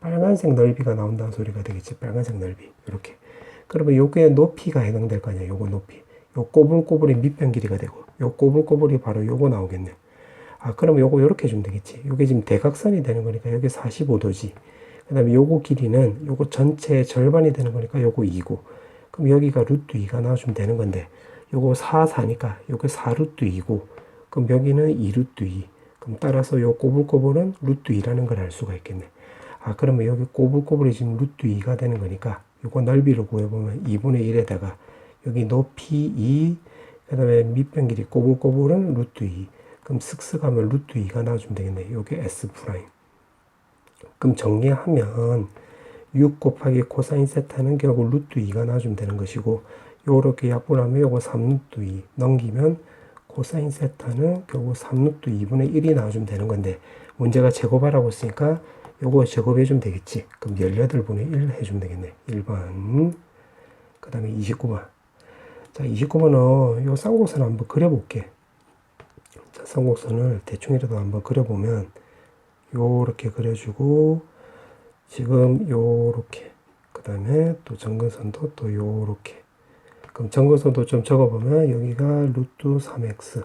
빨간색 넓이가 나온다는 소리가 되겠지. 빨간색 넓이. 이렇게. 그러면 요게 높이가 해당될 거 아니야. 요거 높이. 요 꼬불꼬불이 밑변 길이가 되고 요 꼬불꼬불이 바로 요거 나오겠네. 아, 그러면 요거 요렇게 해주면 되겠지. 요게 지금 대각선이 되는 거니까 여기 45도지. 그 다음에 요거 길이는 요거 전체의 절반이 되는 거니까 요거 2고. 그럼 여기가 루트 2가 나와주면 되는 건데 요거 4니까 요게 4루트 2고. 그럼 여기는 2루트 2. 그럼 따라서 요 꼬불꼬불은 루트 2라는 걸 알 수가 있겠네. 아, 그러면 여기 꼬불꼬불이 지금 루트 2가 되는 거니까 요거 넓이를 구해보면 2분의 1에다가 여기 높이 2, 그 다음에 밑변 길이 꼬불꼬불은 루트 2. 그럼 슥슥하면 루트 2가 나와주면 되겠네. 요게 S'. 그럼 정리하면 6 곱하기 코사인 세타는 결국 루트 2가 나와주면 되는 것이고 요렇게 약분하면 요거 3루트 2 넘기면 코사인 세타는 결국 3루트 2분의 1이 나와주면 되는 건데 문제가 제곱하라고 했으니까 요거 제곱해주면 되겠지. 그럼 18분의 1 해주면 되겠네. 1번. 그 다음에 29번. 자, 29번은 요 쌍곡선을 한번 그려볼게. 자, 쌍곡선을 대충이라도 한번 그려보면 요렇게 그려주고 지금 요렇게 그 다음에 또 점근선도 또 요렇게. 그럼 점근선도 좀 적어보면 여기가 루트 3x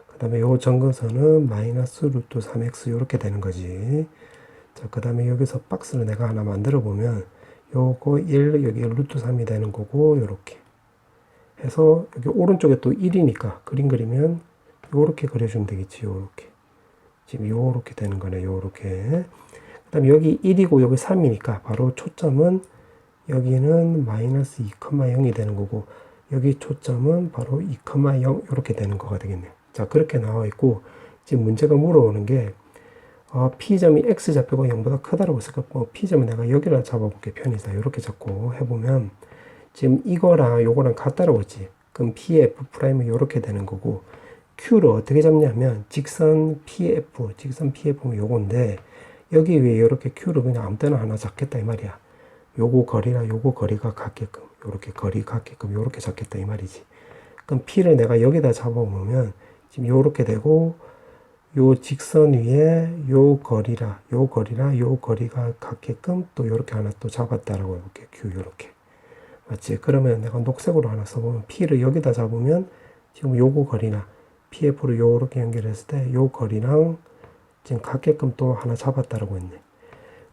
그 다음에 요 점근선은 마이너스 루트 3x 요렇게 되는 거지. 자, 그 다음에 여기서 박스를 내가 하나 만들어 보면 요거 1 여기 루트 3이 되는 거고 요렇게 해서 여기 오른쪽에 또 1이니까 그림 그리면 요렇게 그려주면 되겠지. 요렇게 지금 요렇게 되는 거네. 요렇게. 그 다음에 여기 1이고 여기 3이니까 바로 초점은 여기는 마이너스 2,0이 되는 거고 여기 초점은 바로 2,0 이렇게 되는 거가 되겠네요. 자, 그렇게 나와 있고 지금 문제가 물어오는 게 P점이 X좌표가 0보다 크다라고 했을까? P점은 내가 여기를 잡아볼게. 편의상 이렇게 잡고 해보면 지금 이거랑 요거랑 같다라고 했지. 그럼 PF'은 이렇게 되는 거고 Q를 어떻게 잡냐면 직선 PF는 요건데 여기 위에 이렇게 Q를 그냥 아무 때나 하나 잡겠다 이 말이야. 요거 거리랑 요거 거리가 같게끔 요렇게 거리 같게끔 요렇게 잡겠다 이 말이지. 그럼 P를 내가 여기다 잡아보면 지금 요렇게 되고 요 직선 위에 요 거리라 요 거리가 같게끔 또 요렇게 하나 또 잡았다라고 해볼게요. Q 요렇게. 맞지? 그러면 내가 녹색으로 하나 써보면 P를 여기다 잡으면 지금 요거 거리나 PF를 요렇게 연결했을 때 요 거리랑 지금 같게끔 또 하나 잡았다라고 했네.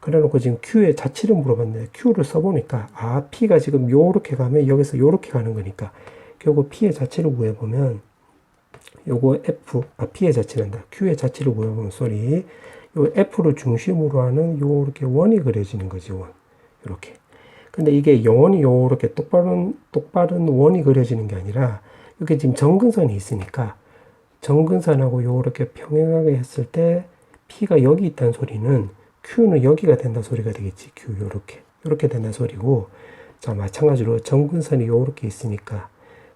그래 놓고 지금 Q의 자치를 물어봤는데 Q를 써보니까 아 P가 지금 요렇게 가면 여기서 요렇게 가는 거니까 결국 P의 자치를 구해보면 요거 P의 자치란다. Q의 자치를 구해보면 요 F를 중심으로 하는 요렇게 원이 그려지는 거지 원. 요렇게. 근데 이게 영원히 요렇게 똑바른 원이 그려지는 게 아니라 이렇게 지금 정근선이 있으니까 정근선하고 요렇게 평행하게 했을 때 P가 여기 있다는 소리는 Q는 여기가 된다 소리가 되겠지. Q 요렇게 된다 소리고 자 마찬가지로 정근선이 요렇게 있으니까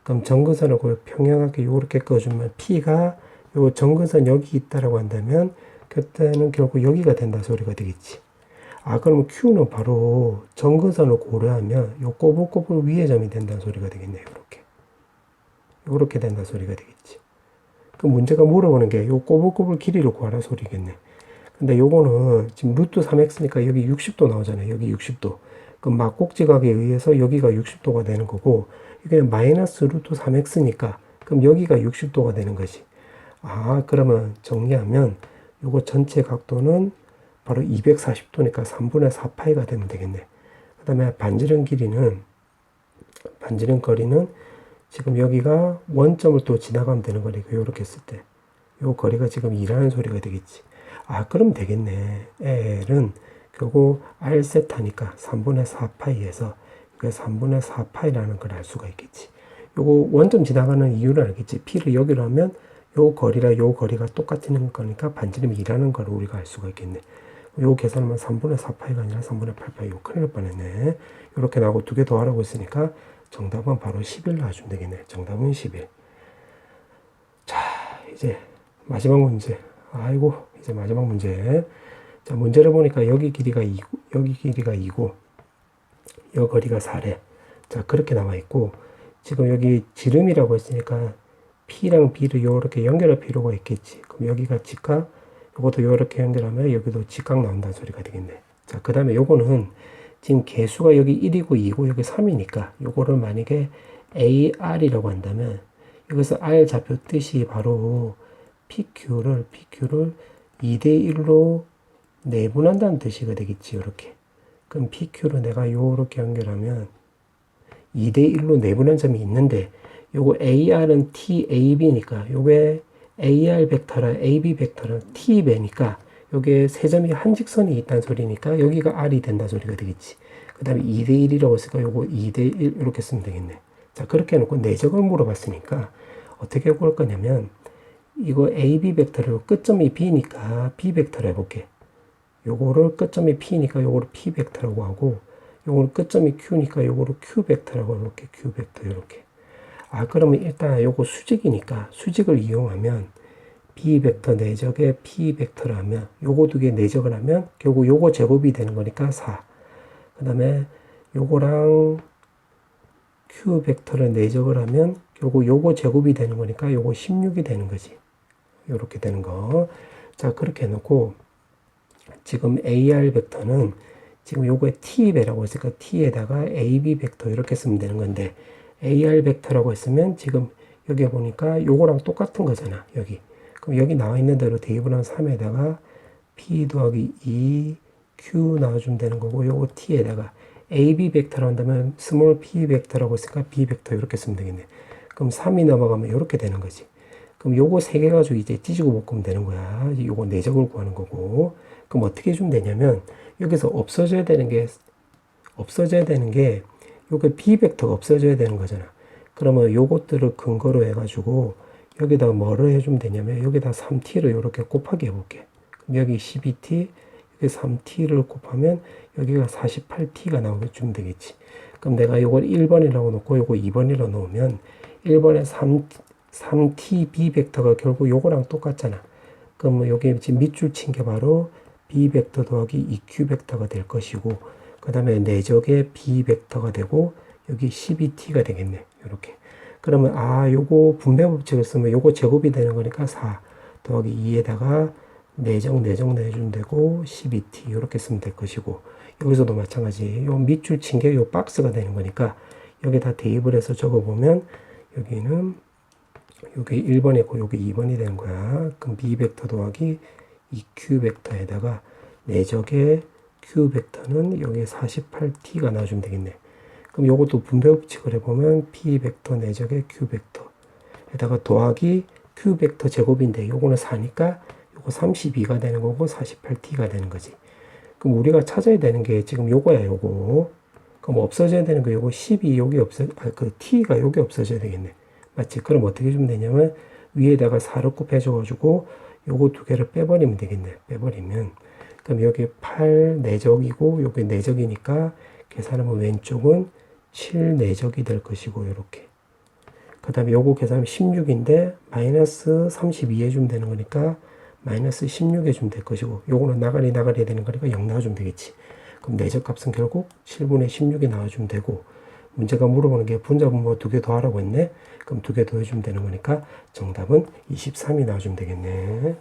그럼 정근선하고 평행하게 요렇게 꺼주면 P가 요 정근선 여기 있다라고 한다면 그때는 결국 여기가 된다 소리가 되겠지. 아 그러면 Q는 바로 정근선을 고려하면 요 꼬불꼬불 위의 점이 된다는 소리가 되겠네요. 요렇게 된다 소리가 되겠지. 그 문제가 물어보는 게 요 꼬불꼬불 길이를 구하라 소리겠네. 근데 요거는 지금 루트 3x니까 여기 60도 나오잖아요. 여기 60도. 그럼 막꼭지각에 의해서 여기가 60도가 되는 거고 이게 마이너스 루트 3x니까 그럼 여기가 60도가 되는 거지. 아 그러면 정리하면 요거 전체 각도는 바로 240도니까 3분의 4파이가 되면 되겠네. 그 다음에 반지름 거리는 지금 여기가 원점을 또 지나가면 되는 거니까 요렇게 했을 때 요 거리가 지금 2라는 소리가 되겠지. 아 그럼 되겠네. L은 결국 R세타니까 3분의 4파이에서 그 3분의 4파이라는 걸 알 수가 있겠지. 요거 원점 지나가는 이유를 알겠지. P를 여기로 하면 요 거리랑 요 거리가 똑같은 거니까 반지름이 2라는 걸 우리가 알 수가 있겠네. 요 계산하면 3분의 4파이가 아니라 3분의 8파이. 요 큰일 날 뻔했네. 요렇게 나오고 두 개 더 하라고 했으니까 정답은 바로 11 나와주면 되겠네. 정답은 11. 자, 이제 마지막 문제. 아이고, 이제 마지막 문제. 자, 문제를 보니까 여기 길이가 2고, 여기 길이가 2고, 여 거리가 4래. 자, 그렇게 나와 있고, 지금 여기 지름이라고 했으니까 P랑 B를 요렇게 연결할 필요가 있겠지. 그럼 여기가 직각, 요것도 요렇게 연결하면 여기도 직각 나온다는 소리가 되겠네. 자, 그 다음에 요거는 지금 개수가 여기 1이고 2고 여기 3이니까 요거를 만약에 AR이라고 한다면 여기서 R 좌표 뜻이 바로 PQ를 2대1로 내분한다는 뜻이가 되겠지. 요렇게. 그럼 PQ를 내가 요렇게 연결하면 2대1로 내분한 점이 있는데 요거 AR은 TAB니까 요게 AR 벡터랑 AB 벡터랑 T배니까 요게 세 점이 한 직선이 있다는 소리니까 여기가 R이 된다 소리가 되겠지. 그 다음에 2대1이라고 했으니까 요거 2대1 이렇게 쓰면 되겠네. 자 그렇게 해놓고 내적을 물어봤으니까 어떻게 볼 거냐면 이거 AB 벡터를 끝점이 B니까 B 벡터로 해볼게. 요거를 끝점이 P니까 요거를 P 벡터라고 하고 요거를 끝점이 Q니까 요거를 Q 벡터라고 해볼게. Q 벡터 이렇게. 아 그러면 일단 요거 수직이니까 수직을 이용하면 B 벡터 내적에 P 벡터를 하면 요거 두 개 내적을 하면 결국 요거 제곱이 되는 거니까 4. 그 다음에 요거랑 Q 벡터를 내적을 하면 결국 요거 제곱이 되는 거니까 요거 16이 되는 거지. 요렇게 되는 거. 자 그렇게 해놓고 지금 AR 벡터는 지금 요거에 T배라고 했으니까 T에다가 AB 벡터 이렇게 쓰면 되는 건데 AR 벡터라고 했으면 지금 여기 보니까 요거랑 똑같은 거잖아. 여기. 그럼 여기 나와 있는 대로 대입을 한 3에다가 P 더하기 2 Q 나와주면 되는 거고 요거 T에다가 AB 벡터로 한다면 스몰 P 벡터라고 했으니까 B 벡터 이렇게 쓰면 되겠네. 그럼 3이 넘어가면 이렇게 되는 거지. 그럼 요거 3개 가지고 이제 찢고 볶으면 되는 거야. 요거 내적을 구하는 거고. 그럼 어떻게 해주면 되냐면 여기서 없어져야 되는 게 요게 B 벡터가 없어져야 되는 거잖아. 그러면 요것들을 근거로 해가지고 여기다 뭐를 해주면 되냐면 여기다 3t를 이렇게 곱하기 해볼게. 그럼 여기 12t, 여기 3t를 곱하면 여기가 48t가 나오게 주면 되겠지. 그럼 내가 요걸 1번이라고 놓고 요거 2번이라고 놓으면 1번에 3t b 벡터가 결국 요거랑 똑같잖아. 그럼 여기 지금 밑줄 친 게 바로 b 벡터 더하기 2q 벡터가 될 것이고 그 다음에 내적의 b 벡터가 되고 여기 12t가 되겠네. 이렇게. 그러면 요거 분배 법칙을 쓰면 요거 제곱이 되는 거니까 4 더하기 2에다가 내정 내주면 되고 12t 이렇게 쓰면 될 것이고, 여기서도 마찬가지 요 밑줄 친 게 요 박스가 되는 거니까 여기다 대입을 해서 적어보면 여기는 여기 1번이고 여기 2번이 되는 거야. 그럼 b 벡터 더하기 이 q 벡터에다가 내적의 q 벡터는 여기 48t가 나와주면 되겠네. 그럼 요것도 분배 법칙을 해보면 p 벡터 내적의 q 벡터에다가 더하기 q 벡터 제곱인데 요거는 4니까 요거 32가 되는 거고 48t가 되는 거지. 그럼 우리가 찾아야 되는 게 지금 요거야, 요거. 그럼 없어져야 되는 거 요거 12 여기 그 t가 여기 없어져야 되겠네. 맞지? 그럼 어떻게 주면 되냐면 위에다가 4를 곱해줘가지고 요거 두 개를 빼버리면 되겠네. 빼버리면 그럼 여기 8 내적이고 여기 내적이니까 계산하면 왼쪽은 7 내적이 될 것이고 요렇게. 그 다음에 요거 계산하면 16인데 마이너스 32 해주면 되는 거니까 마이너스 16 해주면 될 것이고, 요거는 나가리 해야 되는 거니까 0 나와주면 되겠지. 그럼 내적 값은 결국 7분의 16이 나와주면 되고, 문제가 물어보는 게 분자분 뭐 두 개 더하라고 했네. 그럼 두 개 더해주면 되는 거니까 정답은 23이 나와주면 되겠네.